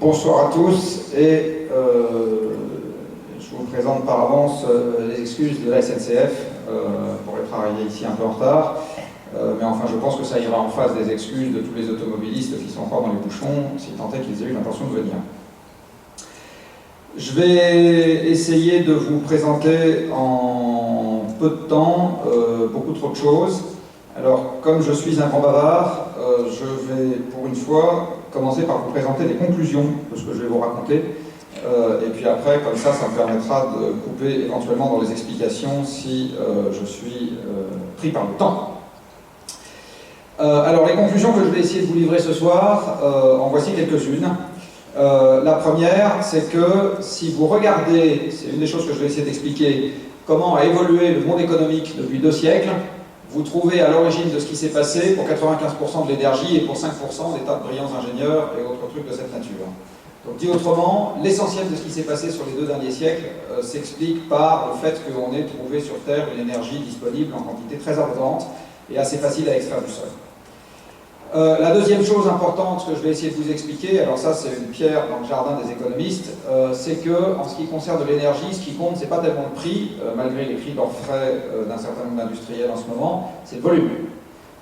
Bonsoir à tous et je vous présente par avance les excuses de la SNCF pour être arrivé ici un peu en retard, mais enfin je pense que ça ira en face des excuses de tous les automobilistes qui sont encore dans les bouchons, si tant est qu'ils aient eu l'intention de venir. Je vais essayer de vous présenter en peu de temps beaucoup trop de choses. Alors, comme je suis un grand bavard, je vais, pour une fois, commencer par vous présenter les conclusions de ce que je vais vous raconter. Et puis après, comme ça me permettra de couper éventuellement dans les explications si je suis pris par le temps. Alors, les conclusions que je vais essayer de vous livrer ce soir, en voici quelques-unes. La première, c'est que si vous regardez, c'est une des choses que je vais essayer d'expliquer, comment a évolué le monde économique depuis 2 siècles, vous trouvez à l'origine de ce qui s'est passé pour 95% de l'énergie et pour 5% des tas de brillants ingénieurs et autres trucs de cette nature. Donc dit autrement, l'essentiel de ce qui s'est passé sur les 2 derniers siècles s'explique par le fait qu'on ait trouvé sur Terre une énergie disponible en quantité très abondante et assez facile à extraire du sol. La deuxième chose importante que je vais essayer de vous expliquer, alors ça c'est une pierre dans le jardin des économistes, c'est que en ce qui concerne l'énergie, ce qui compte c'est pas tellement le prix, malgré les cris d'orfraie d'un certain nombre d'industriels en ce moment, c'est le volume.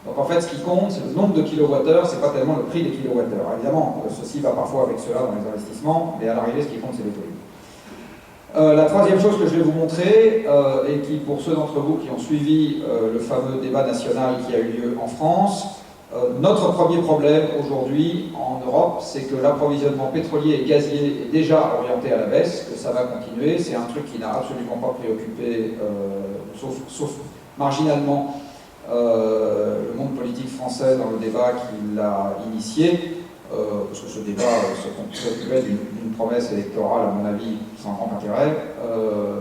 Donc en fait ce qui compte c'est le nombre de kilowattheures, c'est pas tellement le prix des kilowattheures. Évidemment, ceci va parfois avec cela dans les investissements, mais à l'arrivée ce qui compte c'est le volume. La troisième chose que je vais vous montrer, et qui pour ceux d'entre vous qui ont suivi le fameux débat national qui a eu lieu en France, notre premier problème aujourd'hui en Europe, c'est que l'approvisionnement pétrolier et gazier est déjà orienté à la baisse, que ça va continuer. C'est un truc qui n'a absolument pas préoccupé, sauf marginalement, le monde politique français dans le débat qui l'a initié, parce que ce débat se préoccupait d'une promesse électorale, à mon avis, sans grand intérêt.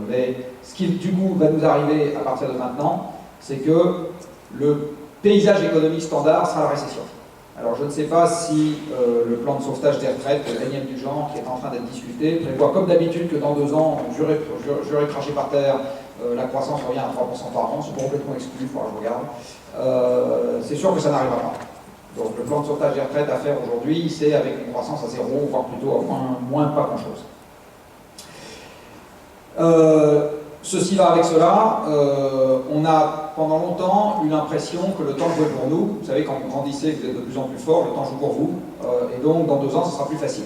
Mais ce qui, du coup, va nous arriver à partir de maintenant, c'est que le paysage économique standard sera la récession. Alors je ne sais pas si le plan de sauvetage des retraites, le énième du genre, qui est en train d'être discuté, prévoit comme d'habitude que dans 2 ans, j'aurai craché par terre, la croissance revient à 3% par an, c'est complètement exclu, il faudra que je regarde. C'est sûr que ça n'arrivera pas. Donc le plan de sauvetage des retraites à faire aujourd'hui, c'est avec une croissance à 0, voire plutôt à moins pas grand-chose. Ceci va avec cela, on a pendant longtemps eu l'impression que le temps jouait pour nous. Vous savez, quand vous grandissez, vous êtes de plus en plus fort, le temps joue pour vous, et donc dans 2 ans, ce sera plus facile.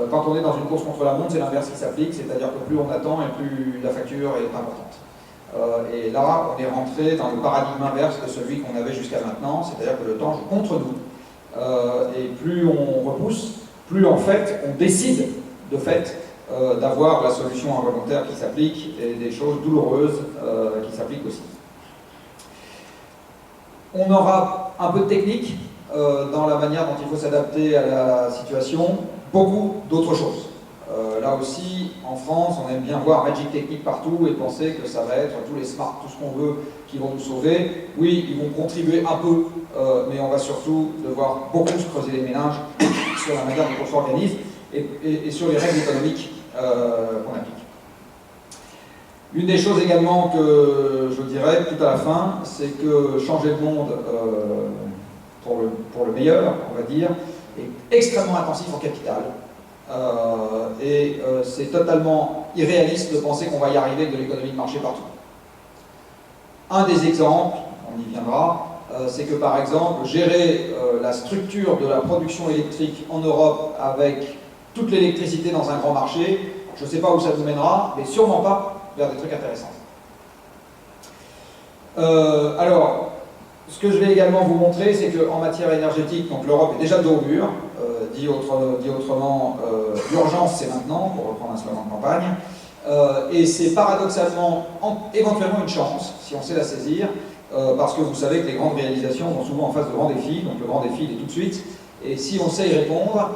Quand on est dans une course contre la montre, c'est l'inverse qui s'applique, c'est-à-dire que plus on attend et plus la facture est importante. Et là, on est rentré dans le paradigme inverse de celui qu'on avait jusqu'à maintenant, c'est-à-dire que le temps joue contre nous. Et plus on repousse, plus en fait on décide de fait d'avoir la solution involontaire qui s'applique et des choses douloureuses qui s'appliquent aussi. On aura un peu de technique dans la manière dont il faut s'adapter à la situation, beaucoup d'autres choses. Là aussi, en France, on aime bien voir Magic Technique partout et penser que ça va être tous les smarts, tout ce qu'on veut, qui vont nous sauver. Oui, ils vont contribuer un peu, mais on va surtout devoir beaucoup se creuser les méninges sur la manière dont on s'organise et sur les règles économiques qu'on applique. Une des choses également que je dirais tout à la fin, c'est que changer le monde pour le meilleur, on va dire, est extrêmement intensif en capital. C'est totalement irréaliste de penser qu'on va y arriver avec de l'économie de marché partout. Un des exemples, on y viendra, c'est que par exemple, gérer la structure de la production électrique en Europe avec toute l'électricité dans un grand marché, je ne sais pas où ça nous mènera, mais sûrement pas vers des trucs intéressants. Alors, ce que je vais également vous montrer, c'est qu'en matière énergétique, donc l'Europe est déjà de dos au mur, dit autrement, l'urgence c'est maintenant, pour reprendre un slogan de campagne, et c'est paradoxalement, éventuellement une chance, si on sait la saisir, parce que vous savez que les grandes réalisations vont souvent en face de grands défis, donc le grand défi il est tout de suite, et si on sait y répondre,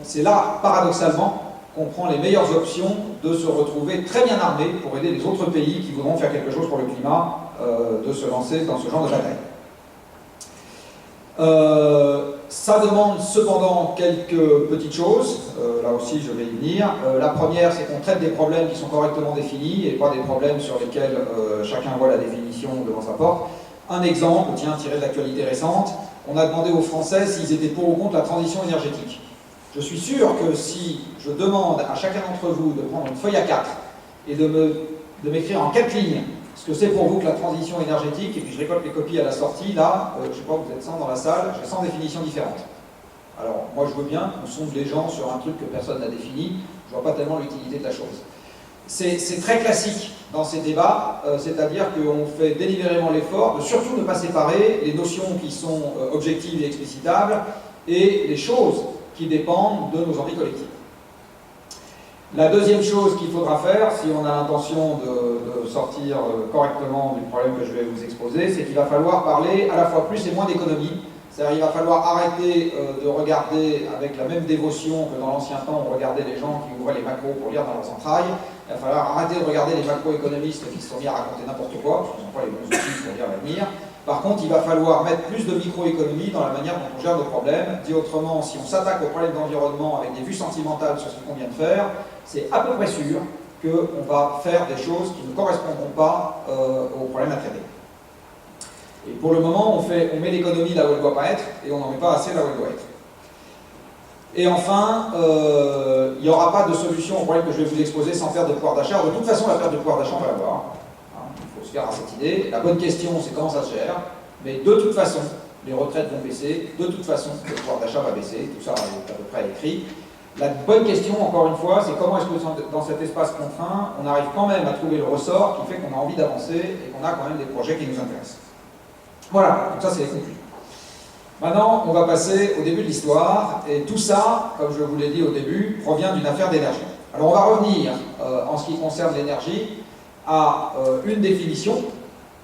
c'est là, paradoxalement, qu'on prend les meilleures options de se retrouver très bien armés pour aider les autres pays qui voudront faire quelque chose pour le climat, de se lancer dans ce genre de bataille. Ça demande cependant quelques petites choses, là aussi je vais y venir. La première, c'est qu'on traite des problèmes qui sont correctement définis et pas des problèmes sur lesquels chacun voit la définition devant sa porte. Un exemple, tiens, tiré de l'actualité récente, on a demandé aux Français s'ils étaient pour ou contre la transition énergétique. Je suis sûr que si je demande à chacun d'entre vous de prendre une feuille A4 et de m'écrire en 4 lignes ce que c'est pour vous que la transition énergétique, et puis je récolte les copies à la sortie, là, je ne sais pas, vous êtes 100 dans la salle, j'ai 100 définitions différentes. Alors, moi je veux bien qu'on sonde les gens sur un truc que personne n'a défini, je ne vois pas tellement l'utilité de la chose. C'est très classique dans ces débats, c'est-à-dire qu'on fait délibérément l'effort de surtout ne pas séparer les notions qui sont objectives et explicitables et les choses qui dépendent de nos envies collectives. La deuxième chose qu'il faudra faire, si on a l'intention de sortir correctement du problème que je vais vous exposer, c'est qu'il va falloir parler à la fois plus et moins d'économie. C'est-à-dire qu'il va falloir arrêter de regarder avec la même dévotion que dans l'ancien temps on regardait les gens qui ouvraient les macros pour lire dans leurs entrailles. Il va falloir arrêter de regarder les macroéconomistes qui se sont mis à raconter n'importe quoi, parce qu'ils n'ont pas les bons outils pour lire l'avenir. Par contre, il va falloir mettre plus de microéconomie dans la manière dont on gère nos problèmes. Dit autrement, si on s'attaque aux problèmes d'environnement avec des vues sentimentales sur ce qu'on vient de faire, c'est à peu près sûr qu'on va faire des choses qui ne correspondront pas aux problèmes à traiter. Et pour le moment, on met l'économie là où elle ne doit pas être, et on n'en met pas assez là où elle doit être. Et enfin, il n'y aura pas de solution au problème que je vais vous exposer sans perte de pouvoir d'achat. De toute façon, la perte de pouvoir d'achat, on va l'avoir. Il faut se faire à cette idée. La bonne question, c'est comment ça se gère. Mais de toute façon, les retraites vont baisser. De toute façon, le pouvoir d'achat va baisser. Tout ça est à peu près écrit. La bonne question, encore une fois, c'est comment est-ce que dans cet espace contraint, on arrive quand même à trouver le ressort qui fait qu'on a envie d'avancer et qu'on a quand même des projets qui nous intéressent. Voilà, donc ça c'est les conclusions. Maintenant, on va passer au début de l'histoire, et tout ça, comme je vous l'ai dit au début, provient d'une affaire d'énergie. Alors on va revenir, en ce qui concerne l'énergie, à une définition,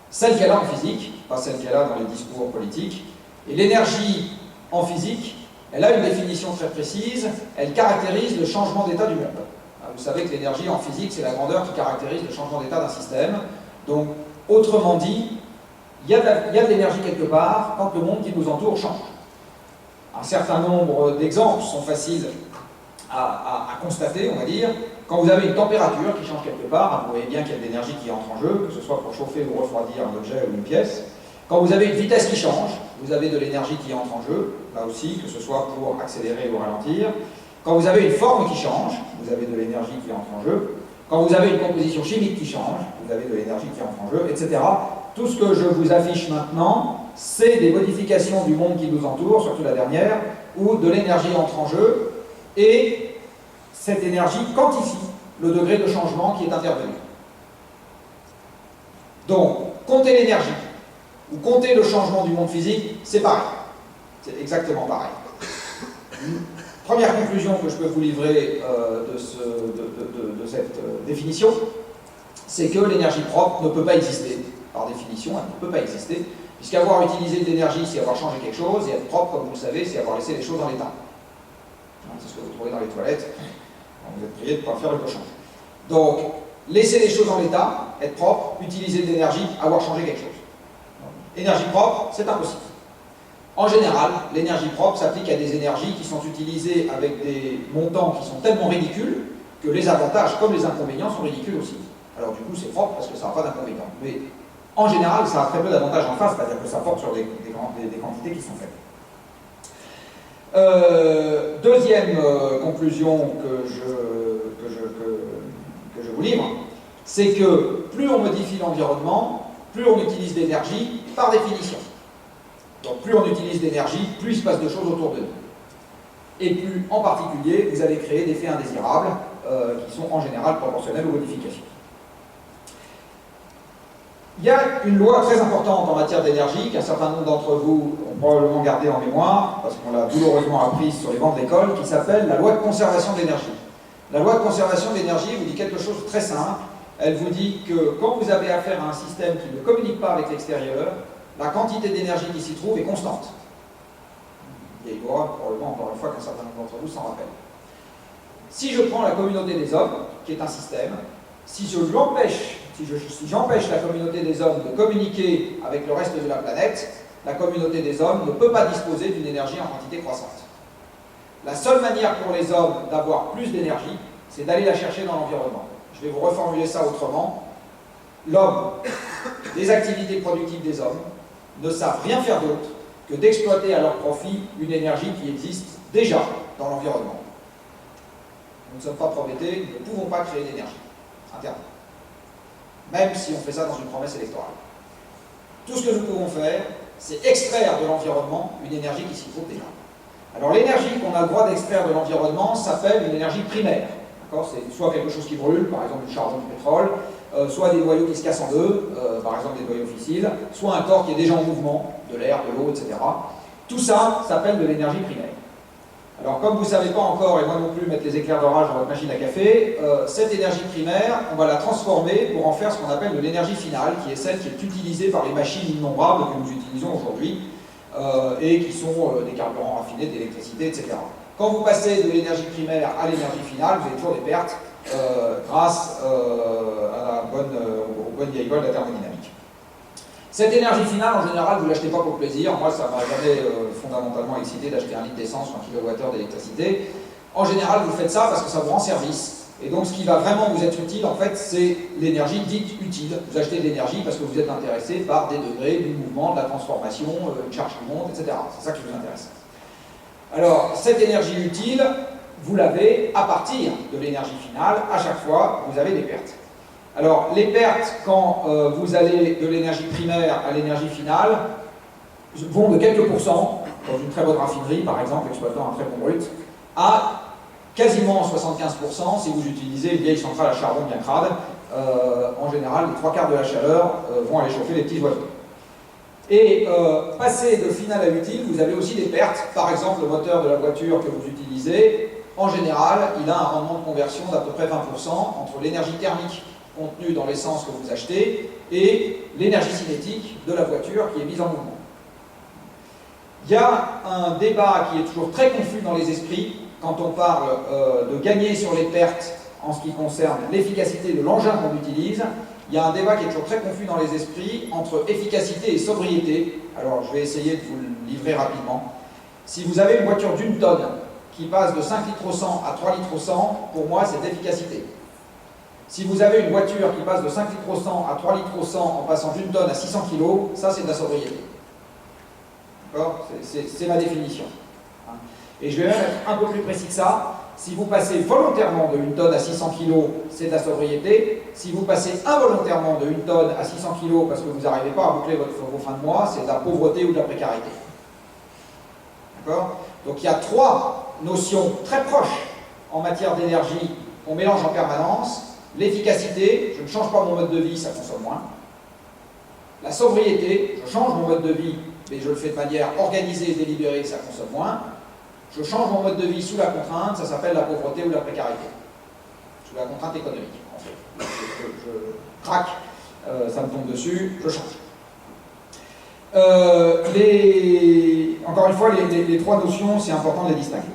celle qu'elle a en physique, pas celle qu'elle a dans les discours politiques. Et l'énergie en physique, elle a une définition très précise, elle caractérise le changement d'état du monde. Vous savez que l'énergie en physique, c'est la grandeur qui caractérise le changement d'état d'un système. Donc, autrement dit, il y a de l'énergie quelque part quand le monde qui nous entoure change. Un certain nombre d'exemples sont faciles à constater, on va dire. Quand vous avez une température qui change quelque part, vous voyez bien qu'il y a de l'énergie qui entre en jeu, que ce soit pour chauffer ou refroidir un objet ou une pièce. Quand vous avez une vitesse qui change, vous avez de l'énergie qui entre en jeu, là aussi, que ce soit pour accélérer ou ralentir. Quand vous avez une forme qui change, vous avez de l'énergie qui entre en jeu. Quand vous avez une composition chimique qui change, vous avez de l'énergie qui entre en jeu, etc. Tout ce que je vous affiche maintenant, c'est des modifications du monde qui nous entoure, surtout la dernière, où de l'énergie entre en jeu, et cette énergie quantifie le degré de changement qui est intervenu. Donc, compter l'énergie, ou compter le changement du monde physique, c'est pareil. C'est exactement pareil. Première conclusion que je peux vous livrer de cette définition, c'est que l'énergie propre ne peut pas exister. Par définition, elle ne peut pas exister, puisqu'avoir utilisé de l'énergie, c'est avoir changé quelque chose, et être propre, comme vous le savez, c'est avoir laissé les choses en l'état. C'est ce que vous trouvez dans les toilettes, quand vous êtes prié de ne pas faire le cochon. Donc, laisser les choses en l'état, être propre, utiliser de l'énergie, avoir changé quelque chose. Énergie propre, c'est impossible. En général, l'énergie propre s'applique à des énergies qui sont utilisées avec des montants qui sont tellement ridicules que les avantages comme les inconvénients sont ridicules aussi. Alors du coup, c'est propre parce que ça n'a pas d'inconvénients. Mais en général, ça a très peu d'avantages en face, c'est-à-dire que ça porte sur des quantités qui sont faibles. Deuxième conclusion que je vous livre, c'est que plus on modifie l'environnement, plus on utilise d'énergie par définition. Donc plus on utilise d'énergie, plus il se passe de choses autour de nous. Et plus, en particulier, vous allez créer des effets indésirables qui sont en général proportionnels aux modifications. Il y a une loi très importante en matière d'énergie qu'un certain nombre d'entre vous ont probablement gardée en mémoire, parce qu'on l'a douloureusement apprise sur les bancs de l'école, qui s'appelle la loi de conservation de l'énergie. La loi de conservation de l'énergie vous dit quelque chose de très simple. Elle vous dit que quand vous avez affaire à un système qui ne communique pas avec l'extérieur, la quantité d'énergie qui s'y trouve est constante. Vieille loi, probablement encore une fois qu'un certain nombre d'entre vous s'en rappellent. Si je prends la communauté des hommes, qui est un système, si j'empêche la communauté des hommes de communiquer avec le reste de la planète, la communauté des hommes ne peut pas disposer d'une énergie en quantité croissante. La seule manière pour les hommes d'avoir plus d'énergie, c'est d'aller la chercher dans l'environnement. Je vais vous reformuler ça autrement. L'homme, les activités productives des hommes, ne savent rien faire d'autre que d'exploiter à leur profit une énergie qui existe déjà dans l'environnement. Nous ne sommes pas Prométhée, nous ne pouvons pas créer d'énergie interne. Même si on fait ça dans une promesse électorale. Tout ce que nous pouvons faire, c'est extraire de l'environnement une énergie qui s'y trouve déjà. Alors l'énergie qu'on a le droit d'extraire de l'environnement s'appelle une énergie primaire. C'est soit quelque chose qui brûle, par exemple du charbon, du pétrole, soit des noyaux qui se cassent en deux, par exemple des noyaux fissiles, soit un corps qui est déjà en mouvement, de l'air, de l'eau, etc. Tout ça s'appelle de l'énergie primaire. Alors comme vous ne savez pas encore, et moi non plus, mettre les éclairs d'orage dans votre machine à café, cette énergie primaire, on va la transformer pour en faire ce qu'on appelle de l'énergie finale, qui est celle qui est utilisée par les machines innombrables que nous utilisons aujourd'hui, et qui sont des carburants raffinés, d'électricité, etc. Quand vous passez de l'énergie primaire à l'énergie finale, vous avez toujours des pertes grâce aux bonnes vieilles lois de la thermodynamique. Cette énergie finale, en général, vous ne l'achetez pas pour le plaisir. Moi, ça ne m'a jamais fondamentalement excité d'acheter un litre d'essence ou 1 kWh d'électricité. En général, vous faites ça parce que ça vous rend service. Et donc, ce qui va vraiment vous être utile, en fait, c'est l'énergie dite utile. Vous achetez de l'énergie parce que vous êtes intéressé par des degrés du mouvement, de la transformation, une charge qui monte, etc. C'est ça qui vous intéresse. Alors, cette énergie utile, vous l'avez à partir de l'énergie finale. À chaque fois, vous avez des pertes. Alors, les pertes, quand vous allez de l'énergie primaire à l'énergie finale, vont de quelques pourcents, dans une très bonne raffinerie, par exemple, exploitant un très bon brut, à quasiment 75% si vous utilisez une vieille centrale à charbon bien crade. En général, les 3/4 de la chaleur vont aller chauffer les petits oiseaux. Et passer de finale à utile, vous avez aussi des pertes. Par exemple, le moteur de la voiture que vous utilisez, en général, il a un rendement de conversion d'à peu près 20% entre l'énergie thermique contenue dans l'essence que vous achetez et l'énergie cinétique de la voiture qui est mise en mouvement. Il y a un débat qui est toujours très confus dans les esprits quand on parle de gagner sur les pertes en ce qui concerne l'efficacité de l'engin qu'on utilise. Il y a un débat qui est toujours très confus dans les esprits entre efficacité et sobriété. Alors je vais essayer de vous le livrer rapidement. Si vous avez une voiture d'1 tonne qui passe de 5 litres au 100 à 3 litres au 100, pour moi c'est d'efficacité. Si vous avez une voiture qui passe de 5 litres au 100 à 3 litres au 100 en passant d'1 tonne à 600 kg, ça c'est de la sobriété. D'accord ? C'est ma définition. Et je vais même être un peu plus précis que ça. Si vous passez volontairement de 1 tonne à 600 kg, c'est de la sobriété. Si vous passez involontairement de 1 tonne à 600 kg parce que vous n'arrivez pas à boucler vos fins de mois, c'est de la pauvreté ou de la précarité. D'accord ? Donc il y a 3 notions très proches en matière d'énergie qu'on mélange en permanence. L'efficacité, je ne change pas mon mode de vie, ça consomme moins. La sobriété, je change mon mode de vie, mais je le fais de manière organisée et délibérée, ça consomme moins. Je change mon mode de vie sous la contrainte, ça s'appelle la pauvreté ou la précarité. Sous la contrainte économique, en fait. Je craque, ça me tombe dessus, je change. Encore une fois, les 3 notions, c'est important de les distinguer.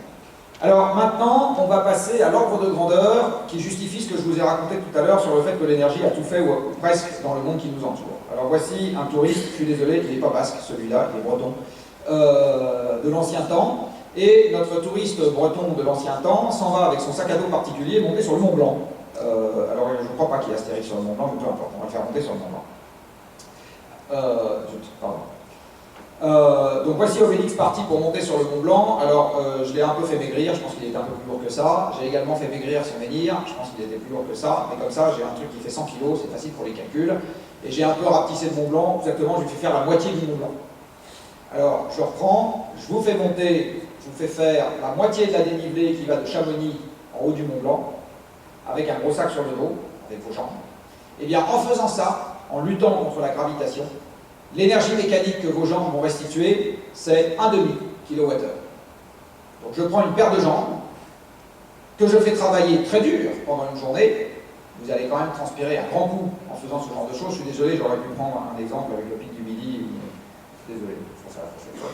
Alors maintenant, on va passer à l'ordre de grandeur qui justifie ce que je vous ai raconté tout à l'heure sur le fait que l'énergie a tout fait, ou presque, dans le monde qui nous entoure. Alors voici un touriste, je suis désolé, il n'est pas basque, celui-là, il est breton, de l'ancien temps. Et notre touriste breton de l'ancien temps s'en va avec son sac à dos particulier monter sur le Mont Blanc. Alors je ne crois pas qu'il atterrit sur le Mont Blanc, mais peu importe, on va le faire monter sur le Mont Blanc. Donc voici Obélix parti pour monter sur le Mont Blanc. Alors je l'ai un peu fait maigrir, je pense qu'il est un peu plus lourd que ça. J'ai également fait maigrir son menhir, je pense qu'il était plus lourd que ça. Mais comme ça, j'ai un truc qui fait 100 kg, c'est facile pour les calculs. Et j'ai un peu rapetissé le Mont Blanc, exactement, je lui fais faire la moitié du Mont Blanc. Alors je reprends, je vous fais monter, je vous fais faire la moitié de la dénivelée qui va de Chamonix en haut du Mont Blanc, avec un gros sac sur le dos, avec vos jambes. Et bien en faisant ça, en luttant contre la gravitation, l'énergie mécanique que vos jambes vont restituer, c'est 1,5 kWh. Donc je prends une paire de jambes, que je fais travailler très dur pendant une journée. Vous allez quand même transpirer à grands coups en faisant ce genre de choses. Je suis désolé, j'aurais pu prendre un exemple avec le pic du Midi. Désolé, je ferai ça la prochaine fois.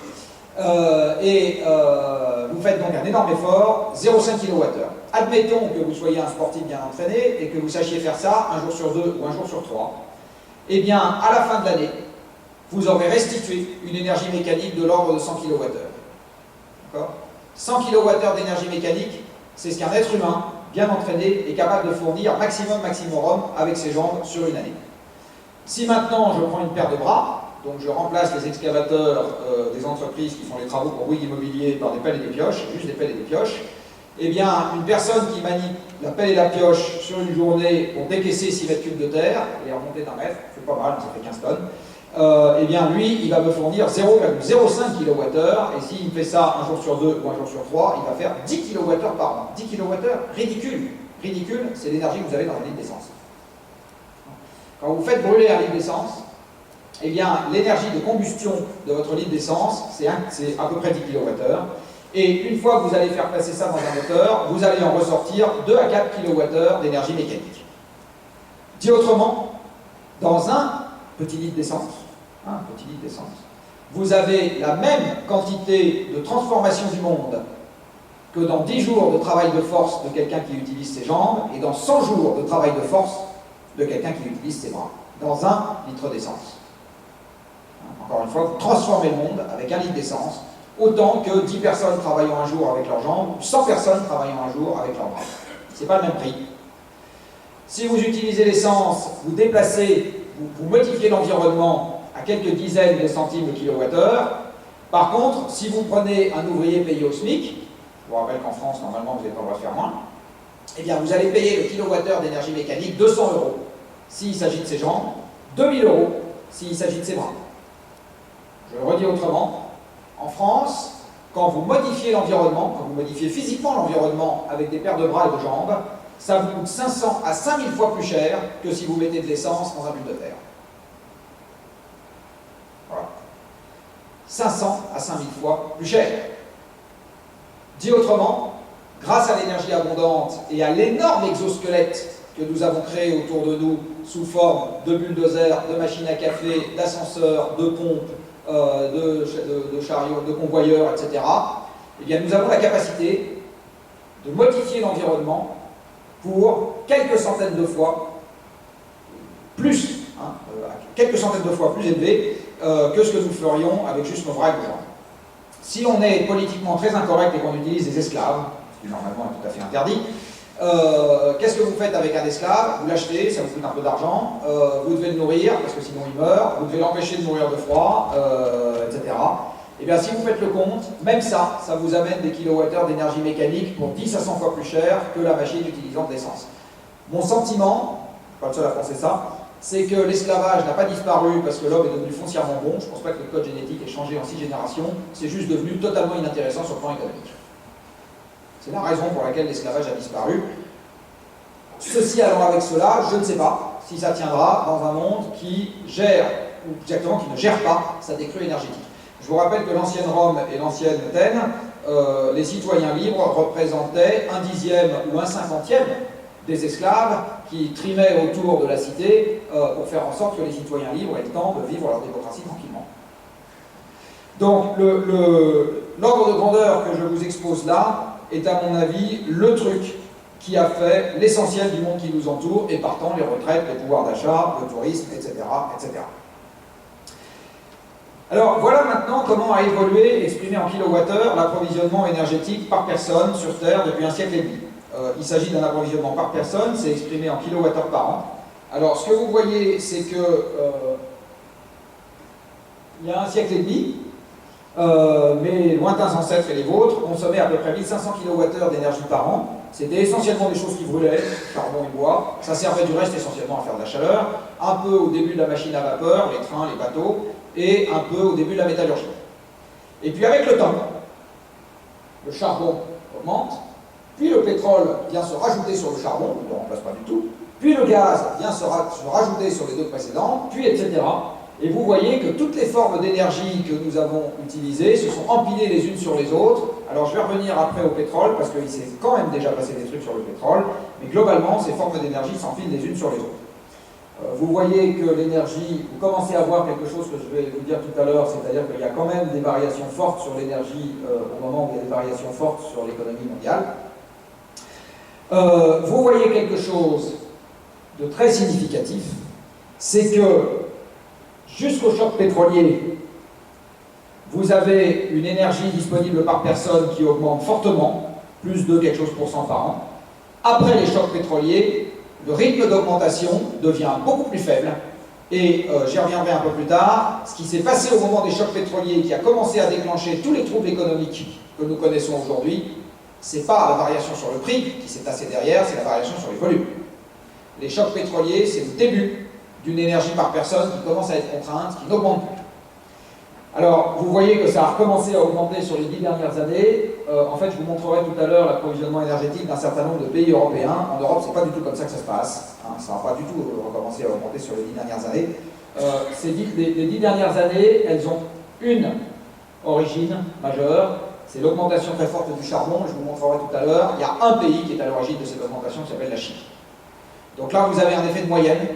Vous faites donc un énorme effort, 0,5 kWh. Admettons que vous soyez un sportif bien entraîné et que vous sachiez faire ça un jour sur 2 ou un jour sur 3. Eh bien, à la fin de l'année, vous aurez restitué une énergie mécanique de l'ordre de 100 kWh. D'accord ? 100 kWh d'énergie mécanique, c'est ce qu'un être humain bien entraîné est capable de fournir maximum avec ses jambes sur une année. Si maintenant je prends une paire de bras, donc je remplace les excavateurs des entreprises qui font les travaux pour Bouygues Immobilier par des pelles et des pioches, juste des pelles et des pioches, eh bien, une personne qui manie la pelle et la pioche sur une journée pour décaisser 6 mètres cubes de terre, et remonter d'un mètre, c'est pas mal, ça fait 15 tonnes, eh bien, lui, il va me fournir 0,05 kWh, et s'il me fait ça un jour sur 2 ou un jour sur 3, il va faire 10 kWh par an. 10 kWh, ridicule. Ridicule, c'est l'énergie que vous avez dans un litre d'essence. Quand vous faites brûler un litre d'essence, eh bien, l'énergie de combustion de votre litre d'essence, c'est à peu près 10 kWh. Et une fois que vous allez faire passer ça dans un moteur, vous allez en ressortir 2 à 4 kWh d'énergie mécanique. Dit autrement, dans un petit litre d'essence, vous avez la même quantité de transformation du monde que dans 10 jours de travail de force de quelqu'un qui utilise ses jambes et dans 100 jours de travail de force de quelqu'un qui utilise ses bras, dans un litre d'essence. Encore une fois, vous transformez le monde avec un litre d'essence, autant que 10 personnes travaillant un jour avec leurs jambes, ou 100 personnes travaillant un jour avec leurs bras. Ce n'est pas le même prix. Si vous utilisez l'essence, vous déplacez, vous modifiez l'environnement à quelques dizaines de centimes le kilowattheure. Par contre, si vous prenez un ouvrier payé au SMIC, je vous rappelle qu'en France, normalement, vous n'avez pas le droit de faire moins, eh bien, vous allez payer le kilowattheure d'énergie mécanique 200 € s'il s'agit de ses jambes, 2000 € s'il s'agit de ses bras. Je le redis autrement, en France, quand vous modifiez l'environnement, quand vous modifiez physiquement l'environnement avec des paires de bras et de jambes, ça vous coûte 500 à 5000 fois plus cher que si vous mettez de l'essence dans un bulle de terre. Voilà. 500 à 5000 fois plus cher. Dit autrement, grâce à l'énergie abondante et à l'énorme exosquelette que nous avons créé autour de nous sous forme de bulldozers, de machines à café, d'ascenseurs, de pompes, de chariots, de convoyeurs, etc., eh bien, nous avons la capacité de modifier l'environnement pour quelques centaines de fois plus, quelques centaines de fois plus élevé que ce que nous ferions avec juste nos bras et nos jambes. Si on est politiquement très incorrect et qu'on utilise des esclaves, ce qui normalement est tout à fait interdit, qu'est-ce que vous faites avec un esclave? Vous l'achetez, ça vous coûte un peu d'argent, vous devez le nourrir, parce que sinon il meurt, vous devez l'empêcher de mourir de froid, etc. Et bien si vous faites le compte, même ça, ça vous amène des kilowattheures d'énergie mécanique pour 10 à 100 fois plus cher que la machine utilisant de l'essence. Mon sentiment, je ne suis pas le seul à penser ça, c'est que l'esclavage n'a pas disparu parce que l'homme est devenu foncièrement bon. Je ne pense pas que le code génétique ait changé en 6 générations, c'est juste devenu totalement inintéressant sur le plan économique. C'est la raison pour laquelle l'esclavage a disparu. Ceci allant avec cela, je ne sais pas si ça tiendra dans un monde qui gère, ou exactement qui ne gère pas sa décrue énergétique. Je vous rappelle que l'ancienne Rome et l'ancienne Athènes, les citoyens libres représentaient 1/10 ou 1/50 des esclaves qui trimaient autour de la cité pour faire en sorte que les citoyens libres aient le temps de vivre leur démocratie tranquillement. Donc l'ordre de grandeur que je vous expose là est à mon avis le truc qui a fait l'essentiel du monde qui nous entoure, et partant les retraites, le pouvoir d'achat, le tourisme, etc., etc. Alors voilà maintenant comment a évolué, exprimé en kilowattheure, l'approvisionnement énergétique par personne sur Terre depuis un siècle et demi. Il s'agit d'un approvisionnement par personne, c'est exprimé en kilowattheure par an. Alors ce que vous voyez, c'est que il y a un siècle et demi, mes lointains ancêtres et les vôtres consommaient à peu près 1500 kWh d'énergie par an. C'était essentiellement des choses qui brûlaient, charbon et bois. Ça servait du reste essentiellement à faire de la chaleur, un peu au début de la machine à vapeur, les trains, les bateaux, et un peu au début de la métallurgie. Et puis avec le temps, le charbon augmente, puis le pétrole vient se rajouter sur le charbon, il ne le remplace pas du tout, puis le gaz vient se rajouter sur les deux précédents, puis etc. Et vous voyez que toutes les formes d'énergie que nous avons utilisées se sont empilées les unes sur les autres. Alors je vais revenir après au pétrole, parce qu'il s'est quand même déjà passé des trucs sur le pétrole, mais globalement, ces formes d'énergie s'empilent les unes sur les autres. Vous voyez que l'énergie, vous commencez à voir quelque chose que je vais vous dire tout à l'heure, c'est-à-dire qu'il y a quand même des variations fortes sur l'énergie au moment où il y a des variations fortes sur l'économie mondiale. Vous voyez quelque chose de très significatif, c'est que jusqu'au choc pétrolier, vous avez une énergie disponible par personne qui augmente fortement, plus de quelque chose % par an. Après les chocs pétroliers, le rythme d'augmentation devient beaucoup plus faible Et j'y reviendrai un peu plus tard. Ce qui s'est passé au moment des chocs pétroliers, qui a commencé à déclencher tous les troubles économiques que nous connaissons aujourd'hui, c'est pas la variation sur le prix qui s'est passée derrière, c'est la variation sur les volumes. Les chocs pétroliers, c'est le début d'une énergie par personne qui commence à être contrainte, qui n'augmente plus. Alors, vous voyez que ça a recommencé à augmenter sur les 10 dernières années. En fait, je vous montrerai tout à l'heure l'approvisionnement énergétique d'un certain nombre de pays européens. En Europe, c'est pas du tout comme ça que ça se passe. Hein, ça n'a pas du tout recommencé à augmenter sur les 10 dernières années. Les 10 dernières années, elles ont une origine majeure, c'est l'augmentation très forte du charbon. Je vous montrerai tout à l'heure. Il y a un pays qui est à l'origine de cette augmentation qui s'appelle la Chine. Donc là, vous avez un effet de moyenne.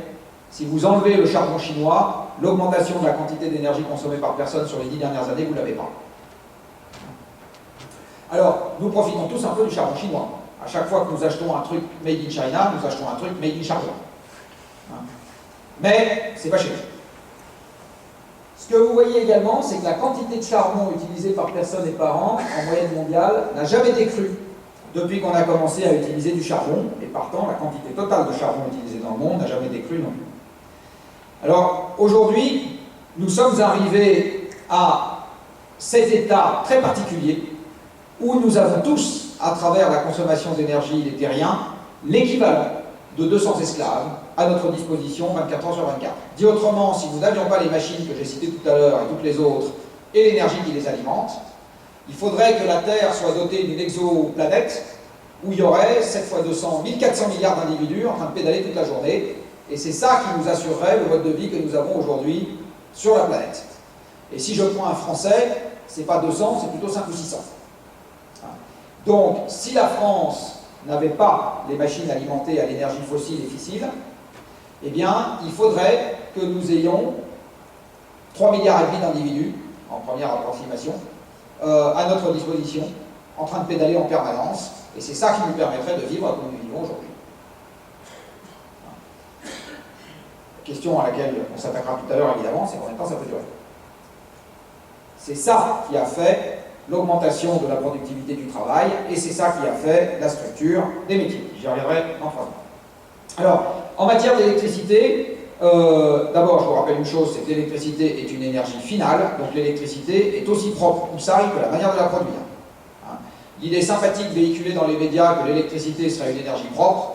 Si vous enlevez le charbon chinois, l'augmentation de la quantité d'énergie consommée par personne sur les 10 dernières années, vous ne l'avez pas. Alors, nous profitons tous un peu du charbon chinois. À chaque fois que nous achetons un truc made in China, nous achetons un truc made in charbon. Mais, c'est pas cher. Ce que vous voyez également, c'est que la quantité de charbon utilisée par personne et par an, en moyenne mondiale, n'a jamais décru depuis qu'on a commencé à utiliser du charbon, et partant, la quantité totale de charbon utilisée dans le monde n'a jamais décru non plus. Alors, aujourd'hui, nous sommes arrivés à cet état très particulier où nous avons tous, à travers la consommation d'énergie des terriens, l'équivalent de 200 esclaves à notre disposition 24 heures sur 24. Dit autrement, si nous n'avions pas les machines que j'ai citées tout à l'heure et toutes les autres, et l'énergie qui les alimente, il faudrait que la Terre soit dotée d'une exoplanète où il y aurait 7 fois 200, 1400 milliards d'individus en train de pédaler toute la journée. Et c'est ça qui nous assurerait le mode de vie que nous avons aujourd'hui sur la planète. Et si je prends un Français, c'est pas 200, c'est plutôt 5 ou 600. Donc, si la France n'avait pas les machines alimentées à l'énergie fossile et fissile, eh bien, il faudrait que nous ayons 3,5 milliards d'individus, en première approximation, à notre disposition, en train de pédaler en permanence, et c'est ça qui nous permettrait de vivre comme nous vivons aujourd'hui. Question à laquelle on s'attaquera tout à l'heure, évidemment, c'est combien de temps ça peut durer. C'est ça qui a fait l'augmentation de la productivité du travail, et c'est ça qui a fait la structure des métiers. J'y reviendrai dans 3 ans. Alors, en matière d'électricité, d'abord, je vous rappelle une chose, c'est que l'électricité est une énergie finale, donc l'électricité est aussi propre ou sale que la manière de la produire. L'idée sympathique véhiculée dans les médias que l'électricité serait une énergie propre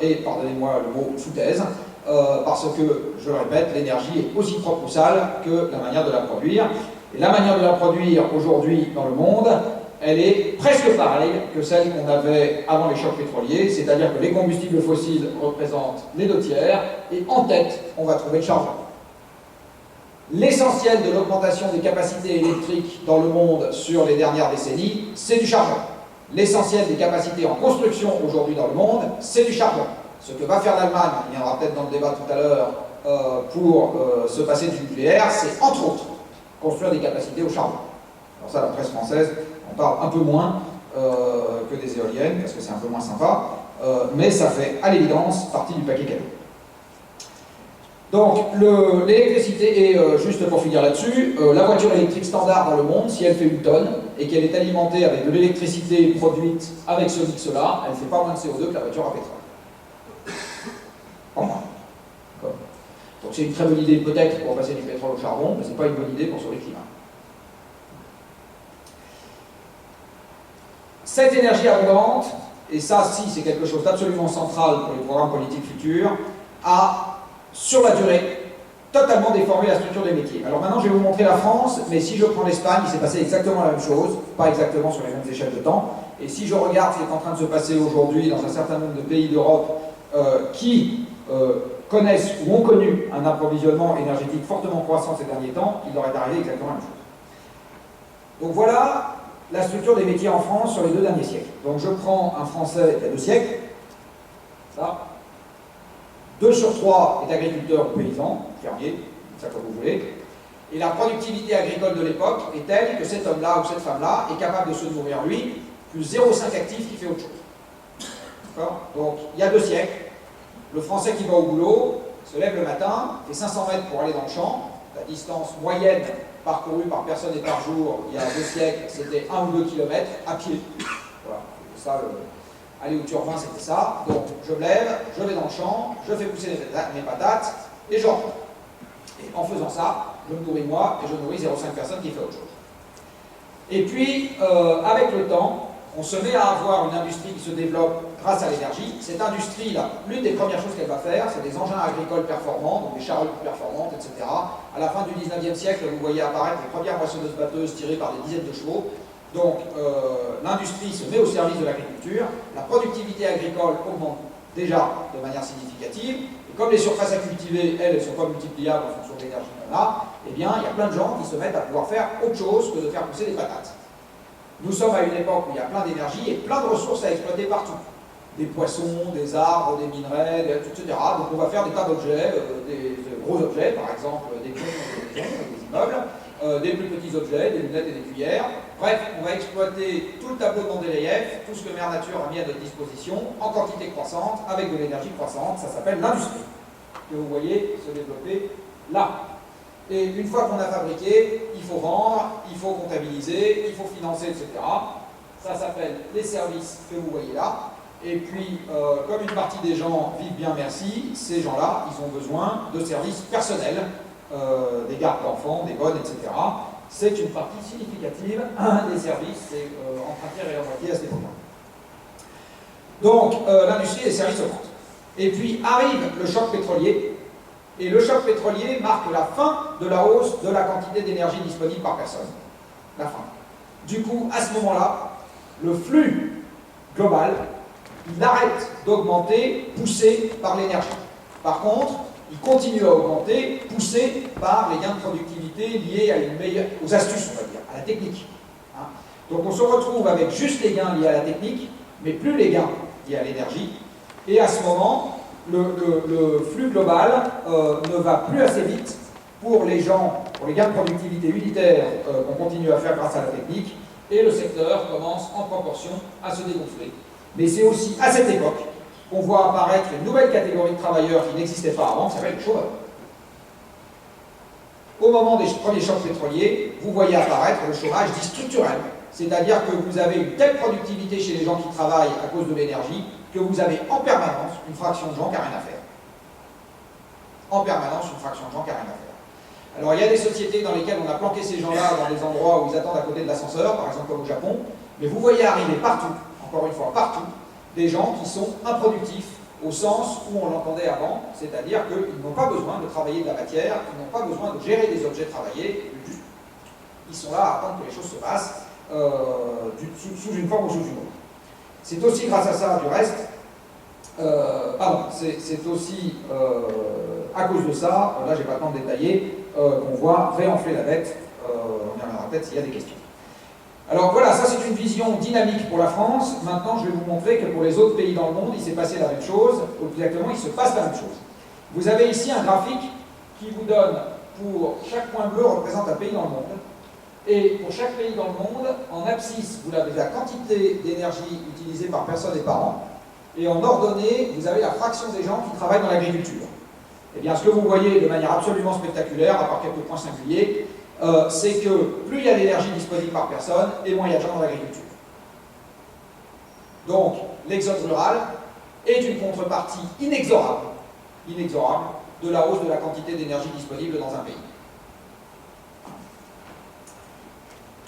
est, pardonnez-moi le mot, foutaise, parce que, je le répète, l'énergie est aussi propre ou sale que la manière de la produire. Et la manière de la produire aujourd'hui dans le monde, elle est presque pareille que celle qu'on avait avant les chocs pétroliers, c'est-à-dire que les combustibles fossiles représentent les 2/3, et en tête, on va trouver le charbon. L'essentiel de l'augmentation des capacités électriques dans le monde sur les dernières décennies, c'est du charbon. L'essentiel des capacités en construction aujourd'hui dans le monde, c'est du charbon. Ce que va faire l'Allemagne, il viendra peut-être dans le débat tout à l'heure, pour se passer du nucléaire, c'est entre autres construire des capacités au charbon. Alors ça, la presse française en parle un peu moins que des éoliennes, parce que c'est un peu moins sympa, mais ça fait à l'évidence partie du paquet cadeau. Donc, l'électricité, et juste pour finir là-dessus, la voiture électrique standard dans le monde, si elle fait 1 tonne, et qu'elle est alimentée avec de l'électricité produite avec ce mix-là, elle ne fait pas moins de CO2 que la voiture à pétrole. En moins. Donc c'est une très bonne idée peut-être pour passer du pétrole au charbon, mais ce n'est pas une bonne idée pour sauver le climat. Cette énergie abondante, et ça si c'est quelque chose d'absolument central pour les programmes politiques futurs, a, sur la durée, totalement déformé la structure des métiers. Alors maintenant je vais vous montrer la France, mais si je prends l'Espagne, il s'est passé exactement la même chose, pas exactement sur les mêmes échelles de temps, et si je regarde ce qui est en train de se passer aujourd'hui dans un certain nombre de pays d'Europe qui connaissent ou ont connu un approvisionnement énergétique fortement croissant ces derniers temps, il leur est arrivé exactement la même chose. Donc voilà la structure des métiers en France sur les 2 derniers siècles. Donc je prends un Français il y a 2 siècles, ça, 2 sur 3 est agriculteur ou paysan, fermier, ça comme vous voulez, et la productivité agricole de l'époque est telle que cet homme-là ou cette femme-là est capable de se nourrir lui, plus 0,5 actif qui fait autre chose. D'accord ? Donc il y a 2 siècles, le Français qui va au boulot se lève le matin, fait 500 mètres pour aller dans le champ, la distance moyenne parcourue par personne et par jour il y a 2 siècles, c'était 1 ou 2 km à pied. Voilà, ça, aller au Turvin, c'était ça. Donc je me lève, je vais dans le champ, je fais pousser mes patates et je rentre. Et en faisant ça, je me nourris moi et je nourris 0,5 personnes qui fait autre chose. Et puis, avec le temps, on se met à avoir une industrie qui se développe grâce à l'énergie. Cette industrie-là, l'une des premières choses qu'elle va faire, c'est des engins agricoles performants, donc des charrues performantes, etc. À la fin du 19e siècle, vous voyez apparaître les premières moissonneuses-batteuses tirées par des dizaines de chevaux. Donc, l'industrie se met au service de l'agriculture. La productivité agricole augmente déjà de manière significative. Et comme les surfaces à cultiver, elles ne sont pas multipliables en fonction de l'énergie qu'on a, eh bien, il y a plein de gens qui se mettent à pouvoir faire autre chose que de faire pousser des patates. Nous sommes à une époque où il y a plein d'énergie et plein de ressources à exploiter partout. Des poissons, des arbres, des minerais, etc. Donc on va faire des tas d'objets, des gros objets, par exemple des ponts, des maisons, des immeubles, des plus petits objets, des lunettes et des cuillères. Bref, on va exploiter tout le tableau de Mendeleïev, tout ce que Mère Nature a mis à notre disposition, en quantité croissante, avec de l'énergie croissante. Ça s'appelle l'industrie, que vous voyez se développer là. Et une fois qu'on a fabriqué, il faut vendre, il faut comptabiliser, il faut financer, etc. Ça s'appelle les services que vous voyez là. Et puis, comme une partie des gens vivent bien merci, ces gens-là, ils ont besoin de services personnels, des gardes d'enfants, des bonnes, etc. C'est une partie significative des services, c'est entre un tiers et la moitié à ce niveau-là. Donc, l'industrie et les services augmentent. Et puis arrive le choc pétrolier. Et le choc pétrolier marque la fin de la hausse de la quantité d'énergie disponible par personne. La fin. Du coup, à ce moment-là, le flux global, il arrête d'augmenter, poussé par l'énergie. Par contre, il continue à augmenter, poussé par les gains de productivité liés à aux astuces, on va dire, à la technique. Hein. Donc on se retrouve avec juste les gains liés à la technique, mais plus les gains liés à l'énergie. Et à ce moment, le flux global ne va plus assez vite pour les gens, pour les gains de productivité unitaires qu'on continue à faire grâce à la technique, et le secteur commence en proportion à se dégonfler. Mais c'est aussi à cette époque qu'on voit apparaître une nouvelle catégorie de travailleurs qui n'existait pas avant, qui s'appelle les chômeurs. Au moment des premiers chocs pétroliers, vous voyez apparaître le chômage dit structurel, c'est-à-dire que vous avez une telle productivité chez les gens qui travaillent à cause de l'énergie que vous avez en permanence une fraction de gens qui n'a rien à faire. En permanence, une fraction de gens qui n'a rien à faire. Alors, il y a des sociétés dans lesquelles on a planqué ces gens-là dans des endroits où ils attendent à côté de l'ascenseur, par exemple comme au Japon, mais vous voyez arriver partout, encore une fois partout, des gens qui sont improductifs au sens où on l'entendait avant, c'est-à-dire qu'ils n'ont pas besoin de travailler de la matière, ils n'ont pas besoin de gérer des objets travaillés, ils sont là à attendre que les choses se passent sous une forme ou sous une autre. C'est aussi grâce à ça, du reste, c'est aussi à cause de ça, là j'ai pas le temps de détailler, qu'on voit réenfler la dette, on y reviendra peut-être s'il y a des questions. Alors voilà, ça c'est une vision dynamique pour la France. Maintenant je vais vous montrer que pour les autres pays dans le monde, il s'est passé la même chose, ou plus exactement il se passe la même chose. Vous avez ici un graphique qui vous donne, pour chaque point bleu représente un pays dans le monde, et pour chaque pays dans le monde, en abscisse, vous avez la quantité d'énergie utilisée par personne et par an, et en ordonnée, vous avez la fraction des gens qui travaillent dans l'agriculture. Eh bien, ce que vous voyez de manière absolument spectaculaire, à part quelques points singuliers, c'est que plus il y a d'énergie disponible par personne, et moins il y a de gens dans l'agriculture. Donc, l'exode rural est une contrepartie inexorable de la hausse de la quantité d'énergie disponible dans un pays.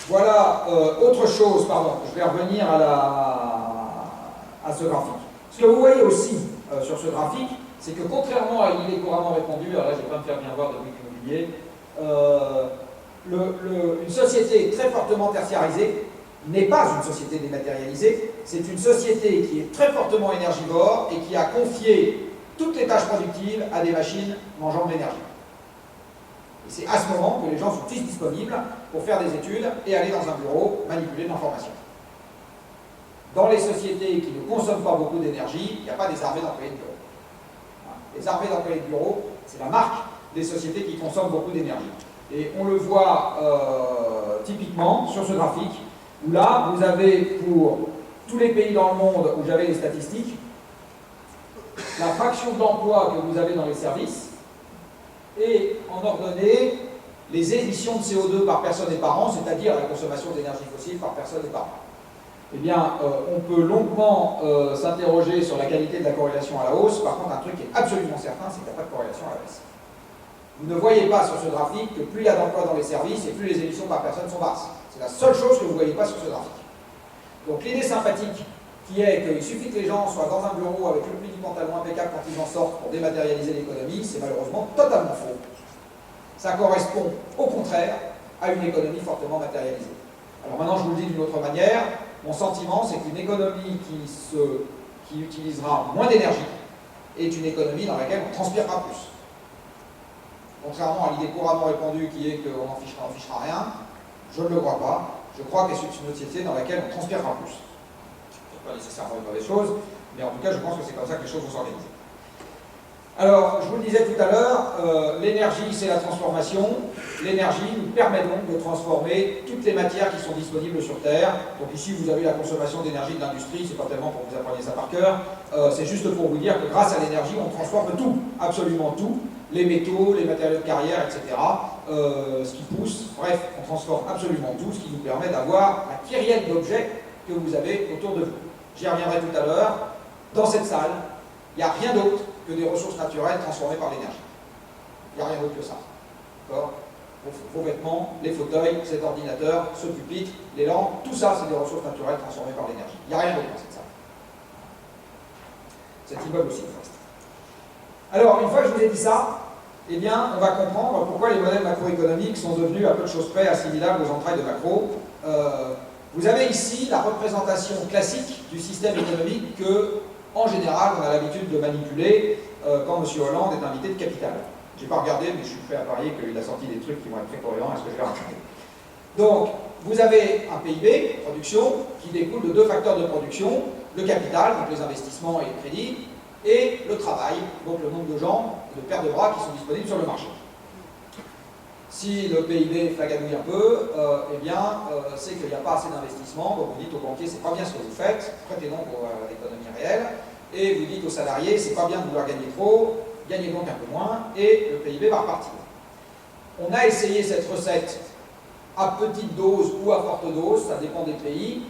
Voilà, autre chose, pardon, je vais revenir à ce graphique. Ce que vous voyez aussi sur ce graphique, c'est que contrairement à l'idée couramment répandue, alors là je ne vais pas me faire bien voir de l'immobilier, une société très fortement tertiarisée n'est pas une société dématérialisée, c'est une société qui est très fortement énergivore et qui a confié toutes les tâches productives à des machines mangeant de l'énergie. Et c'est à ce moment que les gens sont tous disponibles pour faire des études et aller dans un bureau manipuler de l'information. Dans les sociétés qui ne consomment pas beaucoup d'énergie, il n'y a pas des armées d'employés de bureau. Les armées d'employés de bureau, c'est la marque des sociétés qui consomment beaucoup d'énergie. Et on le voit typiquement sur ce graphique, où là, vous avez pour tous les pays dans le monde où j'avais les statistiques, la fraction d'emploi que vous avez dans les services, et en ordonnée, les émissions de CO2 par personne et par an, c'est-à-dire la consommation d'énergie fossile par personne et par an. Eh bien, on peut longuement s'interroger sur la qualité de la corrélation à la hausse. Par contre, un truc qui est absolument certain, c'est qu'il n'y a pas de corrélation à la baisse. Vous ne voyez pas sur ce graphique que plus il y a d'emplois dans les services et plus les émissions par personne sont basses. C'est la seule chose que vous ne voyez pas sur ce graphique. Donc l'idée sympathique qui est qu'il suffit que les gens soient dans un bureau avec le pli du pantalon impeccable quand ils en sortent pour dématérialiser l'économie, c'est malheureusement totalement faux. Ça correspond au contraire à une économie fortement matérialisée. Alors maintenant je vous le dis d'une autre manière, mon sentiment c'est qu'une économie qui utilisera moins d'énergie est une économie dans laquelle on transpirera plus. Contrairement à l'idée couramment répandue qui est qu'on n'en fichera rien, je ne le crois pas. Je crois que c'est une société dans laquelle on transpirera plus. Ce n'est pas nécessairement une mauvaise chose, mais en tout cas, je pense que c'est comme ça que les choses vont s'organiser. Alors, je vous le disais tout à l'heure, l'énergie, c'est la transformation. L'énergie nous permet donc de transformer toutes les matières qui sont disponibles sur Terre. Donc ici, vous avez la consommation d'énergie de l'industrie, c'est pas tellement pour que vous appreniez ça par cœur, c'est juste pour vous dire que grâce à l'énergie, on transforme tout, absolument tout, les métaux, les matériaux de carrière, etc., ce qui pousse, bref, on transforme absolument tout, ce qui nous permet d'avoir la kyrielle d'objets que vous avez autour de vous. J'y reviendrai tout à l'heure. Dans cette salle, il n'y a rien d'autre que des ressources naturelles transformées par l'énergie. Il n'y a rien d'autre que ça. D'accord ? Vos vêtements, les fauteuils, cet ordinateur, ce pupitre, les lampes, tout ça, c'est des ressources naturelles transformées par l'énergie. Il n'y a rien d'autre dans cette salle. Cet immeuble aussi, le reste. Alors, une fois que je vous ai dit ça, eh bien, on va comprendre pourquoi les modèles macroéconomiques sont devenus à peu de choses près assimilables aux entrailles de macro. Vous avez ici la représentation classique du système économique que, en général, on a l'habitude de manipuler quand M. Hollande est invité de Capital. Je n'ai pas regardé, mais je suis prêt à parier qu'il a sorti des trucs qui vont être très cohérents à ce que je vais raconter. Donc, vous avez un PIB, production, qui découle de deux facteurs de production, le capital, donc les investissements et les crédits, et le travail, donc le nombre de gens, de paires de bras qui sont disponibles sur le marché. Si le PIB flaganouille un peu, c'est qu'il n'y a pas assez d'investissement, donc vous dites aux banquiers, c'est pas bien ce que vous faites, prêtez donc à l'économie réelle, et vous dites aux salariés, c'est pas bien de vouloir gagner trop, gagnez donc un peu moins, et le PIB va repartir. On a essayé cette recette à petite dose ou à forte dose, ça dépend des pays,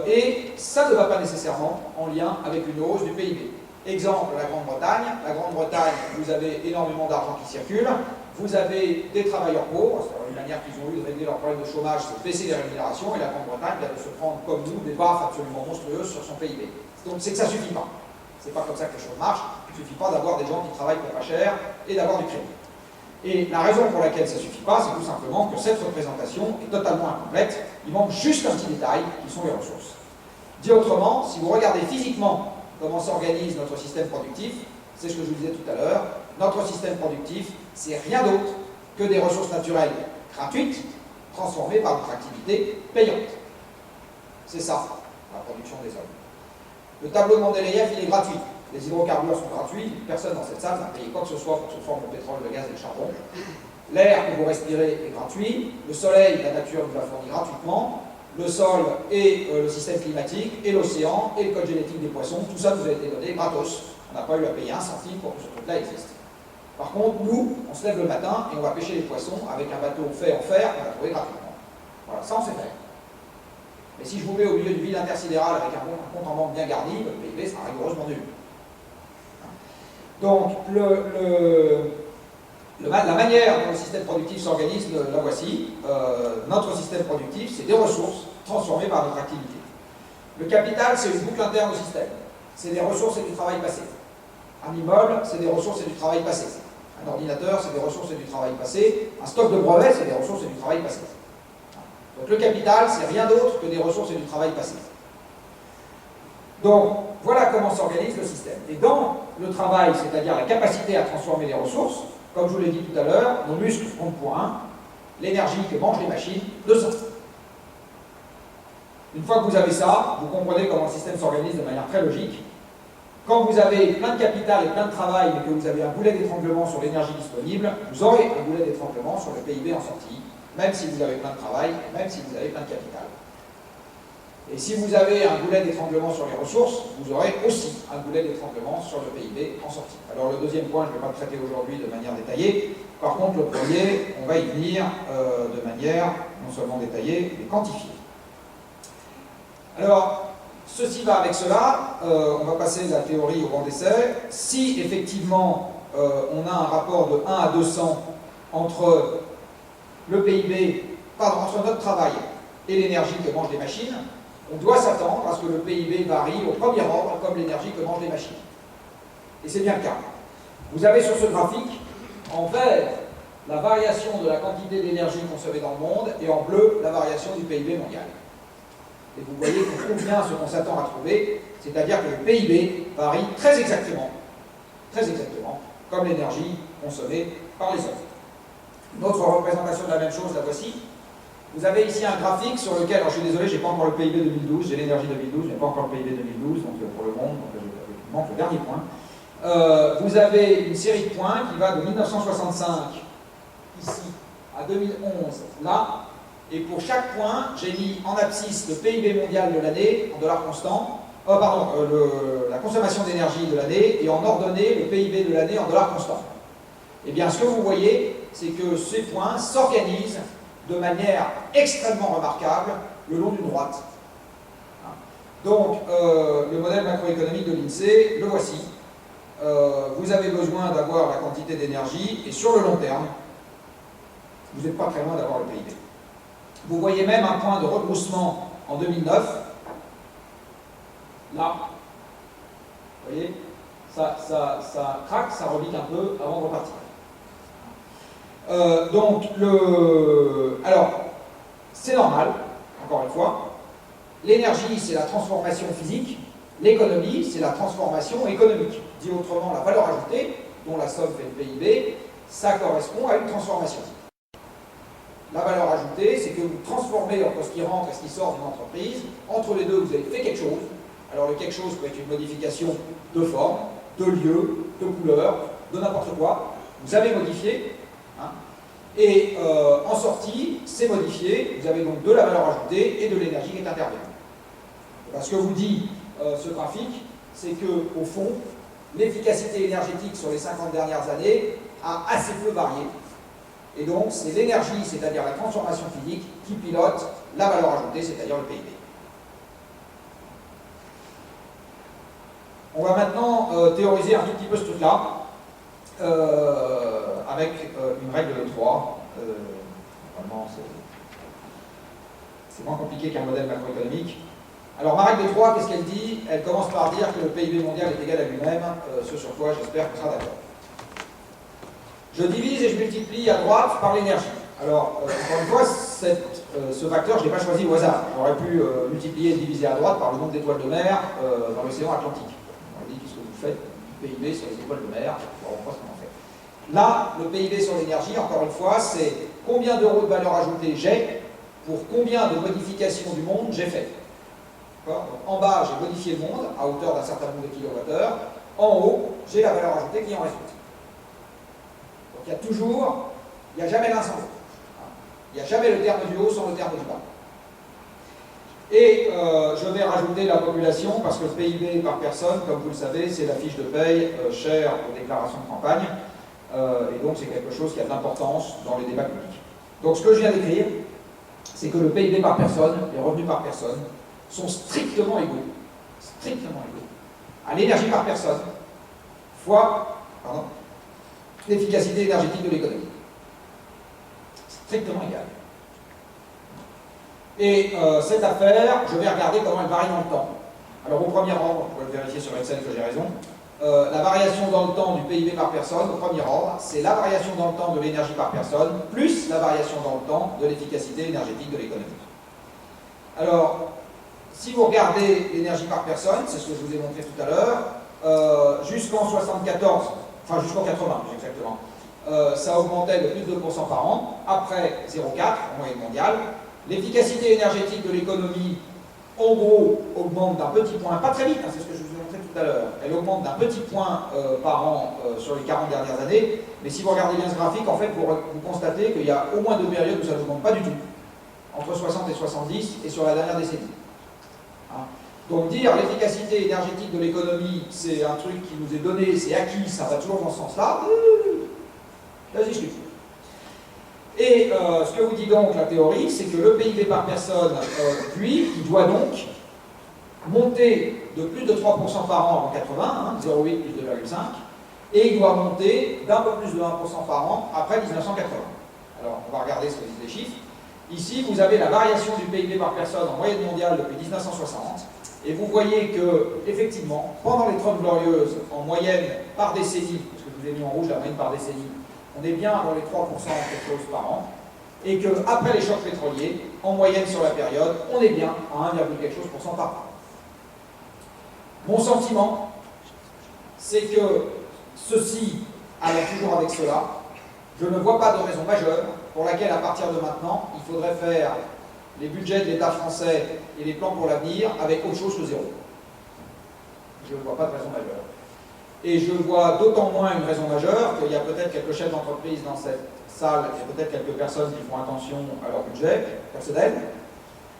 et ça ne va pas nécessairement en lien avec une hausse du PIB. Exemple, la Grande-Bretagne. La Grande-Bretagne, vous avez énormément d'argent qui circule, vous avez des travailleurs pauvres, c'est une manière qu'ils ont eu de régler leur problème de chômage, c'est de baisser les rémunérations, et la Grande-Bretagne vient de se prendre, comme nous, des baffes absolument monstrueuses sur son PIB. Donc c'est que ça ne suffit pas. C'est pas comme ça que les choses marchent, il ne suffit pas d'avoir des gens qui travaillent pour pas cher et d'avoir du crédit. Et la raison pour laquelle ça ne suffit pas, c'est tout simplement que cette représentation est totalement incomplète, il manque juste un petit détail, qui sont les ressources. Dit autrement, si vous regardez physiquement comment s'organise notre système productif, c'est ce que je vous disais tout à l'heure, notre système productif, c'est rien d'autre que des ressources naturelles gratuites, transformées par notre activité payante. C'est ça, la production des hommes. Le tableau de Mendeleïev, il est gratuit. Les hydrocarbures sont gratuits, personne dans cette salle n'a payé quoi que ce soit pour que se forme le pétrole, le gaz et le charbon. L'air que vous respirez est gratuit, le soleil, la nature nous l'a fourni gratuitement, le sol et le système climatique, et l'océan, et le code génétique des poissons, tout ça nous a été donné gratos. On n'a pas eu à payer un centime pour que ce truc-là existe. Par contre, nous, on se lève le matin et on va pêcher les poissons avec un bateau fait en fer qu'on a trouvé gratuitement. Voilà, ça on sait faire. Mais si je vous mets au milieu du vide intersidéral avec un compte en banque bien garni, votre PIB sera rigoureusement nul. Donc, la manière dont le système productif s'organise, la voici. Notre système productif, c'est des ressources transformées par notre activité. Le capital, c'est une boucle interne au système. C'est des ressources et du travail passé. Un immeuble, c'est des ressources et du travail passé. Un ordinateur, c'est des ressources et du travail passé. Un stock de brevets, c'est des ressources et du travail passé. Donc le capital, c'est rien d'autre que des ressources et du travail passé. Donc, voilà comment s'organise le système. Et dans le travail, c'est-à-dire la capacité à transformer les ressources, comme je vous l'ai dit tout à l'heure, nos muscles comptent pour 1, l'énergie que mangent les machines, 200. Une fois que vous avez ça, vous comprenez comment le système s'organise de manière très logique. Quand vous avez plein de capital et plein de travail, mais que vous avez un goulet d'étranglement sur l'énergie disponible, vous aurez un goulet d'étranglement sur le PIB en sortie, même si vous avez plein de travail, même si vous avez plein de capital. Et si vous avez un goulet d'étranglement sur les ressources, vous aurez aussi un goulet d'étranglement sur le PIB en sortie. Alors le deuxième point, je ne vais pas le traiter aujourd'hui de manière détaillée. Par contre, le premier, on va y venir de manière non seulement détaillée, mais quantifiée. Alors, ceci va avec cela. On va passer de la théorie au banc d'essai. Si effectivement on a un rapport de 1 à 200 entre le PIB, pardon, entre notre travail et l'énergie que mangent les machines, on doit s'attendre à ce que le PIB varie au premier ordre comme l'énergie que mangent les machines. Et c'est bien le cas. Vous avez sur ce graphique, en vert, la variation de la quantité d'énergie consommée dans le monde, et en bleu, la variation du PIB mondial. Et vous voyez qu'on trouve bien ce qu'on s'attend à trouver, c'est-à-dire que le PIB varie très exactement, comme l'énergie consommée par les hommes. Une autre représentation de la même chose, la voici. Vous avez ici un graphique sur lequel, alors je suis désolé, je n'ai pas encore le PIB 2012, j'ai l'énergie 2012, je n'ai pas encore le PIB 2012, donc pour le monde, donc, il manque le dernier point. Vous avez une série de points qui va de 1965, ici, à 2011, là, et pour chaque point, j'ai mis en abscisse le PIB mondial de l'année, en dollars constants, la consommation d'énergie de l'année, et en ordonnée, le PIB de l'année en dollars constants. Eh bien, ce que vous voyez, c'est que ces points s'organisent de manière extrêmement remarquable le long d'une droite. Donc, le modèle macroéconomique de l'INSEE, le voici. Vous avez besoin d'avoir la quantité d'énergie, et sur le long terme, vous n'êtes pas très loin d'avoir le PIB. Vous voyez même un point de rebroussement en 2009. Là, vous voyez, ça craque, ça rebique un peu avant de repartir. Alors, c'est normal, encore une fois. L'énergie, c'est la transformation physique. L'économie, c'est la transformation économique. Dit autrement, la valeur ajoutée, dont la somme fait le PIB, ça correspond à une transformation. La valeur ajoutée, c'est que vous transformez entre ce qui rentre et ce qui sort d'une entreprise. Entre les deux, vous avez fait quelque chose. Alors, le quelque chose peut être une modification de forme, de lieu, de couleur, de n'importe quoi. Vous avez modifié. Et en sortie, c'est modifié. Vous avez donc de la valeur ajoutée et de l'énergie qui est intervenue. Ce que vous dit ce graphique, c'est qu'au fond, l'efficacité énergétique sur les 50 dernières années a assez peu varié. Et donc, c'est l'énergie, c'est-à-dire la transformation physique, qui pilote la valeur ajoutée, c'est-à-dire le PIB. On va maintenant théoriser un tout petit peu ce truc-là, avec une règle de 3. Normalement, c'est moins compliqué qu'un modèle macroéconomique. Alors, ma règle de 3, qu'est-ce qu'elle dit? Elle commence par dire que le PIB mondial est égal à lui-même, ce sur quoi j'espère qu'on sera d'accord. Je divise et je multiplie à droite par l'énergie. Alors, encore une fois, ce facteur, je ne l'ai pas choisi au hasard. J'aurais pu multiplier et diviser à droite par le nombre d'étoiles de mer dans l'océan Atlantique. On dit, qu'est-ce que vous faites du PIB sur les étoiles de mer? On va voir ce qu'on en fait. Là, le PIB sur l'énergie, encore une fois, c'est combien d'euros de valeur ajoutée j'ai pour combien de modifications du monde j'ai fait. En bas, j'ai modifié le monde à hauteur d'un certain nombre de kilowattheures. En haut, j'ai la valeur ajoutée qui en résulte. Donc il y a toujours, il n'y a jamais l'un sans l'autre. Il n'y a jamais le terme du haut sans le terme du bas. Et je vais rajouter la population parce que le PIB par personne, comme vous le savez, c'est la fiche de paye chère aux déclarations de campagne. Et donc c'est quelque chose qui a de l'importance dans les débats publics. Donc ce que je viens d'écrire, c'est que le PIB par personne, les revenus par personne, sont strictement égaux à l'énergie par personne fois l'efficacité énergétique de l'économie. Strictement égal. Et cette affaire, je vais regarder comment elle varie dans le temps. Alors au premier ordre, vous pouvez vérifier sur Excel que j'ai raison, la variation dans le temps du PIB par personne, au premier ordre, c'est la variation dans le temps de l'énergie par personne, plus la variation dans le temps de l'efficacité énergétique de l'économie. Alors, si vous regardez l'énergie par personne, c'est ce que je vous ai montré tout à l'heure, jusqu'en 74, enfin jusqu'en 80 exactement, ça augmentait de plus de 2% par an, après 0,4 en moyenne mondiale. L'efficacité énergétique de l'économie, en gros, augmente d'un petit point, pas très vite, hein, c'est ce que je vous ai montré tout à l'heure, elle augmente d'un petit point par an sur les 40 dernières années, mais si vous regardez bien ce graphique, en fait, vous constatez qu'il y a au moins 2 périodes où ça n'augmente pas du tout, entre 60 et 70, et sur la dernière décennie. Hein. Donc dire l'efficacité énergétique de l'économie, c'est un truc qui nous est donné, c'est acquis, ça va toujours dans ce sens-là, vas-y, je t'explique. Et ce que vous dit donc la théorie, c'est que le PIB par personne, lui, il doit donc monter de plus de 3% par an avant 80, hein, 0,8 plus 2,5, et il doit monter d'un peu plus de 1% par an après 1980. Alors, on va regarder ce que disent les chiffres. Ici, vous avez la variation du PIB par personne en moyenne mondiale depuis 1960, et vous voyez que, effectivement, pendant les 30 glorieuses, en moyenne par décennie, parce que je vous ai mis en rouge la moyenne par décennie, on est bien dans les 3% quelque chose par an, et qu'après les chocs pétroliers, en moyenne sur la période, on est bien à 1, quelque chose % par an. Mon sentiment, c'est que ceci allant toujours avec cela, je ne vois pas de raison majeure pour laquelle, à partir de maintenant, il faudrait faire les budgets de l'État français et les plans pour l'avenir avec autre chose que zéro. Je ne vois pas de raison majeure. Et je vois d'autant moins une raison majeure qu'il y a peut-être quelques chefs d'entreprise dans cette salle et peut-être quelques personnes qui font attention à leur budget personnel.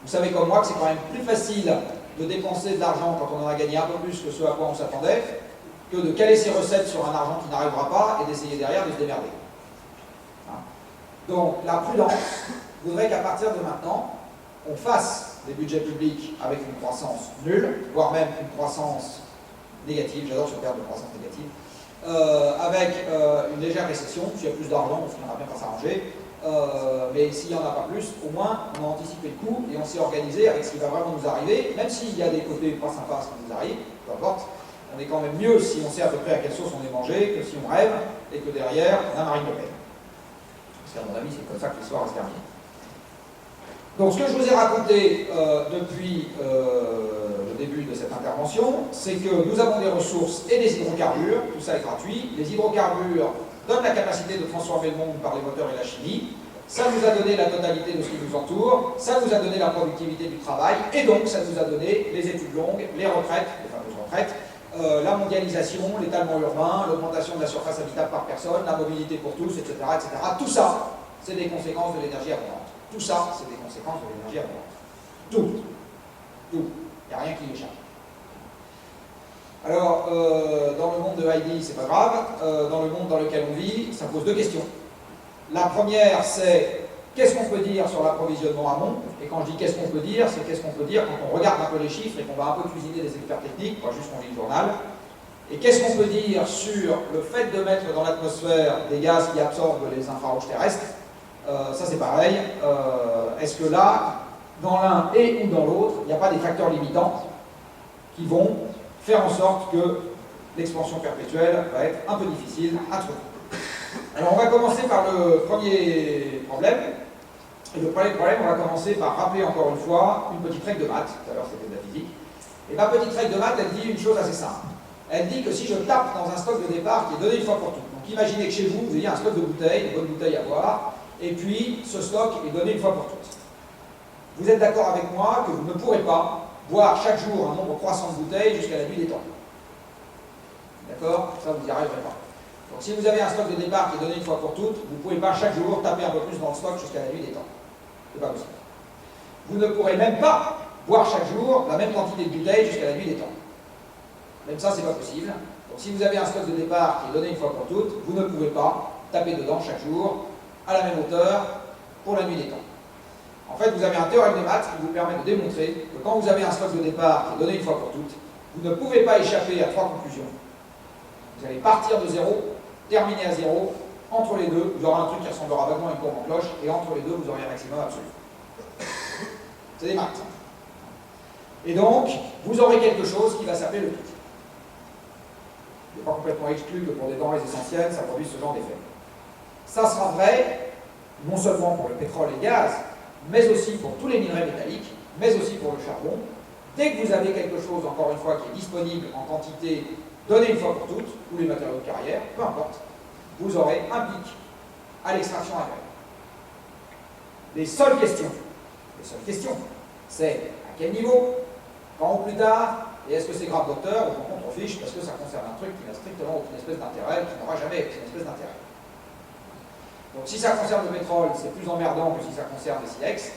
Vous savez comme moi que c'est quand même plus facile de dépenser de l'argent quand on en a gagné un peu plus que ce à quoi on s'attendait, que de caler ses recettes sur un argent qui n'arrivera pas et d'essayer derrière de se démerder. Donc la prudence voudrait qu'à partir de maintenant, on fasse des budgets publics avec une croissance nulle, voire même une croissance négative, j'adore ce terme de croissance négative, avec une légère récession. S'il y a plus d'argent, on finira bien par s'arranger, mais s'il n'y en a pas plus, au moins on a anticipé le coup et on s'est organisé avec ce qui va vraiment nous arriver, même s'il y a des côtés pas sympas à ce qui nous arrive, peu importe, on est quand même mieux si on sait à peu près à quelle sauce on est mangé que si on rêve et que derrière on a Marine Le Pen. Parce qu'à mon avis, c'est comme ça que l'histoire va se terminer. Donc ce que je vous ai raconté depuis le début de cette intervention, c'est que nous avons des ressources et des hydrocarbures, tout ça est gratuit. Les hydrocarbures donnent la capacité de transformer le monde par les moteurs et la chimie. Ça nous a donné la totalité de ce qui nous entoure, ça nous a donné la productivité du travail, et donc ça nous a donné les études longues, les retraites, les fameuses retraites, la mondialisation, l'étalement urbain, l'augmentation de la surface habitable par personne, la mobilité pour tous, etc. etc. Tout ça, c'est des conséquences de l'énergie abondante. Tout ça, c'est des conséquences de l'énergie abondante. Tout. Tout. Il n'y a rien qui y échappe. Alors, dans le monde de Heidi, c'est pas grave. Dans le monde dans lequel on vit, ça pose deux questions. La première, c'est qu'est-ce qu'on peut dire sur l'approvisionnement amont? Et quand je dis qu'est-ce qu'on peut dire, c'est qu'est-ce qu'on peut dire quand on regarde un peu les chiffres et qu'on va un peu cuisiner des experts techniques, pas juste qu'on lit le journal. Et qu'est-ce qu'on peut dire sur le fait de mettre dans l'atmosphère des gaz qui absorbent les infrarouges terrestres? Ça c'est pareil. Est-ce que là, dans l'un et ou dans l'autre, il n'y a pas des facteurs limitants qui vont faire en sorte que l'expansion perpétuelle va être un peu difficile à trouver? Alors on va commencer par le premier problème. Et le premier problème, on va commencer par rappeler encore une fois une petite règle de maths. Tout à l'heure c'était de la physique. Et ma petite règle de maths, elle dit une chose assez simple. Elle dit que si je tape dans un stock de départ qui est donné une fois pour toutes, donc imaginez que chez vous, vous ayez un stock de bouteilles, de bonnes bouteilles à boire, et puis ce stock est donné une fois pour toutes. Vous êtes d'accord avec moi que vous ne pourrez pas boire chaque jour un nombre croissant de bouteilles jusqu'à la nuit des temps. D'accord? Ça, vous n'y arriverez pas. Donc si vous avez un stock de départ qui est donné une fois pour toutes, vous ne pouvez pas chaque jour taper un peu plus dans le stock jusqu'à la nuit des temps. C'est pas possible. Vous ne pourrez même pas boire chaque jour la même quantité de bouteilles jusqu'à la nuit des temps. Même ça, c'est pas possible. Donc si vous avez un stock de départ qui est donné une fois pour toutes, vous ne pouvez pas taper dedans chaque jour à la même hauteur pour la nuit des temps. En fait, vous avez un théorème des maths qui vous permet de démontrer que quand vous avez un stock de départ qui est donné une fois pour toutes, vous ne pouvez pas échapper à trois conclusions. Vous allez partir de zéro, terminer à zéro, entre les deux, vous aurez un truc qui ressemblera vaguement à une courbe en cloche, et entre les deux, vous aurez un maximum absolu. C'est des maths. Et donc, vous aurez quelque chose qui va s'appeler le pic. Il n'est pas complètement exclu que pour des denrées essentielles, ça produise ce genre d'effet. Ça sera vrai, non seulement pour le pétrole et le gaz, mais aussi pour tous les minerais métalliques, mais aussi pour le charbon. Dès que vous avez quelque chose, encore une fois, qui est disponible en quantité donnée une fois pour toutes, ou les matériaux de carrière, peu importe, vous aurez un pic à l'extraction agraire. Les seules questions, c'est à quel niveau, quand ou plus tard, et est-ce que c'est grave docteur, ou qu'on contrefiche, parce que ça concerne un truc qui n'a strictement aucune espèce d'intérêt, qui n'aura jamais aucune espèce d'intérêt. Donc si ça concerne le pétrole, c'est plus emmerdant que si ça concerne les silex.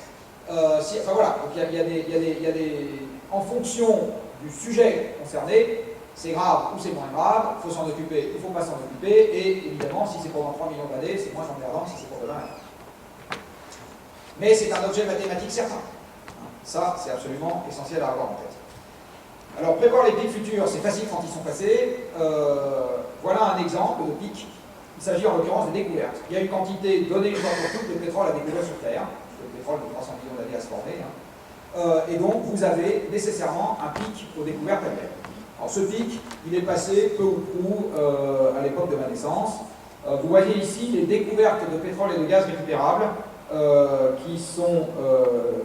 Enfin voilà, donc il y a des... En fonction du sujet concerné, c'est grave ou c'est moins grave, il faut s'en occuper, il ne faut pas s'en occuper, et évidemment, si c'est pendant 3 millions d'années, c'est moins emmerdant que si c'est pour demain. Mais c'est un objet mathématique certain. Ça, c'est absolument essentiel à avoir en tête. Alors, prévoir les pics futurs, c'est facile quand ils sont passés. Voilà un exemple de pic. Il s'agit en l'occurrence de découvertes. Il y a une quantité donnée une fois pour toutes de pétrole à découvrir sur Terre. Le pétrole de 300 millions d'années à se former. Et donc, vous avez nécessairement un pic aux découvertes annuelles. Alors, ce pic, il est passé peu ou prou à l'époque de ma naissance. Vous voyez ici les découvertes de pétrole et de gaz récupérables qui sont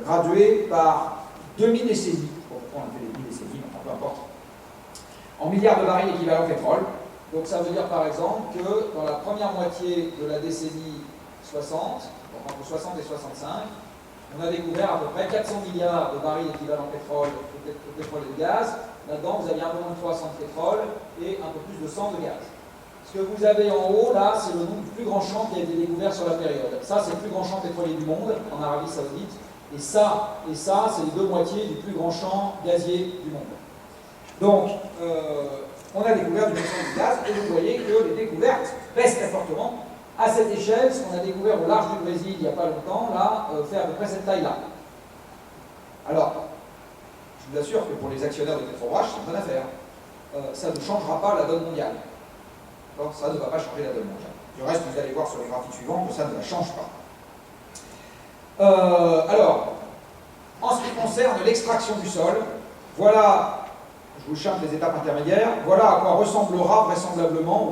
graduées par demi-décennies. Pourquoi on fait des demi-décennies, enfin, peu importe. En milliards de barils équivalent pétrole. Donc ça veut dire par exemple que dans la première moitié de la décennie 60, donc entre 60 et 65, on a découvert à peu près 400 milliards de barils équivalent pétrole, de pétrole et de gaz. Là-dedans, vous avez un peu moins de 300 de pétrole et un peu plus de 100 de gaz. Ce que vous avez en haut, là, c'est le nom du plus grand champ qui a été découvert sur la période. Ça, c'est le plus grand champ pétrolier du monde, en Arabie Saoudite. Et ça, c'est les deux moitiés du plus grand champ gazier du monde. Donc, on a découvert du pétrole et du gaz, et vous voyez que les découvertes baissent très fortement. À cette échelle, ce qu'on a découvert au large du Brésil il n'y a pas longtemps, là, fait à peu près cette taille-là. Alors, je vous assure que pour les actionnaires de Petrobras, c'est une bonne affaire. Ça ne changera pas la donne mondiale. Donc, ça ne va pas changer la donne mondiale. Du reste, vous allez voir sur les graphiques suivants que ça ne la change pas. Alors, en ce qui concerne l'extraction du sol, voilà, je vous chante les étapes intermédiaires, voilà à quoi ressemblerait vraisemblablement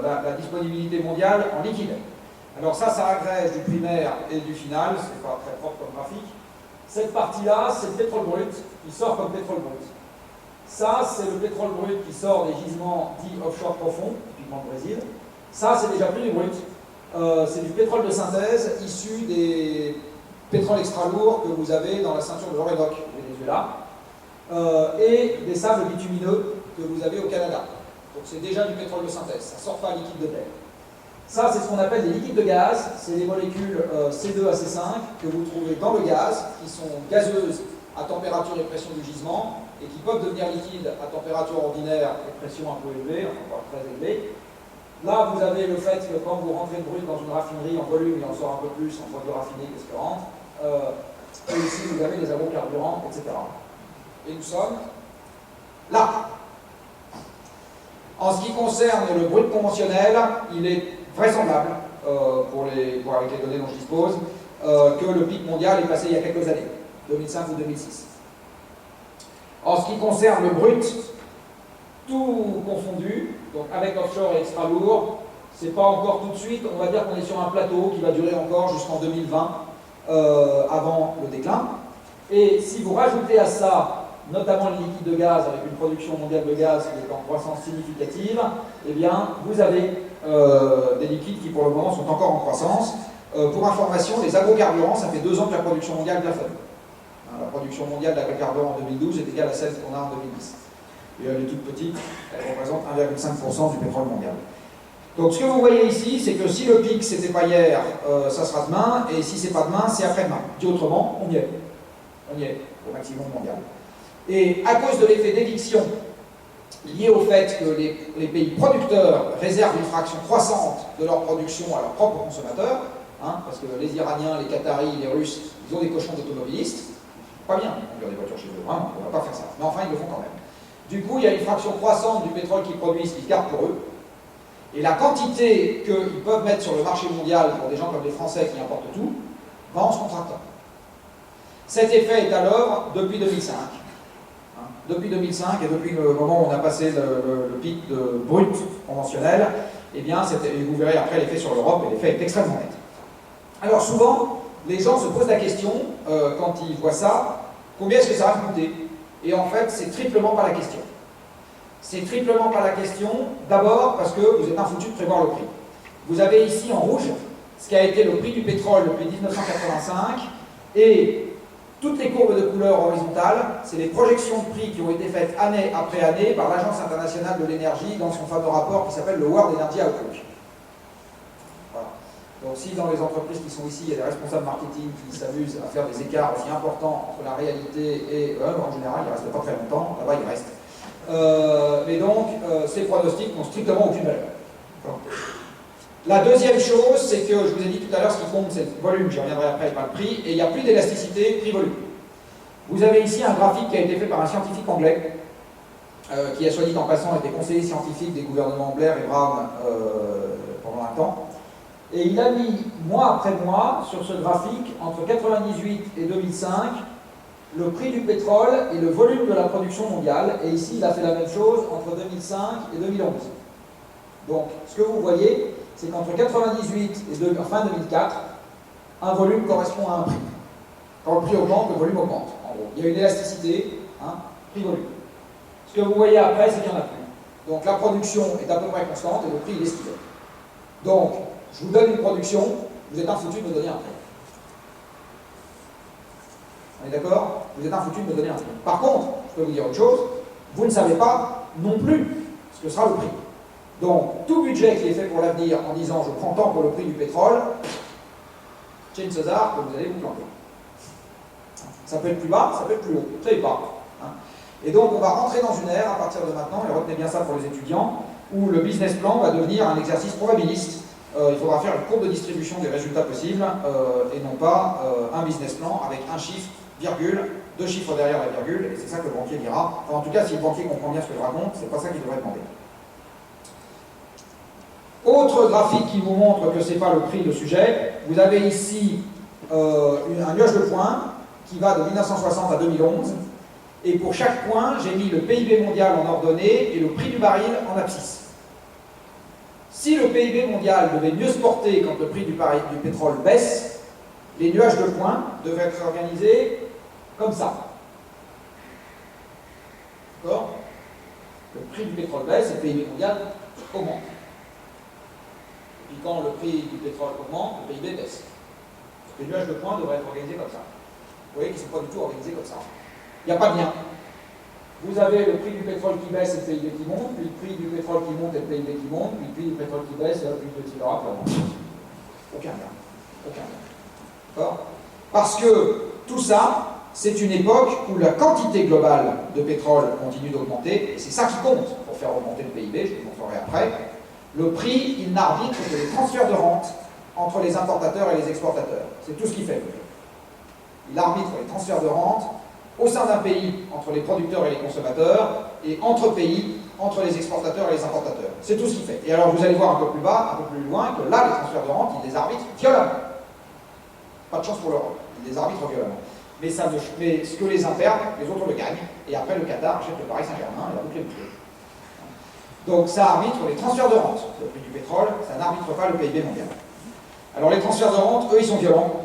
la disponibilité mondiale en liquide. Alors ça agrège du primaire et du final, c'est pas très propre comme graphique. Cette partie-là, c'est le pétrole brut, qui sort comme pétrole brut. Ça, c'est le pétrole brut qui sort des gisements dits offshore profonds, typiquement le Brésil. Ça, c'est déjà plus du brut. C'est du pétrole de synthèse issu des pétroles extra lourds que vous avez dans la ceinture de l'Orénoque, au Venezuela, et des sables bitumineux que vous avez au Canada. Donc c'est déjà du pétrole de synthèse, ça ne sort pas liquide de terre. Ça, c'est ce qu'on appelle des liquides de gaz, c'est les molécules C2 à C5 que vous trouvez dans le gaz, qui sont gazeuses à température et pression du gisement, et qui peuvent devenir liquides à température ordinaire et pression un peu élevée, enfin pas très élevée. Là, vous avez le fait que quand vous rentrez le brut dans une raffinerie en volume, il en sort un peu plus en produit raffiné qu'est-ce que rentre. Et ici, vous avez les agrocarburants, etc. Et nous sommes là. En ce qui concerne le brut conventionnel, il est vraisemblable, avec les données dont je dispose, que le pic mondial est passé il y a quelques années, 2005 ou 2006. En ce qui concerne le brut, tout confondu, donc avec offshore et extra lourd, c'est pas encore tout de suite, on va dire qu'on est sur un plateau qui va durer encore jusqu'en 2020, avant le déclin. Et si vous rajoutez à ça, notamment les liquides de gaz, avec une production mondiale de gaz qui est en croissance significative, eh bien, vous avez des liquides qui, pour le moment, sont encore en croissance. Pour information, les agrocarburants, ça fait 2 ans que la production mondiale plafonne. La production mondiale d'agrocarburants en 2012 est égale à celle qu'on a en 2010. Et elle est toute petite, elle représente 1,5% du pétrole mondial. Donc ce que vous voyez ici, c'est que si le pic c'était pas hier, ça sera demain, et si c'est pas demain, c'est après-demain. Dit autrement, on y est. On y est, au maximum mondial. Et à cause de l'effet d'éviction lié au fait que les pays producteurs réservent une fraction croissante de leur production à leurs propres consommateurs, parce que les Iraniens, les Qataris, les Russes, ils ont des cochons d'automobilistes, pas bien, on conduire des voitures chez eux, vraiment, on ne va pas faire ça, mais enfin ils le font quand même. Du coup, il y a une fraction croissante du pétrole qu'ils produisent qu'ils gardent pour eux, et la quantité qu'ils peuvent mettre sur le marché mondial pour des gens comme les Français qui importent tout, va en se contractant. Cet effet est à l'œuvre depuis 2005. Depuis 2005 et depuis le moment où on a passé le pic de brut conventionnel, eh bien, vous verrez après l'effet sur l'Europe, et l'effet est extrêmement net. Alors souvent, les gens se posent la question, quand ils voient ça, combien est-ce que ça va me coûter? Et en fait, c'est triplement pas la question. C'est triplement pas la question, d'abord parce que vous êtes infoutu de prévoir le prix. Vous avez ici en rouge ce qui a été le prix du pétrole depuis 1985, et toutes les courbes de couleur horizontale, c'est les projections de prix qui ont été faites année après année par l'Agence internationale de l'énergie dans son fameux rapport qui s'appelle le World Energy Outlook. Voilà. Donc si dans les entreprises qui sont ici, il y a des responsables marketing qui s'amusent à faire des écarts aussi importants entre la réalité et en général, ils ne restent pas très longtemps, là-bas ils restent. Mais donc, ces pronostics n'ont strictement aucune valeur. La deuxième chose, c'est que, je vous ai dit tout à l'heure, ce qui compte, c'est le volume, j'y reviendrai après, pas le prix, et il n'y a plus d'élasticité prix-volume. Vous avez ici un graphique qui a été fait par un scientifique anglais, qui a soit dit en passant été conseiller scientifique des gouvernements Blair et Brown pendant un temps. Et il a mis, mois après mois, sur ce graphique, entre 1998 et 2005, le prix du pétrole et le volume de la production mondiale. Et ici, il a fait la même chose entre 2005 et 2011. Donc, ce que vous voyez, c'est qu'entre 1998 et fin 2004, un volume correspond à un prix. Quand le prix augmente, le volume augmente. En gros, il y a une élasticité, hein, prix-volume. Ce que vous voyez après, c'est qu'il n'y en a plus. Donc, la production est à peu près constante et le prix, il est stable. Donc, je vous donne une production, vous êtes un foutu de me donner un prix. On est d'accord? Vous êtes un foutu de me donner un prix. Par contre, je peux vous dire autre chose, vous ne savez pas non plus ce que sera le prix. Donc, tout budget qui est fait pour l'avenir en disant je prends tant pour le prix du pétrole, chances are que vous allez vous planter. Ça peut être plus bas, ça peut être plus haut, vous ne savez pas. Hein. Et donc, on va rentrer dans une ère à partir de maintenant, et retenez bien ça pour les étudiants, où le business plan va devenir un exercice probabiliste. Il faudra faire une courbe de distribution des résultats possibles et non pas un business plan avec un chiffre, virgule, deux chiffres derrière la virgule, et c'est ça que le banquier dira. Enfin, en tout cas, si le banquier comprend bien ce que je raconte, c'est pas ça qu'il devrait demander. Autre graphique qui vous montre que ce n'est pas le prix le sujet, vous avez ici un nuage de points qui va de 1960 à 2011, et pour chaque point, j'ai mis le PIB mondial en ordonnée et le prix du baril en abscisse. Si le PIB mondial devait mieux se porter quand le prix du pétrole baisse, les nuages de points devraient être organisés comme ça. D'accord? Le prix du pétrole baisse et le PIB mondial augmente. Et puis quand le prix du pétrole augmente, le PIB baisse. Les nuages de points devraient être organisés comme ça. Vous voyez qu'ils ne sont pas du tout organisés comme ça. Il n'y a pas de lien. Vous avez le prix du pétrole qui baisse et le PIB qui monte, puis le prix du pétrole qui monte et le PIB qui monte, puis le prix du pétrole qui baisse et le prix etc. Aucun lien. Aucun lien. D'accord? Parce que tout ça, c'est une époque où la quantité globale de pétrole continue d'augmenter, et c'est ça qui compte pour faire augmenter le PIB, je vous montrerai après. Le prix, il n'arbitre que les transferts de rente entre les importateurs et les exportateurs. C'est tout ce qu'il fait. Il arbitre les transferts de rente au sein d'un pays, entre les producteurs et les consommateurs, et entre pays, entre les exportateurs et les importateurs. C'est tout ce qu'il fait. Et alors vous allez voir un peu plus bas, un peu plus loin, que là, les transferts de rente, il les arbitre violemment. Pas de chance pour l'Europe, il les arbitre violemment. Mais ce que les uns perdent, les autres le gagnent. Et après, le Qatar achète le Paris Saint-Germain et la boucle est bouclée. Donc ça arbitre les transferts de rente, le prix du pétrole, ça n'arbitre pas le PIB mondial. Alors les transferts de rente, eux, ils sont violents.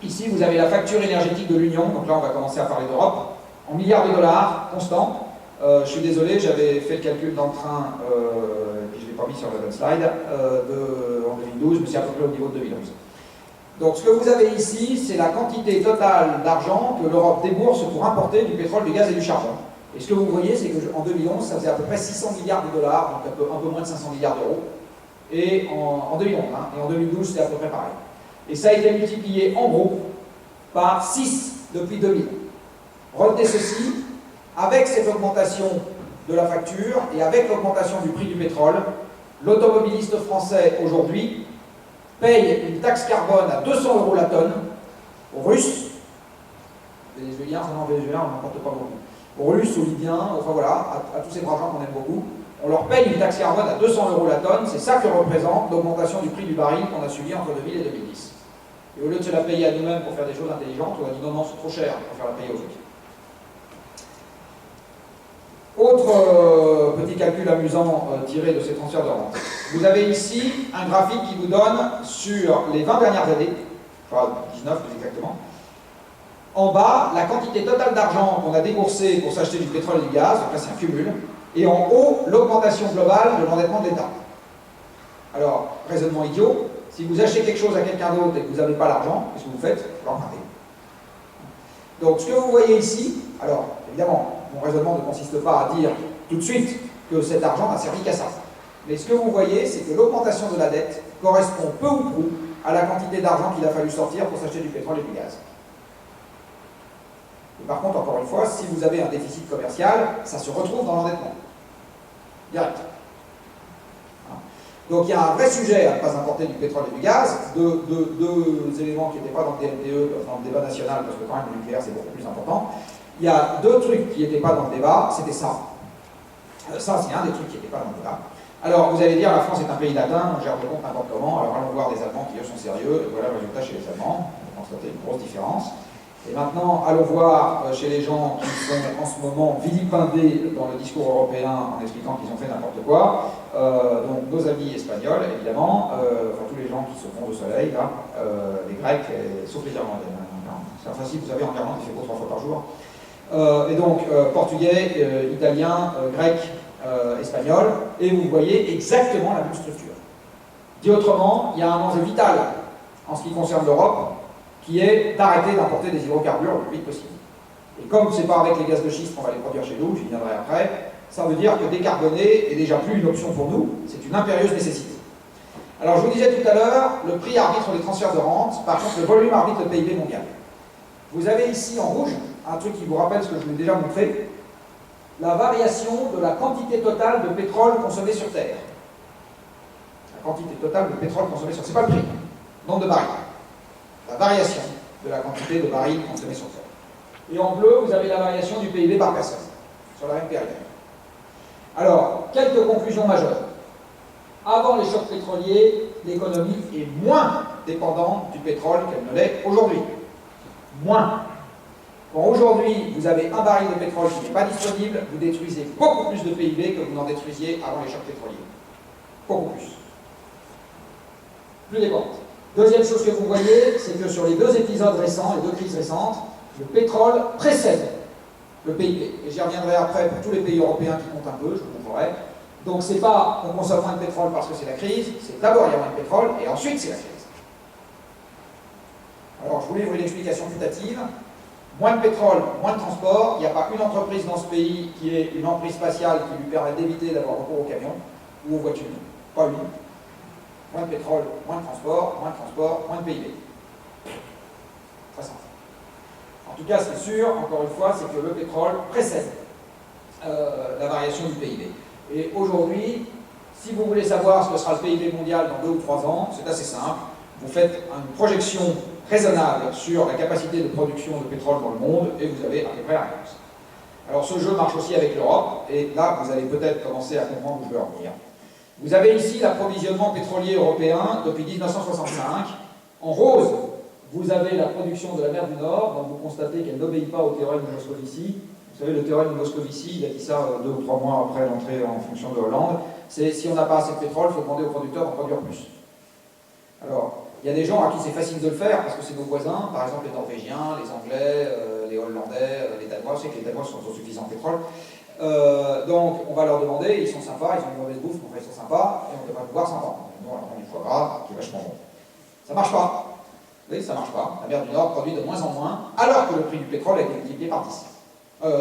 Ici, vous avez la facture énergétique de l'Union, donc là, on va commencer à parler d'Europe, en milliards de dollars, constants. Je suis désolé, j'avais fait le calcul dans le train, et puis je ne l'ai pas mis sur la bonne slide, en 2012, mais c'est à peu près au niveau de 2011. Donc ce que vous avez ici, c'est la quantité totale d'argent que l'Europe débourse pour importer du pétrole, du gaz et du charbon. Et ce que vous voyez, c'est qu'en 2011, ça faisait à peu près 600 milliards de dollars, donc un peu moins de 500 milliards d'euros. Et en 2011, hein, et en 2012, c'était à peu près pareil. Et ça a été multiplié en gros par 6 depuis 2000. Retenez ceci, avec cette augmentation de la facture et avec l'augmentation du prix du pétrole, l'automobiliste français aujourd'hui paye une taxe carbone à 200 € la tonne aux Russes, Vénézuéliens, enfin non, Vénézuéliens, on n'importe pas beaucoup, aux Russes, aux Libyens, enfin voilà, à tous ces braves gens qu'on aime beaucoup. On leur paye une taxe carbone à 200 € la tonne, c'est ça que représente l'augmentation du prix du baril qu'on a subi entre 2000 et 2010. Et au lieu de se la payer à nous-mêmes pour faire des choses intelligentes, on a dit non, non, c'est trop cher pour faire la payer aux autres. Autre petit calcul amusant tiré de ces transferts de rente. Vous avez ici un graphique qui vous donne sur les 20 dernières années, enfin 19 plus exactement, en bas, la quantité totale d'argent qu'on a déboursé pour s'acheter du pétrole et du gaz, donc là c'est un cumul, et en haut, l'augmentation globale de l'endettement de l'État. Alors, raisonnement idiot, si vous achetez quelque chose à quelqu'un d'autre et que vous n'avez pas l'argent, qu'est-ce que vous faites? Vous l'empruntez. Donc, ce que vous voyez ici, alors, évidemment, mon raisonnement ne consiste pas à dire tout de suite que cet argent n'a servi qu'à ça. Mais ce que vous voyez, c'est que l'augmentation de la dette correspond peu ou prou à la quantité d'argent qu'il a fallu sortir pour s'acheter du pétrole et du gaz. Et par contre, encore une fois, si vous avez un déficit commercial, ça se retrouve dans l'endettement. Direct. Donc il y a un vrai sujet à ne pas importer du pétrole et du gaz, deux éléments qui n'étaient pas dans le DLTE, dans le débat national, parce que quand même le nucléaire c'est beaucoup plus important. Il y a deux trucs qui n'étaient pas dans le débat, c'était ça. Ça c'est un des trucs qui n'était pas dans le débat. Alors vous allez dire la France est un pays latin, on gère le compte n'importe comment, alors allons voir les Allemands qui eux sont sérieux, et voilà le résultat chez les Allemands, on peut constater une grosse différence. Et maintenant, allons voir chez les gens qui sont en ce moment vilipendés dans le discours européen en expliquant qu'ils ont fait n'importe quoi. Donc nos amis espagnols, évidemment, enfin tous les gens qui se font de soleil, là, les Grecs, sauf les Irlandais. Enfin si, vous savez, en Irlande, il fait beau 3 fois par jour. Et donc, portugais, italien, grec, espagnol, et vous voyez exactement la même structure. Dit autrement, il y a un enjeu vital en ce qui concerne l'Europe, qui est d'arrêter d'importer des hydrocarbures le plus vite possible. Et comme ce n'est pas avec les gaz de schiste qu'on va les produire chez nous, j'y viendrai après, ça veut dire que décarboner est déjà plus une option pour nous, c'est une impérieuse nécessité. Alors je vous disais tout à l'heure, le prix arbitre les transferts de rente, par contre le volume arbitre le PIB mondial. Vous avez ici en rouge un truc qui vous rappelle ce que je vous ai déjà montré, la variation de la quantité totale de pétrole consommé sur Terre. La quantité totale de pétrole consommé sur Terre, c'est pas le prix, nombre de barils. La variation de la quantité de barils consommés sur Terre. Et en bleu, vous avez la variation du PIB par personne, sur la même période. Alors, quelques conclusions majeures. Avant les chocs pétroliers, l'économie est moins dépendante du pétrole qu'elle ne l'est aujourd'hui. Moins. Quand aujourd'hui, vous avez un baril de pétrole qui n'est pas disponible, vous détruisez beaucoup plus de PIB que vous n'en détruisiez avant les chocs pétroliers. Beaucoup plus. Plus dépendante. Deuxième chose que vous voyez, c'est que sur les deux épisodes récents, les deux crises récentes, le pétrole précède le PIB. Et j'y reviendrai après pour tous les pays européens qui comptent un peu, je vous montrerai. Donc c'est pas qu'on consomme moins de pétrole parce que c'est la crise, c'est d'abord il y a moins de pétrole et ensuite c'est la crise. Alors je vous livre une explication putative. Moins de pétrole, moins de transport, il n'y a pas une entreprise dans ce pays qui ait une emprise spatiale qui lui permet d'éviter d'avoir recours aux camions ou aux voitures. Pas une. Moins de pétrole, moins de transport, moins de PIB. Très simple. En tout cas, ce qui est sûr, encore une fois, c'est que le pétrole précède la variation du PIB. Et aujourd'hui, si vous voulez savoir ce que sera le PIB mondial dans 2 ou 3 ans, c'est assez simple. Vous faites une projection raisonnable sur la capacité de production de pétrole dans le monde et vous avez à peu près la réponse. Alors ce jeu marche aussi avec l'Europe et là, vous allez peut-être commencer à comprendre où je veux en venir. Vous avez ici l'approvisionnement pétrolier européen depuis 1965. En rose, vous avez la production de la mer du Nord, donc vous constatez qu'elle n'obéit pas au théorème de Moscovici. Vous savez, le théorème de Moscovici, il a dit ça 2 ou 3 mois après l'entrée en fonction de Hollande, c'est si on n'a pas assez de pétrole, il faut demander aux producteurs d'en produire plus. Alors, il y a des gens à qui c'est facile de le faire, parce que c'est nos voisins, par exemple les Norvégiens, les Anglais, les Hollandais, les Danois, je sais que les Danois sont autosuffisants en pétrole. Donc on va leur demander, ils sont sympas, ils ont une mauvaise bouffe, mais enfin ils sont sympas, et on devrait pouvoir s'entendre. Nous on leur prend du foie gras, qui est vachement bon. Ça marche pas. Oui, ça marche pas. La mer du Nord produit de moins en moins, alors que le prix du pétrole a été multiplié par 10.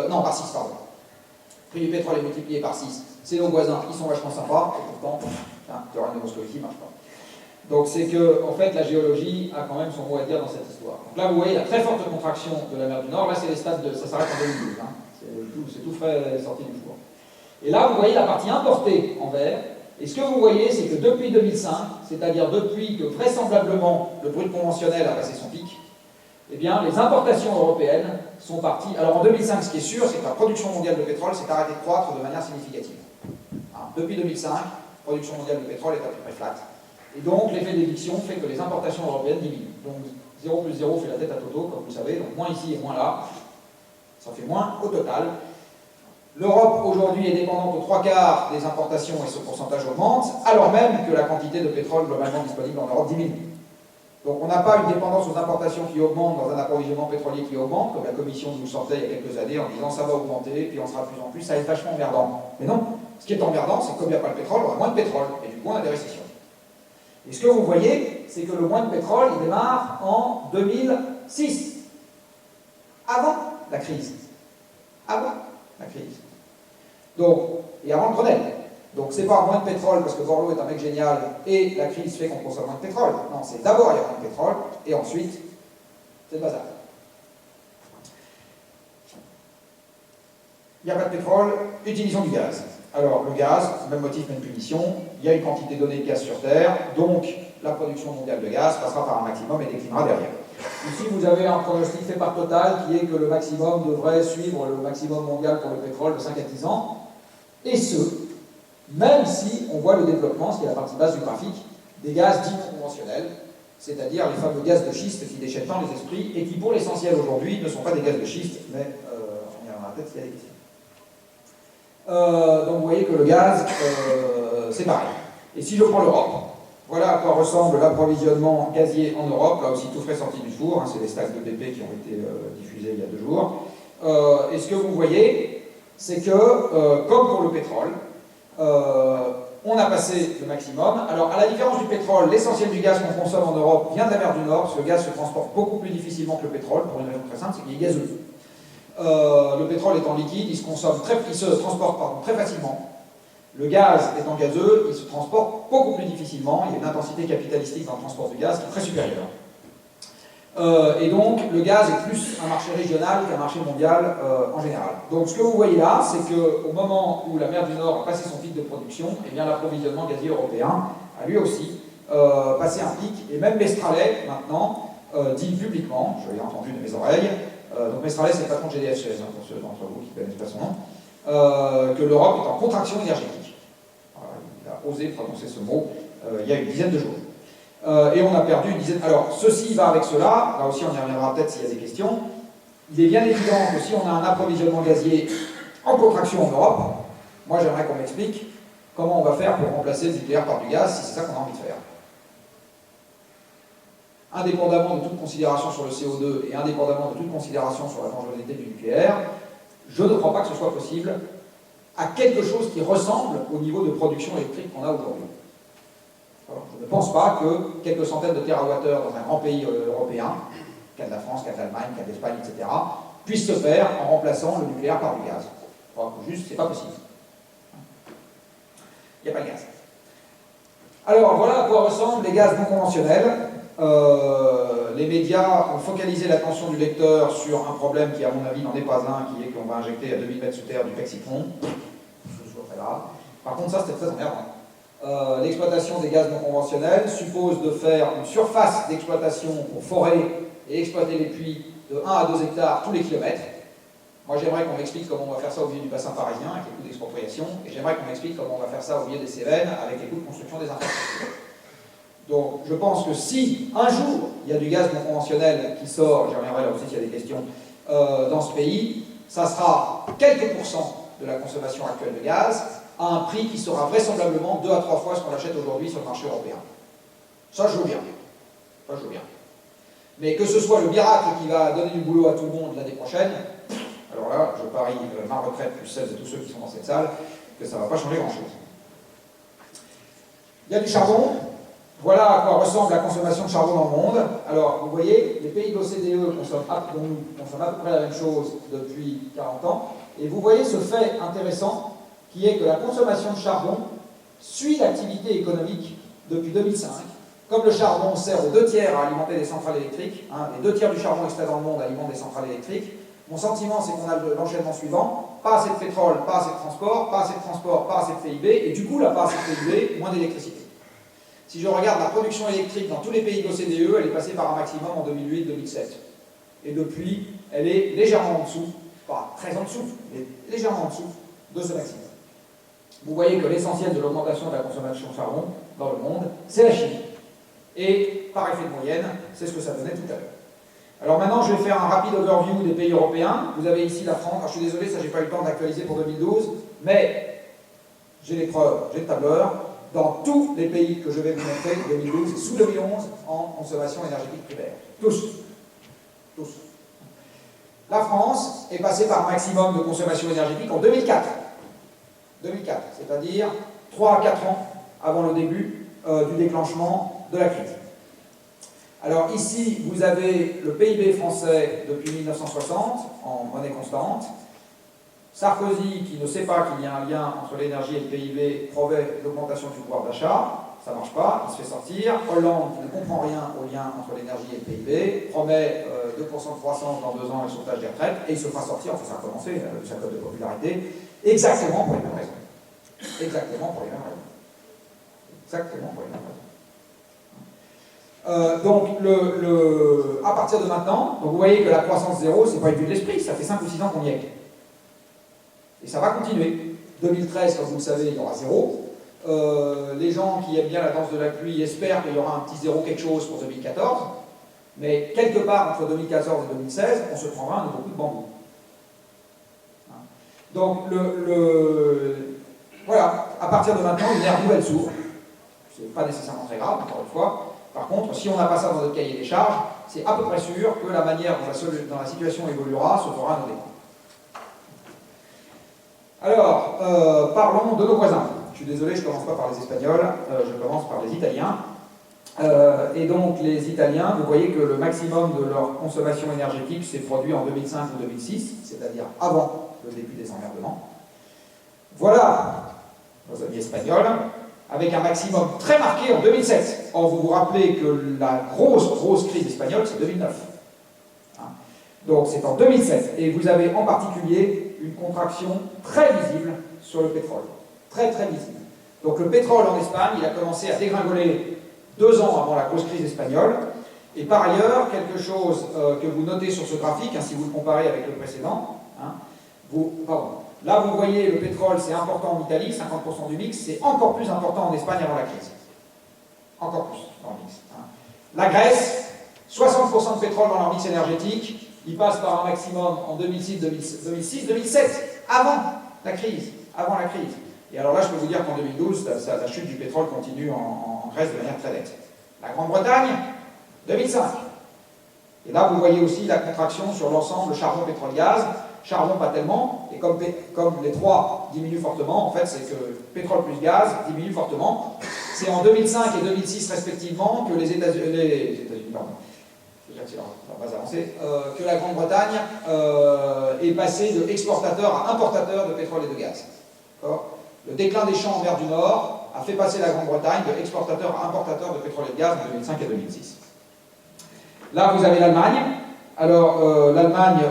Non, par 6, pardon. Le prix du pétrole est multiplié par 6. C'est nos voisins, ils sont vachement sympas, et pourtant, le théorème de Moscovici ne marche pas. Donc c'est que, en fait, la géologie a quand même son mot à dire dans cette histoire. Donc là, vous voyez la très forte contraction de la mer du Nord. Là, c'est les stades de... ça s'arrête en 2012. Hein. C'est tout frais sorti du four. Et là, vous voyez la partie importée en vert. Et ce que vous voyez, c'est que depuis 2005, c'est-à-dire depuis que vraisemblablement le brut conventionnel a passé son pic, eh bien, les importations européennes sont parties. Alors en 2005, ce qui est sûr, c'est que la production mondiale de pétrole s'est arrêtée de croître de manière significative. Hein, depuis 2005, la production mondiale de pétrole est à peu près flat. Et donc, l'effet d'éviction fait que les importations européennes diminuent. Donc, 0 plus 0 fait la tête à Toto, comme vous savez. Donc, moins ici et moins là, ça fait moins au total. L'Europe, aujourd'hui, est dépendante aux 3/4 des importations et ce pourcentage augmente, alors même que la quantité de pétrole globalement disponible en Europe diminue. Donc, on n'a pas une dépendance aux importations qui augmente dans un approvisionnement pétrolier qui augmente, comme la Commission nous sortait il y a quelques années en disant ça va augmenter, puis on sera de plus en plus, ça va être vachement emmerdant. Mais non, ce qui est emmerdant, c'est que comme il n'y a pas de pétrole, on a moins de pétrole, et du coup, on a des récessions. Et ce que vous voyez, c'est que le moins de pétrole, il démarre en 2006. Avant la crise. Avant la crise. Donc, et avant le Grenelle. Donc, c'est pas moins de pétrole parce que Borloo est un mec génial et la crise fait qu'on consomme moins de pétrole. Non, c'est d'abord il y a moins de pétrole et ensuite, c'est le bazar. Il n'y a pas de pétrole, utilisons du gaz. Alors, le gaz, même motif, même punition, il y a une quantité donnée de gaz sur Terre, donc la production mondiale de gaz passera par un maximum et déclinera derrière. Ici, vous avez un pronostic fait par Total qui est que le maximum devrait suivre le maximum mondial pour le pétrole de 5 à 10 ans, et ce, même si on voit le développement, ce qui est la partie basse du graphique, des gaz dits non conventionnels, c'est-à-dire les fameux gaz de schiste qui déchaînent tant les esprits et qui, pour l'essentiel aujourd'hui, ne sont pas des gaz de schiste, mais on y reviendra peut-être s'il y a des questions. Donc vous voyez que le gaz, c'est pareil. Et si je prends l'Europe, voilà à quoi ressemble l'approvisionnement gazier en Europe, là aussi tout frais sorti du four, hein, c'est les stacks de BP qui ont été diffusés il y a 2 jours. Et ce que vous voyez, c'est que, comme pour le pétrole, on a passé le maximum. Alors, à la différence du pétrole, l'essentiel du gaz qu'on consomme en Europe vient de la mer du Nord, parce que le gaz se transporte beaucoup plus difficilement que le pétrole, pour une raison très simple, c'est qu'il est gazeux. Le pétrole étant liquide, il se transporte très facilement. Le gaz étant gazeux, il se transporte beaucoup plus difficilement. Il y a une intensité capitalistique dans le transport du gaz qui est très supérieure. Et donc, le gaz est plus un marché régional qu'un marché mondial en général. Donc, ce que vous voyez là, c'est qu'au moment où la mer du Nord a passé son pic de production, eh bien l'approvisionnement gazier européen a lui aussi passé un pic. Et même Mestralet, maintenant, dit publiquement, je l'ai entendu de mes oreilles, donc Mestralet, c'est le patron de GDF Suez, hein, pour ceux d'entre vous qui ne connaissent pas son nom, que l'Europe est en contraction énergétique. Voilà, il a osé prononcer ce mot il y a une dizaine de jours. Et on a perdu une dizaine. Alors, ceci va avec cela, là aussi on y reviendra peut-être s'il y a des questions. Il est bien évident que si on a un approvisionnement gazier en contraction en Europe, moi j'aimerais qu'on m'explique comment on va faire pour remplacer le nucléaire par du gaz si c'est ça qu'on a envie de faire. Indépendamment de toute considération sur le CO2 et indépendamment de toute considération sur la dangerosité du nucléaire, je ne crois pas que ce soit possible à quelque chose qui ressemble au niveau de production électrique qu'on a aujourd'hui. Je ne pense pas que quelques centaines de térawattheures dans un grand pays européen, cas de la France, cas de l'Allemagne, cas de l'Espagne, etc., puissent se faire en remplaçant le nucléaire par du gaz. Je crois que juste, c'est pas possible. Il n'y a pas de gaz. Alors, voilà à quoi ressemblent les gaz non conventionnels. Les médias ont focalisé l'attention du lecteur sur un problème qui, à mon avis, n'en est pas un, qui est qu'on va injecter à 2000 mètres sous terre du Pexitron. Ce soit très grave. Par contre, ça, c'était très emmerdant. L'exploitation des gaz non conventionnels suppose de faire une surface d'exploitation pour forer et exploiter les puits de 1 à 2 hectares tous les kilomètres. Moi, j'aimerais qu'on m'explique comment on va faire ça au milieu du bassin parisien avec les coûts d'expropriation, et j'aimerais qu'on m'explique comment on va faire ça au milieu des Cévennes avec les coûts de construction des infrastructures. Donc, je pense que si, un jour, il y a du gaz non conventionnel qui sort, j'y reviendrai là aussi s'il y a des questions, dans ce pays, ça sera quelques pourcents de la consommation actuelle de gaz, à un prix qui sera vraisemblablement 2 à 3 fois ce qu'on achète aujourd'hui sur le marché européen. Ça, je veux bien. Ça, je veux bien. Mais que ce soit le miracle qui va donner du boulot à tout le monde l'année prochaine, alors là, je parie ma retraite plus celle de tous ceux qui sont dans cette salle, que ça ne va pas changer grand-chose. Il y a du charbon. Voilà à quoi ressemble la consommation de charbon dans le monde. Alors, vous voyez, les pays de l'OCDE consomment à peu près la même chose depuis 40 ans. Et vous voyez ce fait intéressant qui est que la consommation de charbon suit l'activité économique depuis 2005. Comme le charbon sert aux 2 tiers à alimenter des centrales électriques, hein, les 2 tiers du charbon extrait dans le monde alimentent des centrales électriques, mon sentiment c'est qu'on a l'enchaînement suivant, pas assez de pétrole, pas assez de transport, pas assez de transport, pas assez de PIB, et du coup, là, pas assez de PIB, moins d'électricité. Si je regarde la production électrique dans tous les pays de l'OCDE, elle est passée par un maximum en 2008-2007. Et depuis, elle est légèrement en dessous, pas très en dessous, mais légèrement en dessous de ce maximum. Vous voyez que l'essentiel de l'augmentation de la consommation de charbon dans le monde, c'est la Chine. Et par effet de moyenne, c'est ce que ça donnait tout à l'heure. Alors maintenant, je vais faire un rapide overview des pays européens. Vous avez ici la France. Alors je suis désolé, ça j'ai pas eu le temps d'actualiser pour 2012, mais j'ai les preuves, j'ai le tableur. Dans tous les pays que je vais vous montrer, 2012 et sous 2011, en consommation énergétique primaire. Tous. Tous. La France est passée par un maximum de consommation énergétique en 2004. 2004, c'est-à-dire 3 à 4 ans avant le début du déclenchement de la crise. Alors ici, vous avez le PIB français depuis 1960 en monnaie constante. Sarkozy, qui ne sait pas qu'il y a un lien entre l'énergie et le PIB, promet l'augmentation du pouvoir d'achat. Ça ne marche pas, il se fait sortir. Hollande, qui ne comprend rien au lien entre l'énergie et le PIB, promet 2% de croissance dans 2 ans et le sauvetage des retraites, et il se fera sortir, enfin ça a commencé, sa cote de popularité, exactement pour les mêmes raisons. Exactement pour les mêmes raisons. Exactement pour les mêmes raisons. Donc, à partir de maintenant, donc vous voyez que la croissance zéro, c'est pas une vue de l'esprit, ça fait 5 ou 6 ans qu'on y est. Et ça va continuer. 2013, comme vous le savez, il y aura zéro. Les gens qui aiment bien la danse de la pluie espèrent qu'il y aura un petit zéro quelque chose pour 2014. Mais quelque part entre 2014 et 2016, on se prendra un nouveau coup de bambou. Donc, voilà, à partir de maintenant, une ère nouvelle s'ouvre. C'est pas nécessairement très grave, encore une fois. Par contre, si on n'a pas ça dans notre cahier des charges, c'est à peu près sûr que la manière dont la situation évoluera se fera à nos dépens. Alors, parlons de nos voisins. Je suis désolé, je ne commence pas par les Espagnols, je commence par les Italiens. Et donc, les Italiens, vous voyez que le maximum de leur consommation énergétique s'est produit en 2005 ou 2006, c'est-à-dire avant le début des emmerdements. Voilà nos amis espagnols, avec un maximum très marqué en 2007. Or, vous vous rappelez que la grosse crise espagnole, c'est 2009. Donc, c'est en 2007. Et vous avez en particulier une contraction très visible sur le pétrole. Très visible. Donc, le pétrole en Espagne, il a commencé à dégringoler 2 ans avant la grosse crise espagnole. Et par ailleurs, quelque chose que vous notez sur ce graphique, si vous le comparez avec le précédent, là vous voyez le pétrole, c'est important en Italie, 50% du mix, c'est encore plus important en Espagne avant la crise. Encore plus dans le mix. La Grèce, 60% de pétrole dans leur mix énergétique, ils passent par un maximum en 2006, 2007, avant la crise. Et alors là, je peux vous dire qu'en 2012, la chute du pétrole continue en Grèce de manière très nette. La Grande-Bretagne, 2005. Et là, vous voyez aussi la contraction sur l'ensemble charbon, pétrole, gaz. Charbon, pas tellement. Et comme les trois diminuent fortement, en fait, c'est que pétrole plus gaz diminue fortement. C'est en 2005 et 2006, respectivement, que les États-Unis, pardon, c'est la base avancée, que la Grande-Bretagne est passée de exportateur à importateur de pétrole et de gaz. Le déclin des champs en mer du Nord a fait passer la Grande-Bretagne de exportateur à importateur de pétrole et de gaz en 2005 et 2006. Là, vous avez l'Allemagne. Alors, l'Allemagne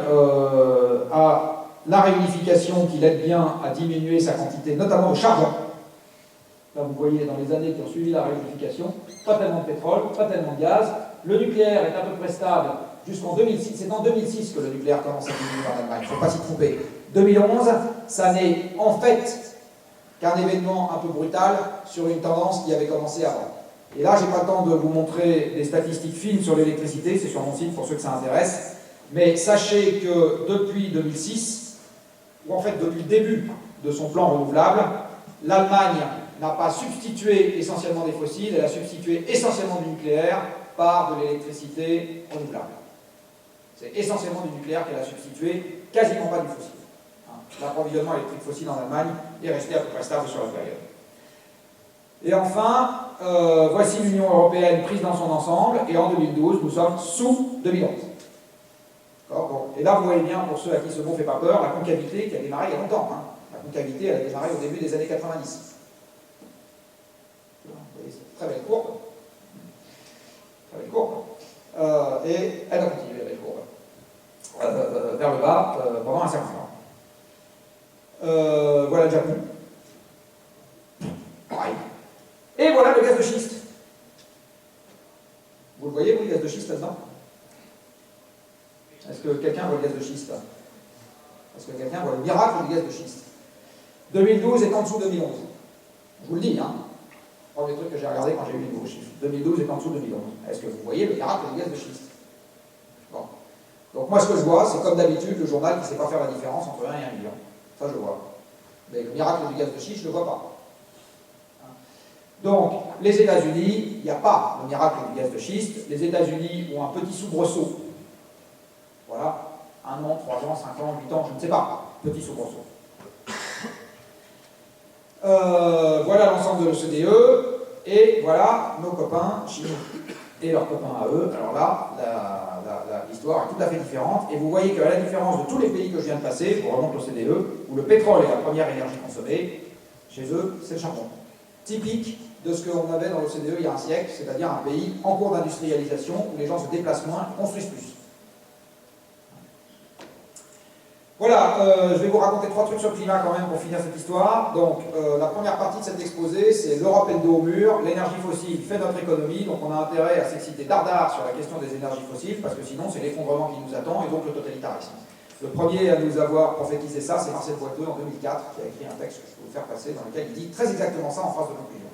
a la réunification qui l'aide bien à diminuer sa quantité, notamment de charbon. Là, vous voyez, dans les années qui ont suivi la réunification, pas tellement de pétrole, pas tellement de gaz. Le nucléaire est à peu près stable jusqu'en 2006. C'est en 2006 que le nucléaire commence à diminuer en Allemagne, il ne faut pas s'y tromper. 2011, ça n'est en fait qu'un événement un peu brutal sur une tendance qui avait commencé avant. Et là, je n'ai pas le temps de vous montrer des statistiques fines sur l'électricité, c'est sur mon site pour ceux que ça intéresse, mais sachez que depuis 2006, ou en fait depuis le début de son plan renouvelable, l'Allemagne n'a pas substitué essentiellement des fossiles, elle a substitué essentiellement du nucléaire par de l'électricité renouvelable. C'est essentiellement du nucléaire qu'elle a substitué, quasiment pas du fossile. L'approvisionnement électrique fossile en Allemagne est resté à peu près stable sur la période. Et enfin, voici l'Union européenne prise dans son ensemble, et en 2012, nous sommes sous 2011. Bon. Et là, vous voyez bien, pour ceux à qui ce mot ne fait pas peur, la concavité qui a démarré il y a longtemps. La concavité, elle a démarré au début des années 90. Vous voyez, c'est une très belle courbe. Très belle courbe. Et elle a continué, la belle courbe. Vers le bas, pendant un certain temps. Voilà le Japon. Pareil. Et voilà le gaz de schiste. Vous le voyez, vous, le gaz de schiste là-dedans? Est-ce que quelqu'un voit le gaz de schiste là? Est-ce que quelqu'un voit le miracle du gaz de schiste? 2012 est en dessous de 2011. Je vous le dis, premier truc que j'ai regardé quand j'ai eu les nouveaux chiffres. 2012 est en dessous de 2011. Est-ce que vous voyez le miracle du gaz de schiste? Bon. Donc moi, ce que je vois, c'est comme d'habitude le journal qui ne sait pas faire la différence entre 1 et 1 million. Ça, je vois. Mais le miracle du gaz de schiste, je ne le vois pas. Donc, les États-Unis, il n'y a pas le miracle du gaz de schiste. Les États-Unis ont un petit soubresaut. Voilà. 1 an, 3 ans, 5 ans, 8 ans, je ne sais pas. Petit soubresaut. Voilà l'ensemble de l'OCDE. Et voilà nos copains chinois et leurs copains à eux. Alors là, l'histoire est tout à fait différente. Et vous voyez qu'à la différence de tous les pays que je viens de passer, je vous remonte l'OCDE, où le pétrole est la première énergie consommée, chez eux, c'est le charbon. Typique de ce qu'on avait dans l'OCDE il y a un siècle, c'est-à-dire un pays en cours d'industrialisation où les gens se déplacent moins et construisent plus. Voilà, je vais vous raconter 3 trucs sur le climat quand même pour finir cette histoire. Donc, la première partie de cet exposé, c'est l'Europe est le dos au mur, l'énergie fossile fait notre économie, donc on a intérêt à s'exciter dardard sur la question des énergies fossiles, parce que sinon c'est l'effondrement qui nous attend, et donc le totalitarisme. Le premier à nous avoir prophétisé ça, c'est Marcel Boiteux en 2004, qui a écrit un texte que je peux vous faire passer, dans lequel il dit très exactement ça en phrase de conclusion.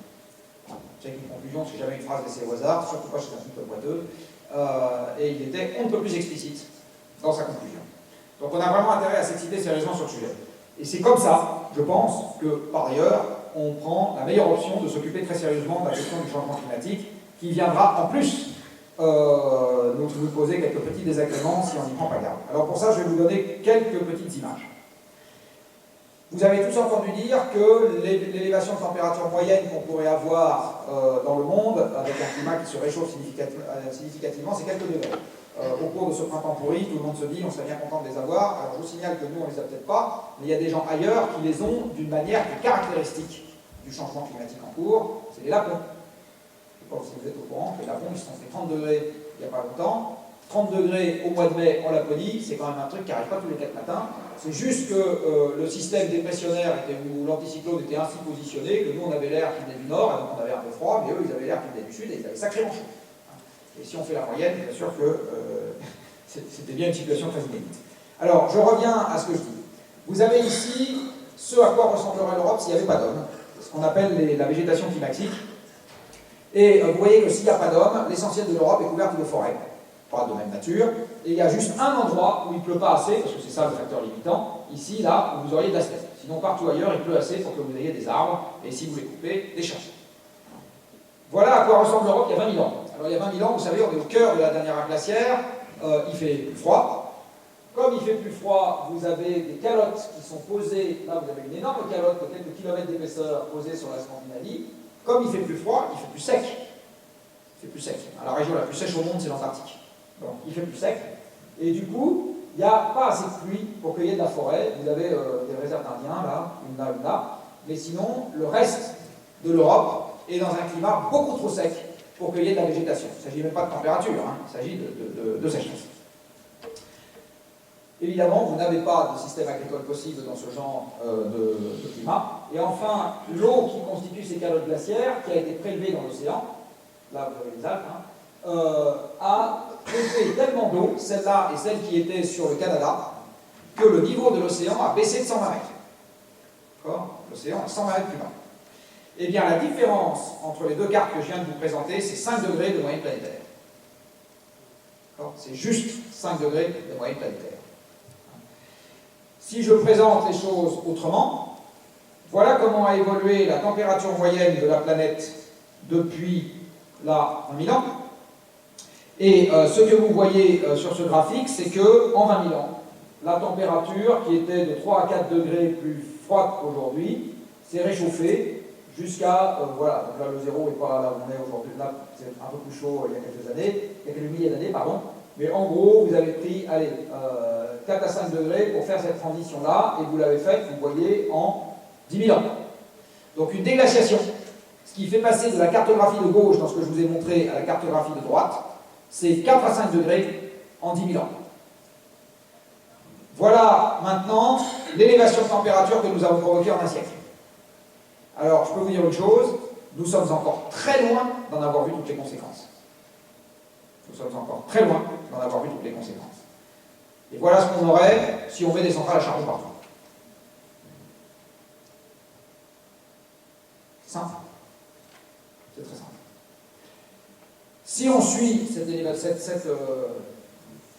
J'ai une conclusion, c'est jamais une phrase laissée au hasard, surtout pas chez un type Boiteux, et il était on ne peut plus explicite dans sa conclusion. Donc on a vraiment intérêt à s'exciter sérieusement sur le sujet. Et c'est comme ça, je pense, que par ailleurs, on prend la meilleure option de s'occuper très sérieusement de la question du changement climatique, qui viendra en plus nous poser quelques petits désagréments si on n'y prend pas garde. Alors pour ça, je vais vous donner quelques petites images. Vous avez tous entendu dire que l'élévation de température moyenne qu'on pourrait avoir dans le monde, avec un climat qui se réchauffe significativement, c'est quelques degrés. Au cours de ce printemps pourri, tout le monde se dit on serait bien content de les avoir. Alors je vous signale que nous on les a peut-être pas, mais il y a des gens ailleurs qui les ont d'une manière qui est caractéristique du changement climatique en cours, c'est les lapons. Je ne sais pas si vous êtes au courant, les lapons ils se sont fait 30 degrés il n'y a pas longtemps. 30 degrés au mois de mai en Laponie, c'est quand même un truc qui n'arrive pas tous les 4 matins. C'est juste que le système dépressionnaire ou l'anticyclone était ainsi positionné que nous on avait l'air qui venait du nord, et donc on avait un peu froid, mais eux ils avaient l'air qui venait du sud et ils avaient sacrément chaud. Et si on fait la moyenne, bien sûr que c'était bien une situation très inédite. Alors, je reviens à ce que je dis. Vous avez ici ce à quoi ressemblerait l'Europe s'il n'y avait pas d'hommes, ce qu'on appelle la végétation climatique. Et vous voyez que s'il n'y a pas d'hommes, l'essentiel de l'Europe est couvert de forêts, pas de même nature, et il y a juste un endroit où il ne pleut pas assez, parce que c'est ça le facteur limitant, ici, là, où vous auriez de la steppe. Sinon, partout ailleurs, il pleut assez pour que vous ayez des arbres, et si vous les coupez, des champs. Voilà à quoi ressemble l'Europe il y a 20 000 ans. Alors il y a 20 000 ans, vous savez, on est au cœur de la dernière ère glaciaire, il fait plus froid. Comme il fait plus froid, vous avez des calottes qui sont posées, là vous avez une énorme calotte de quelques kilomètres d'épaisseur posée sur la Scandinavie. Comme il fait plus froid, il fait plus sec. Il fait plus sec. La région la plus sèche au monde, c'est l'Antarctique. Donc il fait plus sec. Et du coup, il n'y a pas assez de pluie pour qu'il y ait de la forêt. Vous avez des réserves d'Indiens, là, une là. Mais sinon, le reste de l'Europe est dans un climat beaucoup trop sec pour qu'il y ait de la végétation. Il ne s'agit même pas de température, hein, il s'agit de sécheresse. Évidemment, vous n'avez pas de système agricole possible dans ce genre de climat. Et enfin, l'eau qui constitue ces calottes glaciaires, qui a été prélevée dans l'océan, là vous avez les Alpes, a prélevé tellement d'eau, celle-là et celle qui était sur le Canada, que le niveau de l'océan a baissé de 120 mètres. D'accord ? L'océan est 120 mètres plus bas. Eh bien, la différence entre les deux cartes que je viens de vous présenter, c'est 5 degrés de moyenne planétaire. C'est juste 5 degrés de moyenne planétaire. Si je présente les choses autrement, voilà comment a évolué la température moyenne de la planète depuis là 20 000 ans. Et ce que vous voyez sur ce graphique, c'est qu'en 20 000 ans, la température, qui était de 3 à 4 degrés plus froide qu'aujourd'hui, s'est réchauffée jusqu'à, voilà, donc là le zéro n'est pas là où on est aujourd'hui, là c'est un peu plus chaud il y a quelques années, il y a quelques milliers d'années, pardon, mais en gros vous avez pris, allez, 4 à 5 degrés pour faire cette transition-là, et vous l'avez faite, vous voyez, en 10 000 ans. Donc une déglaciation, ce qui fait passer de la cartographie de gauche, dans ce que je vous ai montré, à la cartographie de droite, c'est 4 à 5 degrés en 10 000 ans. Voilà maintenant l'élévation de température que nous avons provoquée en un siècle. Alors, je peux vous dire une chose, nous sommes encore très loin d'en avoir vu toutes les conséquences. Nous sommes encore très loin d'en avoir vu toutes les conséquences. Et voilà ce qu'on aurait si on met des centrales à charbon partout. C'est simple. C'est très simple. Si on suit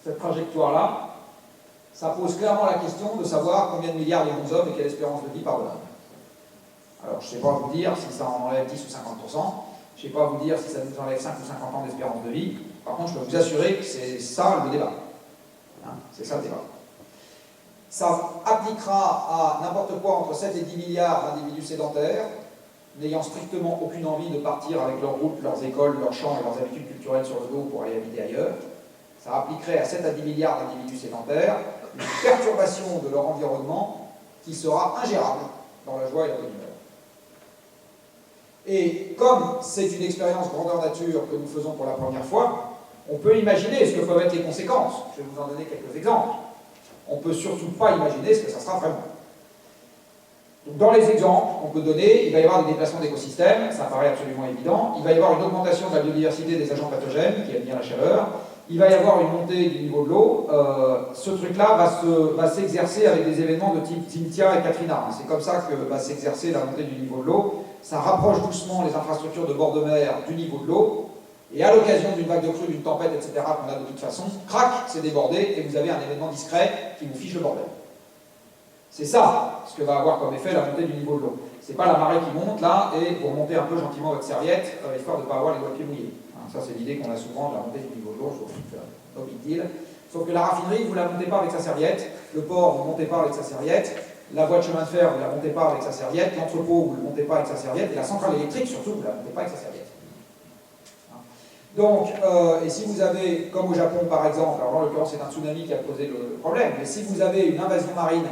cette trajectoire-là, ça pose clairement la question de savoir combien de milliards de bons hommes et quelle espérance de vie par-delà. Alors, je ne sais pas vous dire si ça en enlève 10 ou 50%, je ne sais pas vous dire si ça nous enlève 5 ou 50 ans d'espérance de vie. Par contre, je peux vous assurer que c'est ça le débat. Hein, c'est ça le débat. Ça appliquera à n'importe quoi entre 7 et 10 milliards d'individus sédentaires, n'ayant strictement aucune envie de partir avec leurs routes, leurs écoles, leurs champs et leurs habitudes culturelles sur le dos pour aller habiter ailleurs. Ça appliquerait à 7 à 10 milliards d'individus sédentaires une perturbation de leur environnement qui sera ingérable dans la joie et la bonne humeur. Et comme c'est une expérience grandeur nature que nous faisons pour la première fois, on peut imaginer ce que peuvent être les conséquences. Je vais vous en donner quelques exemples. on ne peut surtout pas imaginer ce que ça sera vraiment. Donc, dans les exemples qu'on peut donner, il va y avoir des déplacements d'écosystèmes, ça paraît absolument évident. Il va y avoir une augmentation de la biodiversité des agents pathogènes, qui aiment bien la chaleur. Il va y avoir une montée du niveau de l'eau. Ce truc-là va s'exercer avec des événements de type Cynthia et Katrina. C'est comme ça que va s'exercer la montée du niveau de l'eau. Ça rapproche doucement les infrastructures de bord de mer du niveau de l'eau. Et à l'occasion d'une vague de crue, d'une tempête, etc., qu'on a de toute façon, crac, c'est débordé et vous avez un événement discret qui vous fiche le bordel. C'est ça ce que va avoir comme effet la montée du niveau de l'eau. C'est pas la marée qui monte là et vous remontez un peu gentiment votre serviette, histoire de ne pas avoir les doigts de pied mouillés. Ça, c'est l'idée qu'on a souvent de la montée du niveau de l'eau, je trouve que no big deal. Sauf que la raffinerie, vous ne la montez pas avec sa serviette, le port, vous ne montez pas avec sa serviette, la voie de chemin de fer, vous ne la montez pas avec sa serviette, l'entrepôt, vous ne le montez pas avec sa serviette, et la centrale électrique, surtout, vous ne la montez pas avec sa serviette. Donc, et si vous avez, comme au Japon par exemple, alors en l'occurrence c'est un tsunami qui a posé le problème, mais si vous avez une invasion marine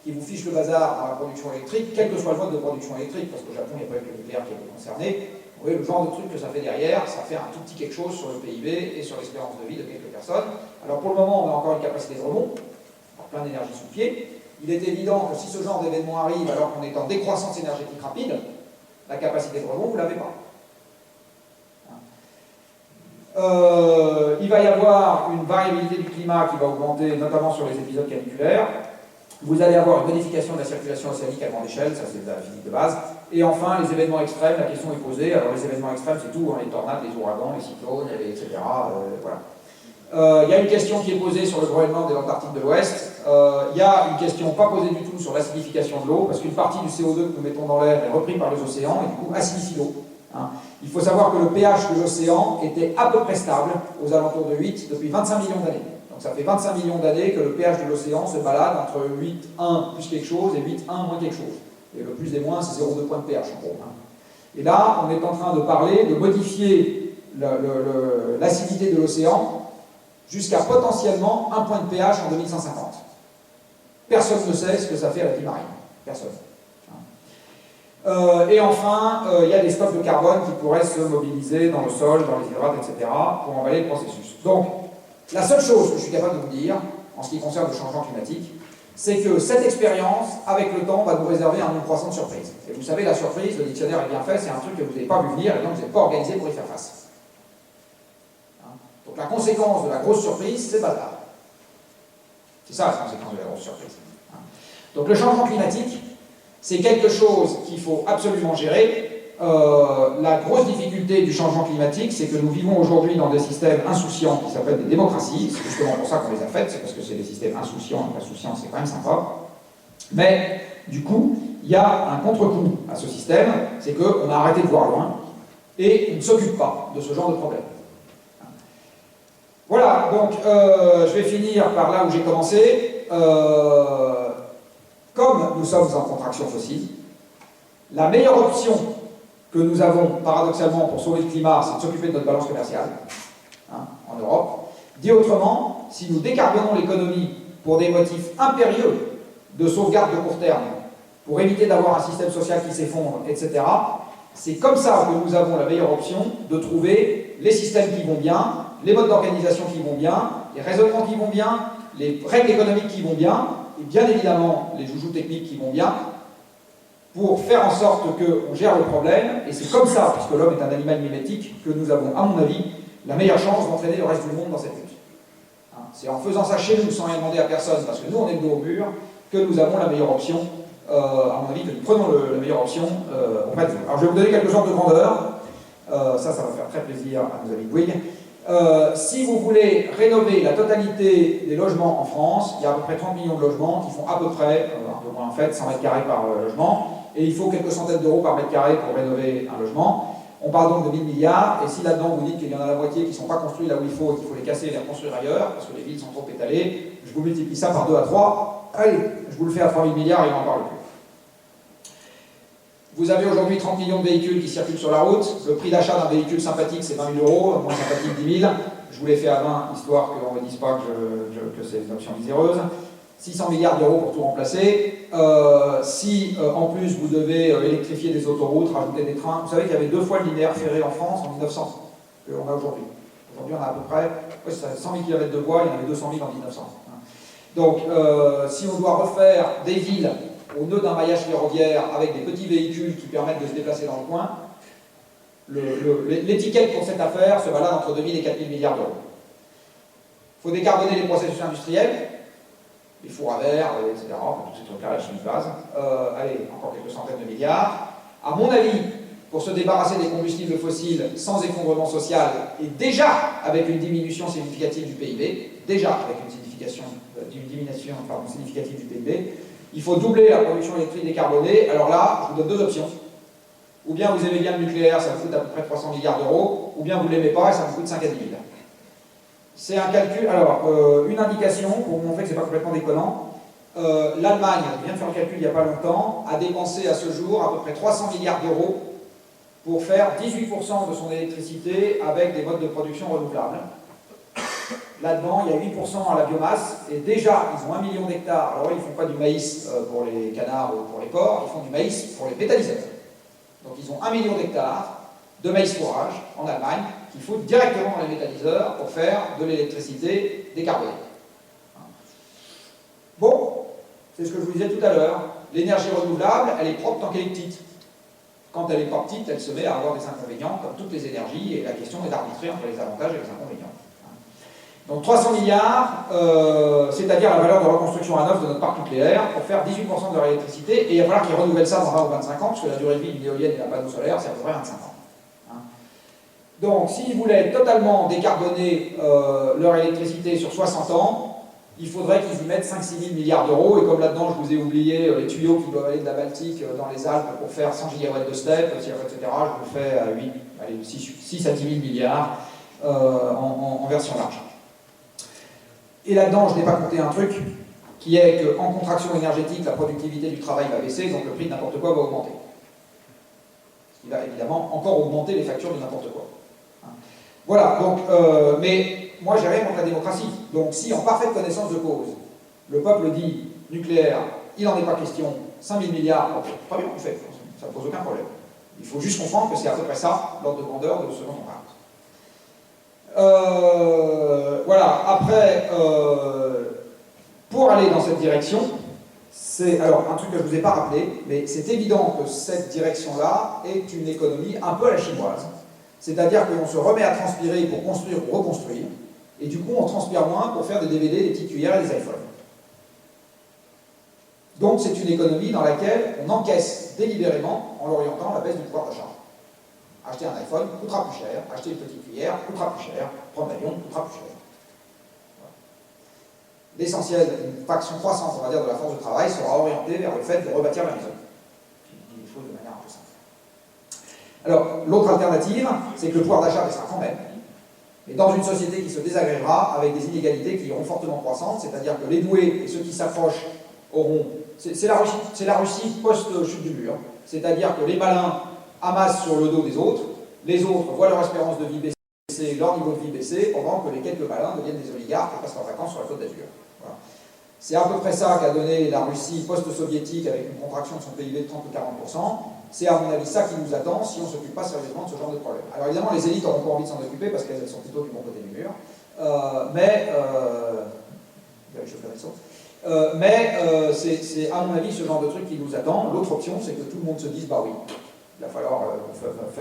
qui vous fiche le bazar dans la production électrique, quel que soit le mode de production électrique, parce qu'au Japon il n'y a pas que le nucléaire qui est concerné, vous voyez le genre de truc que ça fait derrière, ça fait un tout petit quelque chose sur le PIB et sur l'espérance de vie de quelques personnes. Alors pour le moment, on a encore une capacité de rebond, plein d'énergie sous le pied. Il est évident que si ce genre d'événement arrive alors qu'on est en décroissance énergétique rapide, la capacité de rebond, vous ne l'avez pas. Il va y avoir une variabilité du climat qui va augmenter, notamment sur les épisodes caniculaires. Vous allez avoir une modification de la circulation océanique à grande échelle, ça c'est de la physique de base. Et enfin, les événements extrêmes, la question est posée. Alors les événements extrêmes, c'est tout, hein, les tornades, les ouragans, les cyclones, etc. Voilà. Il y a une question qui est posée sur le Groenland et l'Antarctique de l'Ouest. Il y a une question pas posée du tout sur l'acidification de l'eau, parce qu'une partie du CO2 que nous mettons dans l'air est repris par les océans et du coup acidifie l'eau. Hein. Il faut savoir que le pH de l'océan était à peu près stable, aux alentours de 8, depuis 25 millions d'années. Donc ça fait 25 millions d'années que le pH de l'océan se balade entre 8,1 plus quelque chose et 8,1 moins quelque chose. Et le plus des moins, c'est 0,2 points de pH en gros. Hein. Et là, on est en train de parler de modifier l'acidité de l'océan jusqu'à potentiellement 1 point de pH en 2150. Personne ne sait ce que ça fait à la vie marine. Personne. Et enfin, il y a des stocks de carbone qui pourraient se mobiliser dans le sol, dans les hydrates, etc., pour emballer le processus. Donc, la seule chose que je suis capable de vous dire, en ce qui concerne le changement climatique, c'est que cette expérience, avec le temps, va nous réserver un nombre croissant de surprises. Et vous savez, la surprise, le dictionnaire est bien fait, c'est un truc que vous n'avez pas vu venir et donc vous n'êtes pas organisé pour y faire face. Hein? Donc la conséquence de la grosse surprise, c'est bazar. C'est ça la conséquence de la grosse surprise. Hein? Donc le changement climatique, c'est quelque chose qu'il faut absolument gérer. La grosse difficulté du changement climatique, c'est que nous vivons aujourd'hui dans des systèmes insouciants qui s'appellent des démocraties. C'est justement pour ça qu'on les a faites, c'est parce que c'est des systèmes insouciants, et l'insouciance c'est quand même sympa. Mais, du coup, il y a un contre-coup à ce système, c'est qu'on a arrêté de voir loin, et on ne s'occupe pas de ce genre de problème. Voilà, donc je vais finir par là où j'ai commencé. Comme nous sommes en contraction fossile, la meilleure option que nous avons, paradoxalement, pour sauver le climat, c'est de s'occuper de notre balance commerciale, hein, en Europe. Dit autrement, si nous décarbonons l'économie pour des motifs impérieux de sauvegarde de court terme, pour éviter d'avoir un système social qui s'effondre, etc., c'est comme ça que nous avons la meilleure option de trouver les systèmes qui vont bien, les modes d'organisation qui vont bien, les raisonnements qui vont bien, les règles économiques qui vont bien, et bien évidemment les joujoux techniques qui vont bien, pour faire en sorte qu'on gère le problème, et c'est comme ça, puisque l'homme est un animal mimétique, que nous avons, à mon avis, la meilleure chance d'entraîner le reste du monde dans cette lutte. Hein, c'est en faisant ça chez nous, sans rien demander à personne, parce que nous on est le dos au mur, que nous avons la meilleure option, à mon avis, que nous prenons la meilleure option auprès de vous. Alors je vais vous donner quelques ordres de grandeur, ça va faire très plaisir à nos amis de Bouygues. Si vous voulez rénover la totalité des logements en France, il y a à peu près 30 millions de logements qui font à peu près, un peu moins en fait, 100 mètres carrés par logement, et il faut quelques centaines d'euros par mètre carré pour rénover un logement. On parle donc de 1000 milliards, et si là-dedans vous dites qu'il y en a la moitié qui ne sont pas construits là où il faut et qu'il faut les casser et les reconstruire ailleurs, parce que les villes sont trop étalées, je vous multiplie ça par 2 à 3, allez, je vous le fais à 3000 milliards et on n'en parle plus. Vous avez aujourd'hui 30 millions de véhicules qui circulent sur la route. Le prix d'achat d'un véhicule sympathique, c'est 20 000 euros, moins sympathique 10 000. Je vous l'ai fait à 20, histoire qu'on ne me dise pas que c'est une option miséreuse. 600 milliards d'euros pour tout remplacer. Si en plus vous devez électrifier des autoroutes, rajouter des trains, vous savez qu'il y avait 2 fois le linéaire ferré en France en 1900 qu'on a aujourd'hui. Aujourd'hui on a à peu près 100 000 km de voies, il y en avait 200 000 en 1900. Donc, si on doit refaire des villes au nœud d'un maillage ferroviaire avec des petits véhicules qui permettent de se déplacer dans le coin, l'étiquette pour cette affaire se balade entre 2000 et 4000 milliards d'euros. Il faut décarboner les processus industriels, les fours à verre, etc., tous ces trucs-là, la chimie de base. Allez, encore quelques centaines de milliards. À mon avis, pour se débarrasser des combustibles fossiles sans effondrement social, et déjà avec une diminution significative du PIB, significative du PIB, il faut doubler la production électrique décarbonée. Alors là, je vous donne deux options. Ou bien vous aimez bien le nucléaire, ça vous coûte à peu près 300 milliards d'euros, ou bien vous ne l'aimez pas et ça vous coûte 5 à 10 000. C'est un calcul, alors une indication pour vous montrer que ce n'est pas complètement déconnant. L'Allemagne, je viens de faire le calcul il n'y a pas longtemps, a dépensé à ce jour à peu près 300 milliards d'euros pour faire 18% de son électricité avec des modes de production renouvelables. Là-dedans, il y a 8% à la biomasse, et déjà, ils ont 1 million d'hectares. Alors, ils ne font pas du maïs pour les canards ou pour les porcs, ils font du maïs pour les méthaniseurs. Donc, ils ont 1 million d'hectares de maïs fourrage en Allemagne, qu'ils foutent directement dans les méthaniseurs pour faire de l'électricité décarbonée. Bon, c'est ce que je vous disais tout à l'heure. L'énergie renouvelable, elle est propre tant qu'elle est petite. Quand elle n'est pas petite, elle se met à avoir des inconvénients, comme toutes les énergies, et la question est d'arbitrer entre les avantages et les inconvénients. Donc 300 milliards, c'est-à-dire la valeur de reconstruction à neuf de notre parc nucléaire, pour faire 18% de leur électricité, et il va falloir qu'ils renouvellent ça dans 20 ou 25 ans, parce que la durée de vie d'une éolienne et d'un panneau solaire, c'est à peu près 25 ans. Donc, s'ils voulaient totalement décarboner leur électricité sur 60 ans, il faudrait qu'ils y mettent 5-6 000 milliards d'euros, et comme là-dedans, je vous ai oublié les tuyaux qui doivent aller de la Baltique dans les Alpes pour faire 100 gigawatts de steppe, etc., je vous le fais à 6 à 10 000 milliards en version large. Et là-dedans, je n'ai pas compté un truc, qui est qu'en contraction énergétique, la productivité du travail va baisser, donc le prix de n'importe quoi va augmenter. Ce qui va évidemment encore augmenter les factures de n'importe quoi. Voilà, donc, mais moi j'ai rien contre la démocratie. Donc si en parfaite connaissance de cause, le peuple dit nucléaire, il n'en est pas question, 5 000 milliards, très bien, on fait, ça ne pose aucun problème. Il faut juste comprendre que c'est à peu près ça, l'ordre de grandeur de ce dont on parle. Voilà, après, pour aller dans cette direction, c'est alors un truc que je ne vous ai pas rappelé, mais c'est évident que cette direction-là est une économie un peu à la chinoise. C'est-à-dire qu'on se remet à transpirer pour construire ou reconstruire, et du coup on transpire moins pour faire des DVD, des petites cuillères et des iPhones. Donc c'est une économie dans laquelle on encaisse délibérément en l'orientant à la baisse du pouvoir d'achat. Acheter un iPhone coûtera plus cher, acheter une petite cuillère coûtera plus cher, prendre l'avion coûtera plus cher. Voilà. L'essentiel, une fraction croissante, on va dire, de la force de travail sera orientée vers le fait de rebâtir la maison. Je dis les choses de manière un peu simple. Alors, l'autre alternative, c'est que le pouvoir d'achat baissera quand même, mais dans une société qui se désagrégera avec des inégalités qui iront fortement croissantes, c'est-à-dire que les doués et ceux qui s'approchent auront... C'est la Russie post-chute du mur, c'est-à-dire que les malins amassent sur le dos des autres, les autres voient leur espérance de vie baisser, leur niveau de vie baisser, pendant que les quelques malins deviennent des oligarques et passent leurs vacances sur la côte d'Azur. Voilà. C'est à peu près ça qu'a donné la Russie post-soviétique avec une contraction de son PIB de 30 ou 40%. C'est à mon avis ça qui nous attend si on ne s'occupe pas sérieusement de ce genre de problème. Alors évidemment, les élites n'auront pas envie de s'en occuper parce qu'elles sont plutôt du bon côté du mur. C'est à mon avis ce genre de truc qui nous attend. L'autre option, c'est que tout le monde se dise, bah oui, il va falloir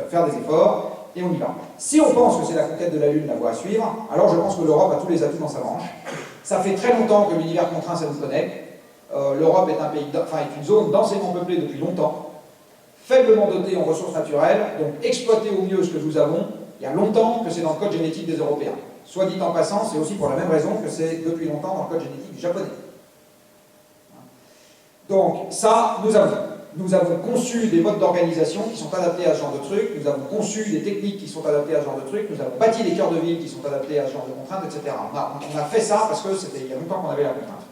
faire des efforts, et on y va. Si on pense que c'est la conquête de la Lune la voie à suivre, alors je pense que l'Europe a tous les atouts dans sa manche. Ça fait très longtemps que l'univers contraint, ça nous connaît. L'Europe est est une zone densément peuplée depuis longtemps, faiblement dotée en ressources naturelles, donc exploiter au mieux ce que nous avons. Il y a longtemps que c'est dans le code génétique des Européens. Soit dit en passant, c'est aussi pour la même raison que c'est depuis longtemps dans le code génétique du japonais. Donc ça, nous avons conçu des modes d'organisation qui sont adaptés à ce genre de truc, nous avons conçu des techniques qui sont adaptées à ce genre de truc, nous avons bâti des cœurs de ville qui sont adaptés à ce genre de contraintes, etc. On a fait ça parce que c'était il y a longtemps qu'on avait la contrainte.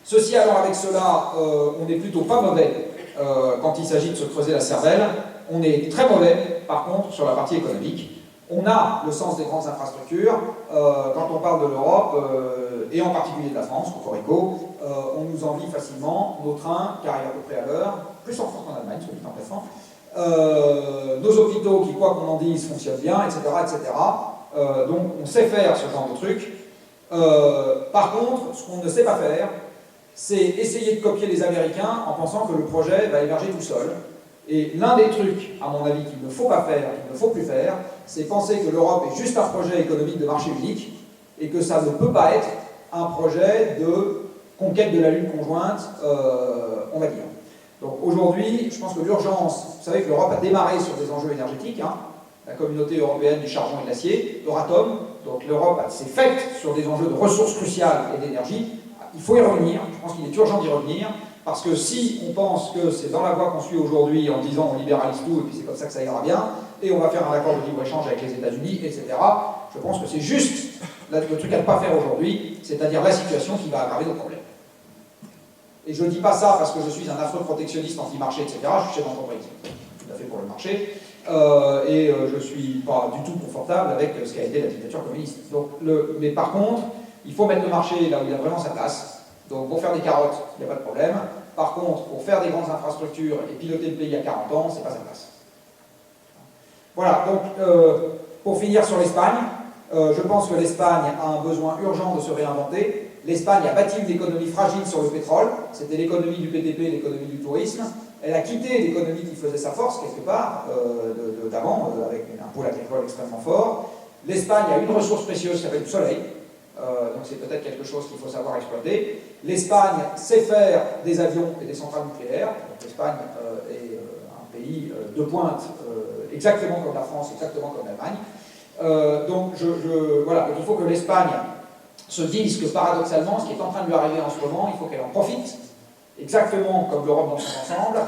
Ceci alors, avec cela, on n'est plutôt pas mauvais quand il s'agit de se creuser la cervelle, on est très mauvais par contre sur la partie économique. On a le sens des grandes infrastructures, quand on parle de l'Europe, et en particulier de la France, Cocorico, on nous envie facilement, nos trains qui arrivent à peu près à l'heure, plus en France qu'en Allemagne, soit dit en passant, nos hôpitaux qui, quoi qu'on en dise, fonctionnent bien, etc. etc. Donc on sait faire ce genre de truc. Par contre, ce qu'on ne sait pas faire, c'est essayer de copier les Américains en pensant que le projet va émerger tout seul. Et l'un des trucs, à mon avis, qu'il ne faut pas faire, qu'il ne faut plus faire, c'est penser que l'Europe est juste un projet économique de marché unique et que ça ne peut pas être un projet de conquête de la Lune conjointe, on va dire. Donc aujourd'hui, je pense que l'urgence, vous savez que l'Europe a démarré sur des enjeux énergétiques, hein, la communauté européenne du charbon et de l'acier, Euratom, donc l'Europe s'est faite sur des enjeux de ressources cruciales et d'énergie. Il faut y revenir, je pense qu'il est urgent d'y revenir, parce que si on pense que c'est dans la voie qu'on suit aujourd'hui en disant on libéralise tout et puis c'est comme ça que ça ira bien, et on va faire un accord de libre-échange avec les États-Unis, etc., je pense que c'est juste le truc à ne pas faire aujourd'hui, c'est-à-dire la situation qui va aggraver nos problèmes. Et je ne dis pas ça parce que je suis un affreux protectionniste anti-marché, etc., je suis chef d'entreprise, tout à fait pour le marché, et je ne suis pas du tout confortable avec ce qu'a été la dictature communiste. Donc, mais par contre, il faut mettre le marché là où il a vraiment sa place. Donc pour faire des carottes, il n'y a pas de problème. Par contre, pour faire des grandes infrastructures et piloter le pays à 40 ans, c'est pas sa place. Voilà, donc pour finir sur l'Espagne, je pense que l'Espagne a un besoin urgent de se réinventer. L'Espagne a bâti une économie fragile sur le pétrole, c'était l'économie du PTP, l'économie du tourisme. Elle a quitté l'économie qui faisait sa force, quelque part, d'avant, avec un pôle agricole extrêmement fort. L'Espagne a une ressource précieuse qui s'appelle le soleil. Donc c'est peut-être quelque chose qu'il faut savoir exploiter. L'Espagne sait faire des avions et des centrales nucléaires. Donc l'Espagne est un pays de pointe, exactement comme la France, exactement comme l'Allemagne. Voilà, donc il faut que l'Espagne se dise que paradoxalement, ce qui est en train de lui arriver en ce moment, il faut qu'elle en profite, exactement comme l'Europe dans son ensemble.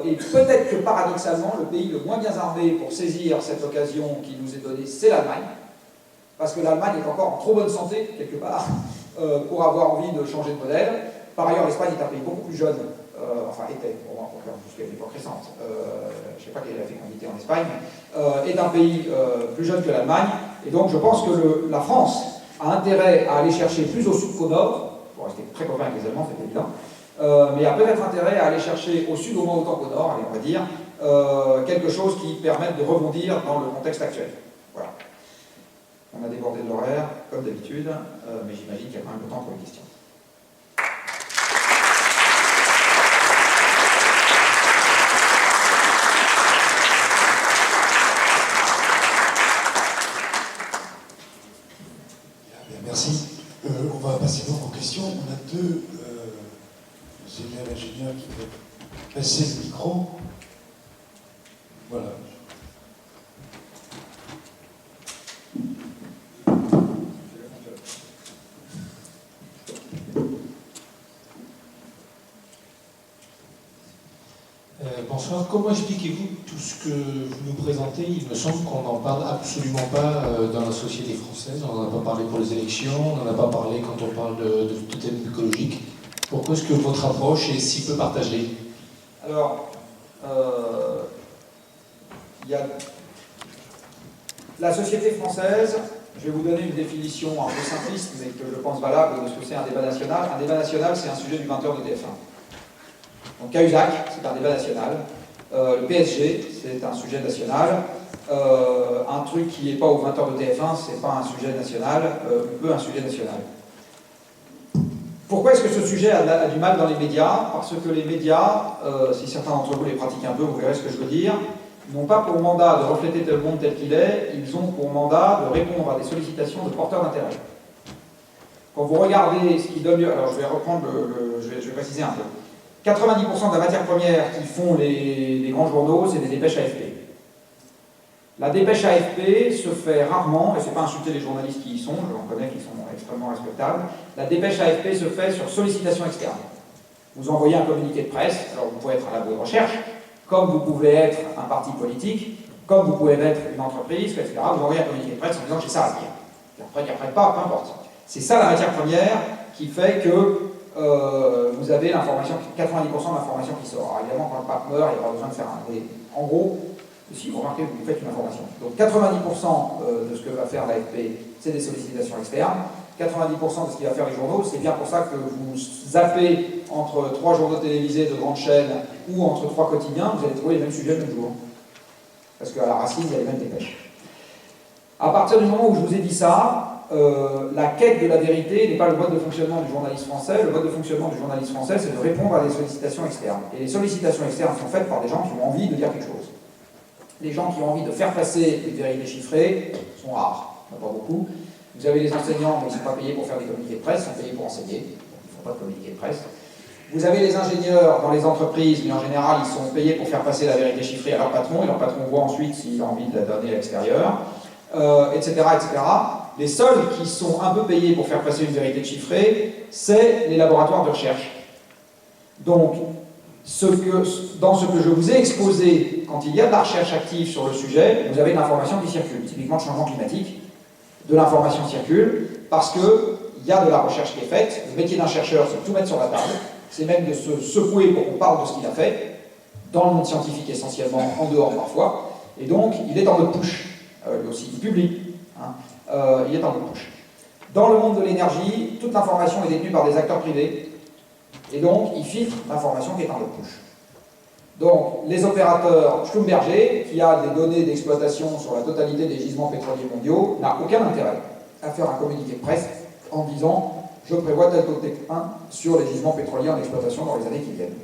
Et peut-être que paradoxalement, le pays le moins bien armé pour saisir cette occasion qui nous est donnée, c'est l'Allemagne. Parce que l'Allemagne est encore en trop bonne santé, quelque part, pour avoir envie de changer de modèle. Par ailleurs, l'Espagne est un pays beaucoup plus jeune, enfin était, jusqu'à l'époque récente, je ne sais pas quelle est la fécondité en Espagne, est un pays plus jeune que l'Allemagne, et donc je pense que la France a intérêt à aller chercher plus au sud qu'au nord, pour rester très copain avec les Allemands, c'est évident, mais a peut-être intérêt à aller chercher au sud au moins autant qu'au nord, allez, on va dire, quelque chose qui permette de rebondir dans le contexte actuel. Voilà. On a débordé de l'horaire, comme d'habitude, mais j'imagine qu'il y a quand même le temps pour une question. Bien, merci. On va passer donc aux questions. On a deux élèves ingénieurs qui peuvent passer le micro. Voilà. Bonsoir. Comment expliquez-vous tout ce que vous nous présentez? Il me semble qu'on n'en parle absolument pas dans la société française. On n'en a pas parlé pour les élections, on n'en a pas parlé quand on parle de thème écologique. Pourquoi est-ce que votre approche est si peu partagée? Alors, il y a la société française. Je vais vous donner une définition un peu simpliste, mais que je pense valable de ce que c'est un débat national. Un débat national, c'est un sujet du 20h de TF1. Donc Cahuzac, c'est un débat national. Le PSG, c'est un sujet national. Un truc qui n'est pas au 20h de TF1, c'est pas un sujet national, peu un sujet national. Pourquoi est-ce que ce sujet a du mal dans les médias? Parce que les médias, si certains d'entre vous les pratiquent un peu, vous verrez ce que je veux dire, n'ont pas pour mandat de refléter le monde tel qu'il est, ils ont pour mandat de répondre à des sollicitations de porteurs d'intérêt. Quand vous regardez ce qui donne lieu... Alors je vais reprendre, je vais préciser un peu. 90% de la matière première qui font les grands journaux, c'est des dépêches AFP. La dépêche AFP se fait rarement, et c'est pas insulter les journalistes qui y sont, j'en connais qui sont extrêmement respectables, la dépêche AFP se fait sur sollicitation externe. Vous envoyez un communiqué de presse, alors vous pouvez être à la de recherche, comme vous pouvez être un parti politique, comme vous pouvez être une entreprise, etc. Vous envoyez un communiqué de presse en disant j'ai ça à dire. Et après, qu'il n'y a pas, peu importe. C'est ça la matière première qui fait que vous avez l'information, 90% de l'information qui sort. Alors évidemment, quand le pape meurt, il n'y a pas besoin de faire un... En gros, si vous remarquez, vous faites une information. Donc 90% de ce que va faire l'AFP, c'est des sollicitations externes. 90% de ce qu'il va faire les journaux, c'est bien pour ça que vous zappez entre 3 journaux télévisés de grandes chaînes ou entre 3 quotidiens, vous allez trouver les mêmes sujets le même jour. Parce qu'à la racine, il y a les mêmes dépêches. À partir du moment où je vous ai dit ça, la quête de la vérité n'est pas le mode de fonctionnement du journaliste français. Le mode de fonctionnement du journaliste français, c'est de répondre à des sollicitations externes. Et les sollicitations externes sont faites par des gens qui ont envie de dire quelque chose. Les gens qui ont envie de faire passer une vérité chiffrée sont rares, il n'y en a pas beaucoup. Vous avez les enseignants, mais ils ne sont pas payés pour faire des communiqués de presse, ils sont payés pour enseigner, donc ils ne font pas de communiqués de presse. Vous avez les ingénieurs dans les entreprises, mais en général, ils sont payés pour faire passer la vérité chiffrée à leur patron, et leur patron voit ensuite s'il a envie de la donner à l'extérieur, etc., etc. Les seuls qui sont un peu payés pour faire passer une vérité chiffrée, c'est les laboratoires de recherche. Donc, dans ce que je vous ai exposé, quand il y a de la recherche active sur le sujet, vous avez de l'information qui circule. Typiquement, le changement climatique, de l'information circule, parce qu'il y a de la recherche qui est faite. Le métier d'un chercheur, c'est de tout mettre sur la table, c'est même de se secouer pour qu'on parle de ce qu'il a fait, dans le monde scientifique essentiellement, en dehors parfois, et donc il est en mode push, lui aussi, il publie, hein. Il est en mode push. Dans le monde de l'énergie, toute l'information est détenue par des acteurs privés, et donc il filtre l'information qui est en mode push. Donc les opérateurs, Schlumberger, qui a des données d'exploitation sur la totalité des gisements pétroliers mondiaux, n'a aucun intérêt à faire un communiqué de presse en disant « je prévois tel taux de T1 sur les gisements pétroliers en exploitation dans les années qui viennent ».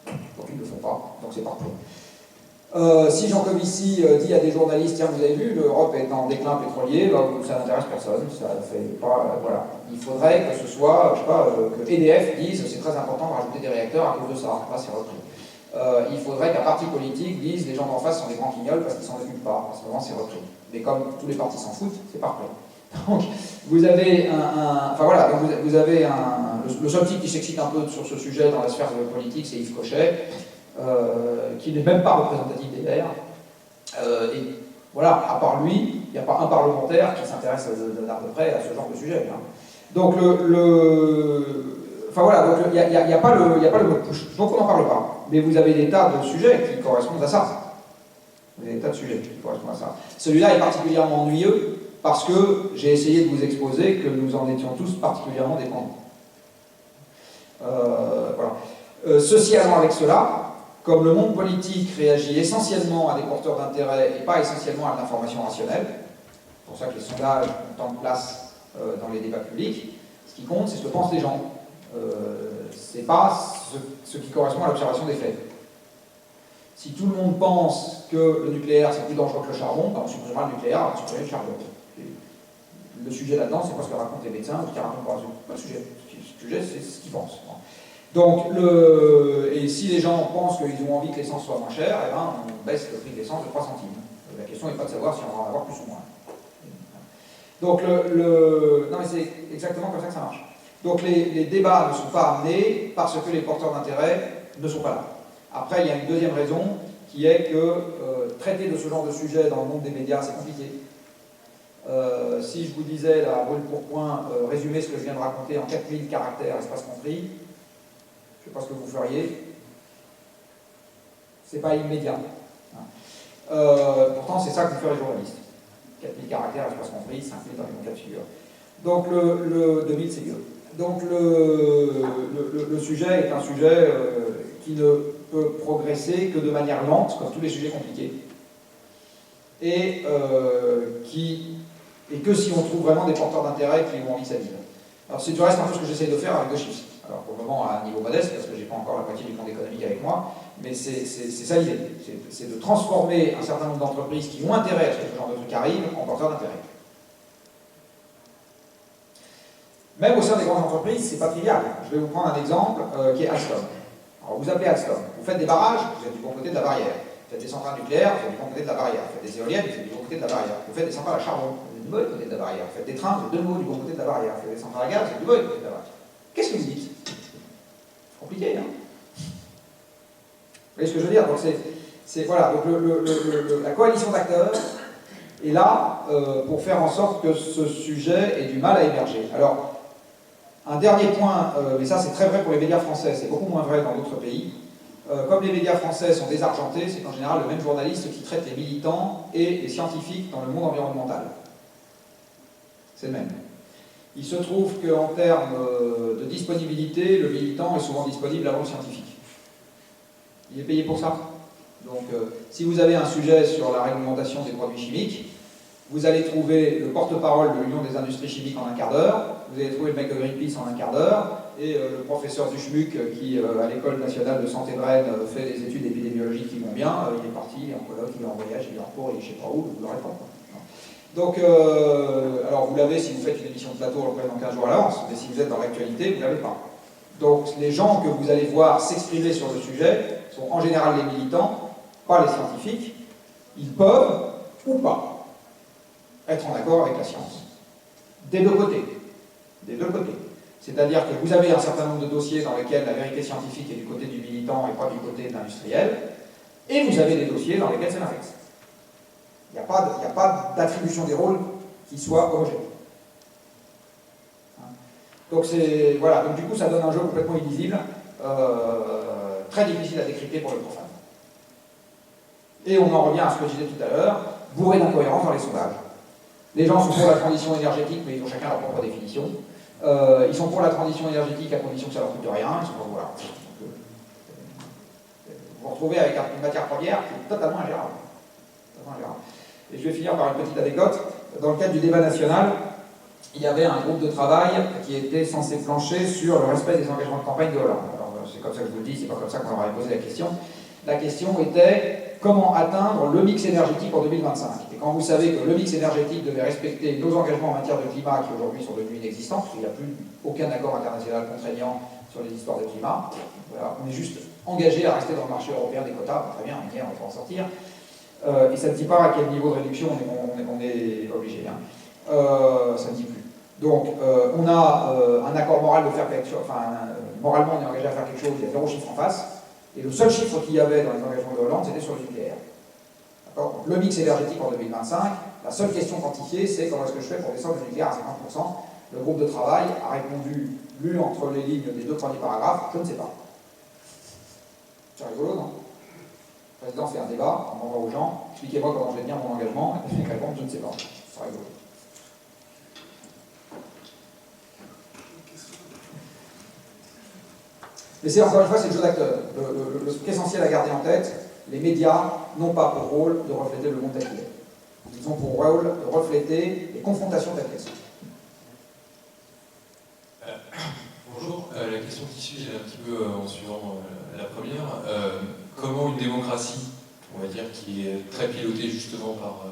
Donc ils ne le font pas, donc c'est parfait. Si Jean Covici dit à des journalistes, tiens, vous avez vu, l'Europe est en déclin pétrolier, bah, ça n'intéresse personne, ça fait pas, voilà. Il faudrait que ce soit, je sais pas, que EDF dise, c'est très important de rajouter des réacteurs à cause de ça, là c'est repris. Il faudrait qu'un parti politique dise, les gens d'en face sont des grands guignols parce qu'ils s'en occupent pas, à ce moment c'est repris. Mais comme tous les partis s'en foutent, c'est parfait. Donc, vous avez enfin voilà, donc vous avez le seul type qui s'excite un peu sur ce sujet dans la sphère politique, c'est Yves Cochet, qui n'est même pas représentatif des Verts. Et voilà, à part lui, il n'y a pas un parlementaire qui s'intéresse d'à peu près à ce genre de sujet. Hein. Donc enfin voilà, donc il n'y a pas le mode push. Donc on n'en parle pas. Mais vous avez des tas de sujets qui correspondent à ça. Vous avez des tas de sujets qui correspondent à ça. Celui-là est particulièrement ennuyeux parce que j'ai essayé de vous exposer que nous en étions tous particulièrement dépendants. Voilà. Ceci allant avec cela, comme le monde politique réagit essentiellement à des porteurs d'intérêt et pas essentiellement à l'information rationnelle, c'est pour ça que les sondages ont tant de place dans les débats publics, ce qui compte, c'est ce que pensent les gens. C'est pas ce qui correspond à l'observation des faits. Si tout le monde pense que le nucléaire c'est plus dangereux que le charbon, ben on supprimera le nucléaire, on va supprimer le charbon. Le sujet là-dedans, c'est pas ce que racontent les médecins ou ce qu'ils racontent pas le sujet. Le sujet, c'est ce qu'ils pensent. Donc, et si les gens pensent qu'ils ont envie que l'essence soit moins chère, eh ben, on baisse le prix de l'essence de 3 centimes. La question n'est pas de savoir si on va en avoir plus ou moins. Donc, non mais c'est exactement comme ça que ça marche. Donc les débats ne sont pas amenés parce que les porteurs d'intérêt ne sont pas là. Après, il y a une deuxième raison qui est que traiter de ce genre de sujet dans le monde des médias, c'est compliqué. Si je vous disais, là, brûle pour point, résumer ce que je viens de raconter en 4000 caractères, espace compris, je ne sais pas ce que vous feriez. C'est pas immédiat. Pourtant, c'est ça que vous font les journalistes. 4000 caractères, espace compris, 5000 dans les bons cas de figure. Donc le 2000, c'est mieux. Donc le sujet est un sujet qui ne peut progresser que de manière lente, comme tous les sujets compliqués, et que si on trouve vraiment des porteurs d'intérêt qui ont envie que ça vive. Alors c'est du reste un peu ce que j'essaie de faire avec GoChips. Alors pour le moment à un niveau modeste, parce que je n'ai pas encore la moitié du monde économique avec moi, mais c'est ça l'idée. C'est de transformer un certain nombre d'entreprises qui ont intérêt à ce que ce genre de truc arrive en porteurs d'intérêt. Même au sein des grandes entreprises, c'est pas trivial. Je vais vous prendre un exemple qui est Alstom. Alors vous appelez Alstom, vous faites des barrages, vous êtes du bon côté de la barrière. Vous faites des centrales nucléaires, vous êtes du bon côté de la barrière. Vous faites des éoliennes, vous êtes du bon côté de la barrière. Vous faites des centrales à charbon, vous êtes du mauvais côté de la barrière. Vous faites des trains, vous êtes de nouveau du bon côté de la barrière. Vous faites des centrales à gaz, vous êtes du mauvais côté de la barrière. Qu'est-ce que vous dites? C'est compliqué, hein? Vous voyez ce que je veux dire? Donc voilà, donc la coalition d'acteurs est là pour faire en sorte que ce sujet ait du mal à émerger. Alors, un dernier point, mais ça c'est très vrai pour les médias français, c'est beaucoup moins vrai dans d'autres pays. Comme les médias français sont désargentés, c'est en général le même journaliste qui traite les militants et les scientifiques dans le monde environnemental. C'est le même. Il se trouve qu'en termes de disponibilité, le militant est souvent disponible avant le scientifique. Il est payé pour ça. Donc, si vous avez un sujet sur la réglementation des produits chimiques, vous allez trouver le porte-parole de l'Union des industries chimiques en un quart d'heure, vous allez trouver le mec de Greenpeace en un quart d'heure, et le professeur du SHMUC qui, à l'École nationale de santé de Rennes, fait des études épidémiologiques qui vont bien, il est parti, il est en colloque, il est en voyage, il est en cours, il est je sais pas où, vous l'aurez pas. Donc, alors vous l'avez si vous faites une émission de plateau dans 15 jours à l'avance, mais si vous êtes dans l'actualité, vous ne l'avez pas. Donc les gens que vous allez voir s'exprimer sur le sujet sont en général les militants, pas les scientifiques. Ils peuvent, ou pas, être en accord avec la science. Des deux côtés. Des deux côtés. C'est-à-dire que vous avez un certain nombre de dossiers dans lesquels la vérité scientifique est du côté du militant et pas du côté de l'industriel, et vous avez des dossiers dans lesquels c'est l'inverse. Il n'y a pas d'attribution des rôles qui soit homogène. Donc voilà, donc du coup ça donne un jeu complètement illisible, très difficile à décrypter pour le profane. Et on en revient à ce que je disais tout à l'heure, bourré d'incohérences dans les sondages. Les gens sont pour la transition énergétique, mais ils ont chacun leur propre définition. Ils sont pour la transition énergétique à condition que ça leur coûte rien. Ils sont pour, voilà. Vous vous retrouvez avec une matière première qui est totalement ingérable. Et je vais finir par une petite anecdote. Dans le cadre du débat national, il y avait un groupe de travail qui était censé plancher sur le respect des engagements de campagne de Hollande. Alors c'est comme ça que je vous le dis, c'est pas comme ça qu'on leur avait posé la question. La question était comment atteindre le mix énergétique en 2025. Et quand vous savez que le mix énergétique devait respecter nos engagements en matière de climat qui aujourd'hui sont devenus inexistants, parce qu'il n'y a plus aucun accord international contraignant sur les histoires de climat, voilà, on est juste engagé à rester dans le marché européen des quotas, très bien, on y est, on va en sortir. Et ça ne dit pas à quel niveau de réduction on est obligé. Hein. Ça ne dit plus. Donc, on a un accord moral de faire quelque chose, moralement on est engagé à faire quelque chose, il y a 0 chiffre en face, et le seul chiffre qu'il y avait dans les engagements de Hollande, c'était sur le nucléaire. Donc, le mix énergétique en 2025, la seule question quantifiée, c'est comment est-ce que je fais pour descendre le nucléaire à 50%. Le groupe de travail a répondu, lu entre les lignes des 2 premiers paragraphes, je ne sais pas. C'est rigolo, non? Le président fait un débat, on envoie aux gens, expliquez-moi comment je vais tenir mon engagement, et les répondent, je ne sais pas. C'est rigolo. Mais c'est encore une fois, c'est le jeu d'acteur. Le truc essentiel à garder en tête, les médias n'ont pas pour rôle de refléter le monde tel qu'il est. Ils ont pour rôle de refléter les confrontations telles qu'elles sont. Bonjour, la question qui suit, elle est un petit peu en suivant la première. Comment une démocratie, on va dire, qui est très pilotée justement par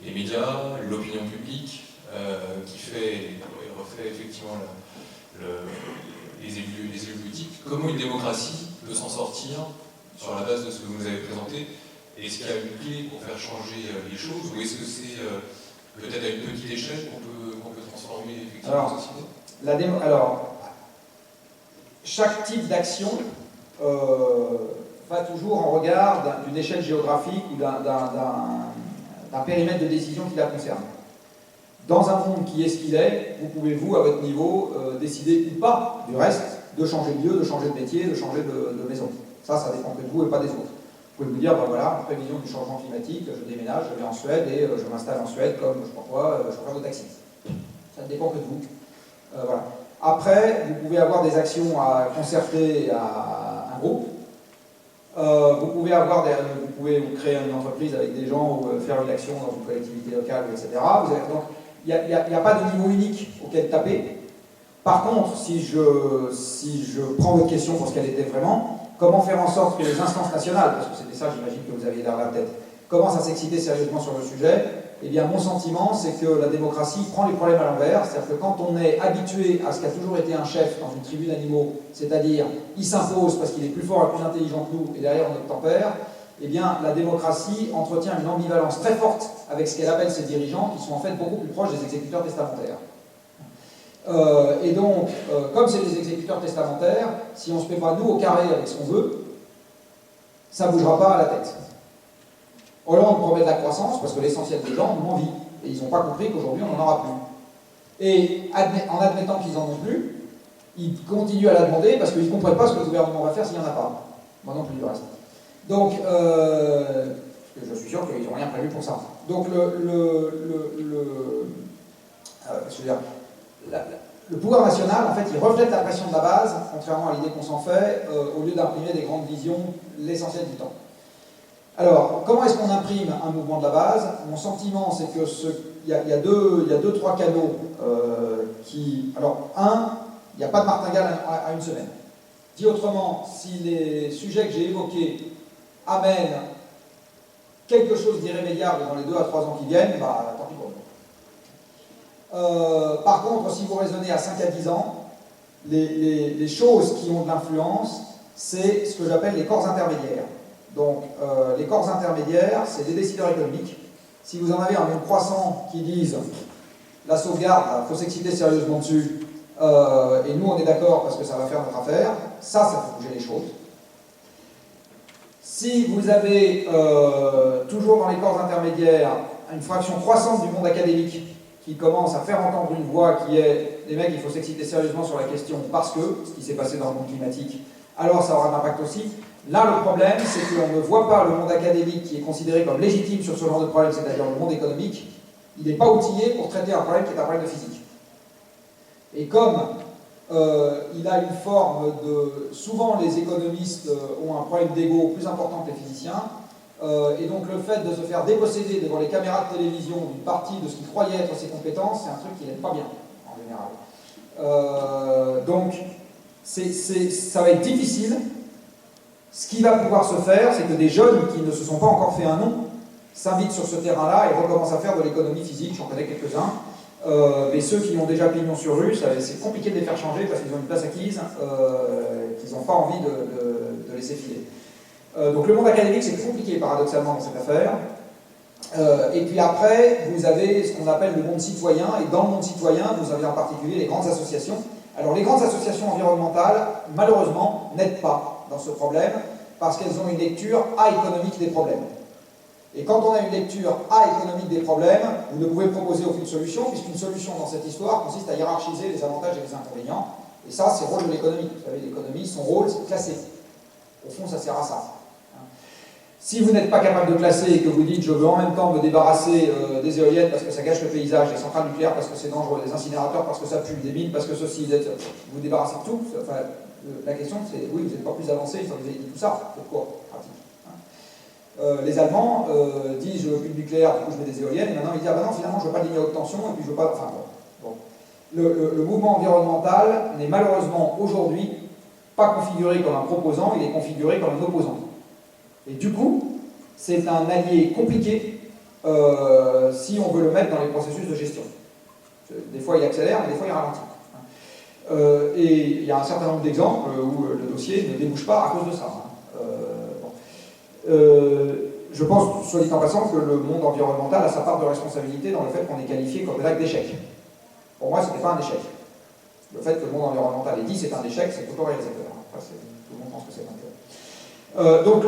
les médias, l'opinion publique, qui refait effectivement les élus politiques, comment une démocratie peut s'en sortir sur la base de ce que vous nous avez présenté? Est-ce qu'il y a une clé pour faire changer les choses, ou est-ce que c'est peut-être à une petite échelle qu'on peut transformer effectivement la société? Alors, chaque type d'action va toujours en regard d'une échelle géographique ou d'un périmètre de décision qui la concerne. Dans un monde qui est ce qu'il est, vous pouvez, vous, à votre niveau, décider ou pas, du reste, de changer de lieu, de changer de métier, de changer de maison. Ça dépend que de vous et pas des autres. Vous pouvez vous dire, ben voilà, en prévision du changement climatique, je déménage, je vais en Suède et je m'installe en Suède comme, je sais pas quoi, chauffeur de taxi. Ça ne dépend que de vous. Voilà. Après, vous pouvez avoir des actions à concerter à un groupe. Vous pouvez créer une entreprise avec des gens ou faire une action dans une collectivité locale, etc. Donc, il n'y a pas de niveau unique auquel taper. Par contre, si je prends votre question pour ce qu'elle était vraiment, comment faire en sorte que les instances nationales, parce que c'était ça, j'imagine que vous aviez derrière la tête, commencent à s'exciter sérieusement sur le sujet, eh bien, mon sentiment, c'est que la démocratie prend les problèmes à l'envers. C'est-à-dire que quand on est habitué à ce qu'a toujours été un chef dans une tribu d'animaux, c'est-à-dire il s'impose parce qu'il est plus fort et plus intelligent que nous, et derrière on obtempère, eh bien, la démocratie entretient une ambivalence très forte avec ce qu'elle appelle ses dirigeants, qui sont en fait beaucoup plus proches des exécuteurs testamentaires. Et donc, comme c'est des exécuteurs testamentaires, si on ne se met pas nous au carré avec ce qu'on veut, ça ne bougera pas à la tête. Hollande promet de la croissance parce que l'essentiel des gens ont envie. Et ils n'ont pas compris qu'aujourd'hui on n'en aura plus. Et en admettant qu'ils n'en ont plus, ils continuent à la demander parce qu'ils ne comprennent pas ce que le gouvernement va faire s'il n'y en a pas. Moi non plus du reste. Donc, je suis sûr qu'ils n'ont rien prévu pour ça. Donc, le pouvoir national, en fait, il reflète la pression de la base, contrairement à l'idée qu'on s'en fait, au lieu d'imprimer des grandes visions l'essentiel du temps. Alors, comment est-ce qu'on imprime un mouvement de la base? Mon sentiment, c'est que il y a deux, trois canaux qui... Alors, il n'y a pas de martingale à une semaine. Dit autrement, si les sujets que j'ai évoqués amènent quelque chose d'irrémédiable dans les 2 à 3 ans qui viennent, bah, tant pis pour nous. Par contre, si vous raisonnez à 5 à 10 ans, les choses qui ont de l'influence, c'est ce que j'appelle les corps intermédiaires. Donc, les corps intermédiaires, c'est des décideurs économiques. Si vous en avez un monde croissant qui disent la sauvegarde, il faut s'exciter sérieusement dessus, et nous on est d'accord parce que ça va faire notre affaire, ça fait bouger les choses. Si vous avez toujours dans les corps intermédiaires une fraction croissante du monde académique qui commence à faire entendre une voix qui est les mecs, il faut s'exciter sérieusement sur la question parce que ce qui s'est passé dans le monde climatique, alors ça aura un impact aussi. Là, le problème, c'est qu'on ne voit pas le monde académique qui est considéré comme légitime sur ce genre de problème, c'est-à-dire le monde économique, il n'est pas outillé pour traiter un problème qui est un problème de physique. Et comme il a une forme de... Souvent, les économistes ont un problème d'ego plus important que les physiciens, et donc le fait de se faire déposséder devant les caméras de télévision d'une partie de ce qu'il croyait être ses compétences, c'est un truc qui n'aime pas bien, en général. Donc, ça va être difficile. Ce qui va pouvoir se faire, c'est que des jeunes qui ne se sont pas encore fait un nom s'invitent sur ce terrain-là et recommencent à faire de l'économie physique, j'en connais quelques-uns. Mais ceux qui ont déjà pignon sur rue, c'est compliqué de les faire changer parce qu'ils ont une place acquise, qu'ils n'ont pas envie de laisser filer. Donc le monde académique, c'est plus compliqué paradoxalement dans cette affaire. Et puis après, vous avez ce qu'on appelle le monde citoyen, et dans le monde citoyen, vous avez en particulier les grandes associations. Alors les grandes associations environnementales, malheureusement, n'aident pas dans ce problème, parce qu'elles ont une lecture économique des problèmes. Et quand on a une lecture économique des problèmes, vous ne pouvez proposer aucune solution, puisqu'une solution dans cette histoire consiste à hiérarchiser les avantages et les inconvénients. Et ça, c'est le rôle de l'économie. Vous savez, l'économie, son rôle, c'est de classer. Au fond, ça sert à ça. Si vous n'êtes pas capable de classer et que vous dites « je veux en même temps me débarrasser des éoliennes parce que ça gâche le paysage, des centrales nucléaires parce que c'est dangereux, des incinérateurs parce que ça pue, des mines parce que ceci, vous vous débarrassez de tout », enfin, la question c'est, oui, vous n'êtes pas plus avancé une fois que vous avez dit tout ça, pourquoi pratique. Les Allemands disent je veux plus de nucléaire, du coup je mets des éoliennes, et maintenant ils disent ah ben non, finalement je veux pas de ligne à haute tension, et puis je veux pas. Enfin bon. Le mouvement environnemental n'est malheureusement aujourd'hui pas configuré comme un proposant, il est configuré comme un opposant. Et du coup, c'est un allié compliqué si on veut le mettre dans les processus de gestion. Des fois il accélère, mais des fois il ralentit. Et il y a un certain nombre d'exemples où le dossier ne débouche pas à cause de ça. Je pense, soit dit en passant, que le monde environnemental a sa part de responsabilité dans le fait qu'on est qualifié comme un acte d'échec. Pour moi, ce n'était pas un échec. Le fait que le monde environnemental ait dit c'est un échec, c'est autoréalisateur. Enfin, tout le monde pense que c'est un échec. Donc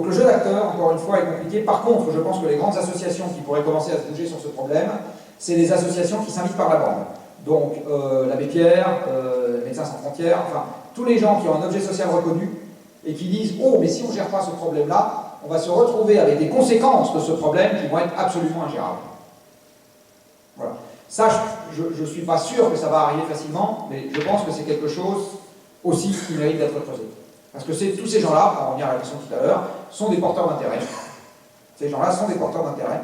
le jeu d'acteur, encore une fois, est compliqué. Par contre, je pense que les grandes associations qui pourraient commencer à se bouger sur ce problème, c'est les associations qui s'invitent par la bande. Donc l'Abbé Pierre, Médecins sans frontières, enfin, tous les gens qui ont un objet social reconnu et qui disent « Oh, mais si on ne gère pas ce problème-là, on va se retrouver avec des conséquences de ce problème qui vont être absolument ingérables. » Voilà. Ça, je ne suis pas sûr que ça va arriver facilement, mais je pense que c'est quelque chose aussi qui mérite d'être creusé. Parce que tous ces gens-là, pour en revenir à la question tout à l'heure, sont des porteurs d'intérêt. Ces gens-là sont des porteurs d'intérêt.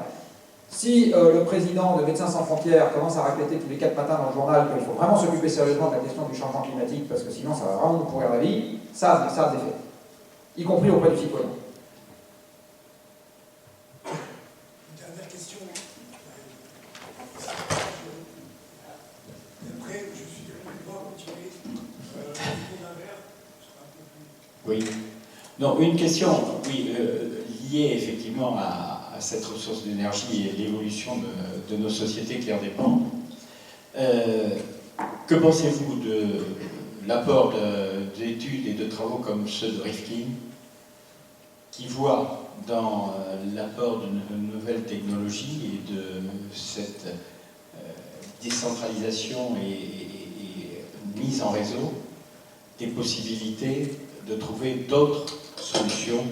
Si le président de Médecins sans frontières commence à répéter tous les 4 matins dans le journal qu'il faut vraiment s'occuper sérieusement de la question du changement climatique, parce que sinon ça va vraiment nous pourrir la vie, ça a des effets. Y compris auprès du citoyen. Une dernière question. Après, je suis complètement continué. Oui. Non, une question, oui, liée effectivement à cette ressource d'énergie et l'évolution de nos sociétés qui en dépendent. Que pensez-vous de l'apport d'études et de travaux comme ceux de Rifkin, qui voient dans l'apport de nouvelles technologies et de cette décentralisation et mise en réseau des possibilités de trouver d'autres solutions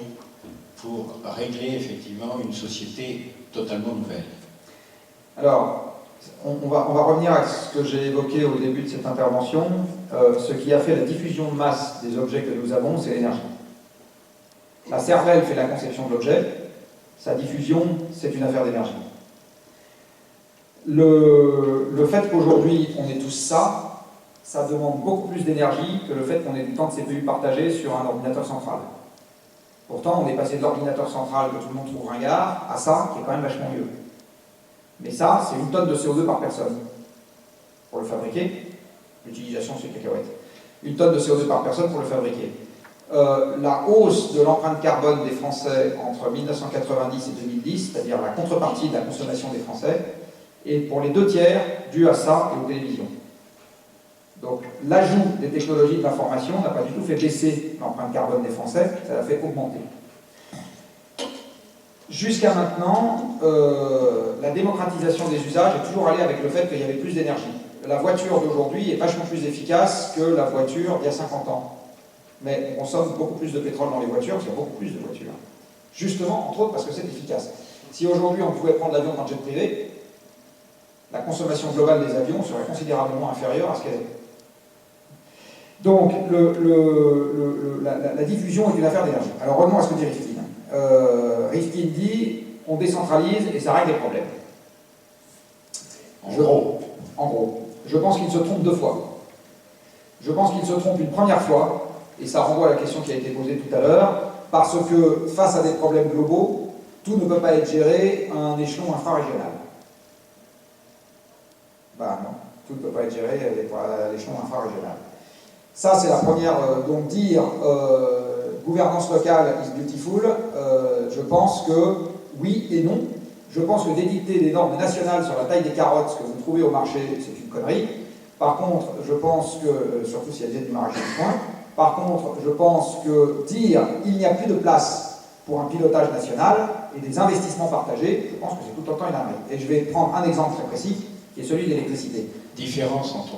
pour régler effectivement une société totalement nouvelle? Alors, on va revenir à ce que j'ai évoqué au début de cette intervention. Ce qui a fait la diffusion de masse des objets que nous avons, c'est l'énergie. La cervelle fait la conception de l'objet, sa diffusion, c'est une affaire d'énergie. Le fait qu'aujourd'hui on ait tous ça, ça demande beaucoup plus d'énergie que le fait qu'on ait du temps de CPU partagé sur un ordinateur central. Pourtant, on est passé de l'ordinateur central que tout le monde trouve ringard à ça, qui est quand même vachement mieux. Mais ça, c'est 1 tonne de CO2 par personne. Pour le fabriquer, l'utilisation c'est cacahuète. 1 tonne de CO2 par personne pour le fabriquer. La hausse de l'empreinte carbone des Français entre 1990 et 2010, c'est-à-dire la contrepartie de la consommation des Français, est pour les 2/3 due à ça et aux télévisions. Donc l'ajout des technologies de l'information n'a pas du tout fait baisser l'empreinte carbone des Français, ça l'a fait augmenter. Jusqu'à maintenant, la démocratisation des usages est toujours allée avec le fait qu'il y avait plus d'énergie. La voiture d'aujourd'hui est vachement plus efficace que la voiture d'il y a 50 ans. Mais on consomme beaucoup plus de pétrole dans les voitures, parce qu'il y a beaucoup plus de voitures. Justement, entre autres, parce que c'est efficace. Si aujourd'hui on pouvait prendre l'avion dans le jet privé, la consommation globale des avions serait considérablement inférieure à ce qu'elle est. Donc, la diffusion est une affaire d'énergie. Alors, revenons à ce que dit Rifkin. Rifkin dit, on décentralise et ça règle les problèmes. En gros. Je pense qu'il se trompe 2 fois. Je pense qu'il se trompe une première fois, et ça renvoie à la question qui a été posée tout à l'heure, parce que face à des problèmes globaux, tout ne peut pas être géré à un échelon infrarégional. Ben non, tout ne peut pas être géré à l'échelon infrarégional. Ça, c'est la première. Donc dire gouvernance locale is beautiful, je pense que oui et non. Je pense que d'édicter des normes nationales sur la taille des carottes que vous trouvez au marché, c'est une connerie. Par contre, je pense que, surtout si elles viennent du maraîcher de coin, par contre, je pense que dire il n'y a plus de place pour un pilotage national et des investissements partagés, je pense que c'est tout autant une arnaque. Et je vais prendre un exemple très précis, qui est celui de l'électricité. Différence entre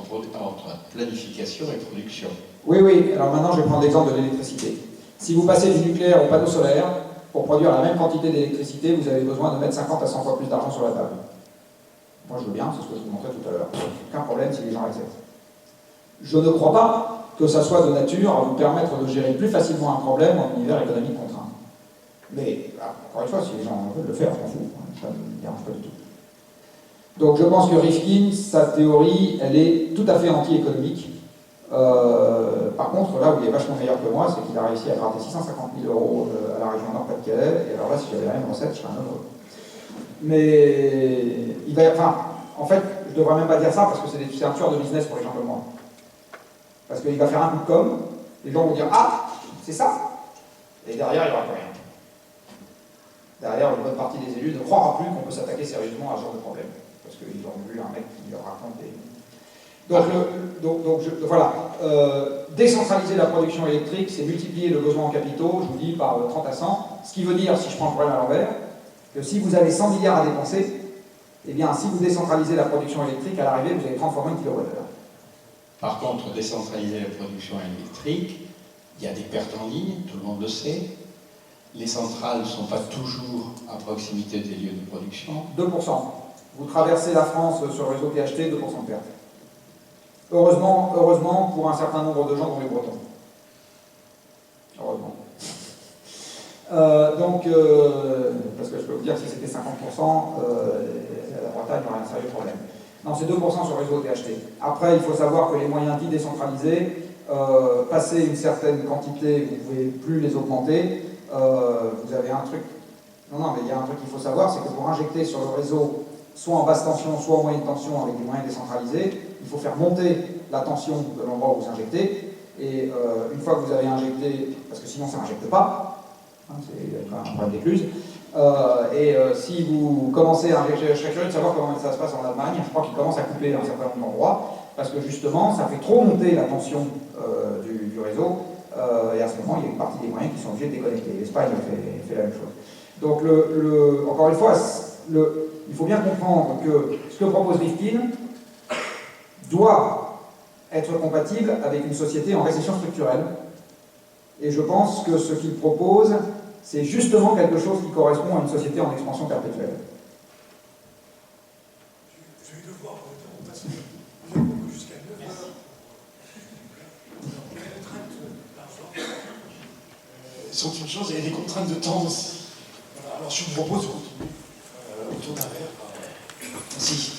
planification et production. Oui. Alors maintenant, je vais prendre l'exemple de l'électricité. Si vous passez du nucléaire au panneau solaire, pour produire la même quantité d'électricité, vous avez besoin de mettre 50 à 100 fois plus d'argent sur la table. Moi, je veux bien, c'est ce que je vous montrais tout à l'heure. Aucun problème si les gens acceptent. Je ne crois pas que ça soit de nature à vous permettre de gérer plus facilement un problème en univers économique contraint. Mais, encore une fois, si les gens veulent le faire, je m'en fous. Ça ne me dérange pas du tout. Donc je pense que Rifkin, sa théorie, elle est tout à fait anti-économique. Par contre, là où il est vachement meilleur que moi, c'est qu'il a réussi à gratter 650 000 € à la région Nord-Pas-de-Calais, et alors là, si j'avais la même recette, je serais un heureux. Mais, il va, enfin, en fait, je devrais même pas dire ça, parce que c'est un tueur de business pour les gens comme moi. Parce qu'il va faire un coup de com', les gens vont dire « Ah, c'est ça !» Et derrière, il n'y aura plus rien. Derrière, une bonne partie des élus ne croira plus qu'on peut s'attaquer sérieusement à ce genre de problème. Parce qu'ils ont vu un mec qui leur raconte des... Voilà. Décentraliser la production électrique, c'est multiplier le besoin en capitaux, je vous dis, par 30 à 100. Ce qui veut dire, si je prends le problème à l'envers, que si vous avez 100 milliards à dépenser, eh bien, si vous décentralisez la production électrique, à l'arrivée, vous avez 30 fois moins de kilowattheures. Par contre, décentraliser la production électrique, il y a des pertes en ligne, tout le monde le sait. Les centrales ne sont pas toujours à proximité des lieux de production. 2%. Vous traversez la France sur le réseau THT, 2% de perte. Heureusement pour un certain nombre de gens dont les Bretons. Heureusement. Parce que je peux vous dire que si c'était 50%, la Bretagne aurait un sérieux problème. Non, c'est 2% sur le réseau THT. Après, il faut savoir que les moyens dits décentralisés, passer une certaine quantité, vous ne pouvez plus les augmenter. Vous avez un truc... Non, mais il y a un truc qu'il faut savoir, c'est que pour injecter sur le réseau, soit en basse tension, soit en moyenne tension avec des moyens décentralisés, il faut faire monter la tension de l'endroit où vous injectez, et une fois que vous avez injecté, parce que sinon ça n'injecte pas, hein, c'est un problème d'écluse, si vous commencez à injecter, je serais curieux de savoir comment ça se passe en Allemagne, je crois qu'ils commencent à couper un certain nombre d'endroits, parce que justement, ça fait trop monter la tension du réseau, et à ce moment, il y a une partie des moyens qui sont obligés de déconnecter. L'Espagne fait la même chose. Donc, encore une fois, il faut bien comprendre que ce que propose Rifkin doit être compatible avec une société en récession structurelle. Et je pense que ce qu'il propose, c'est justement quelque chose qui correspond à une société en expansion perpétuelle. Je vais devoir passer jusqu'à 9 heures. sont une chose et les contraintes de temps aussi. Voilà, alors je vous propose de continuer autour d'un verre. Merci.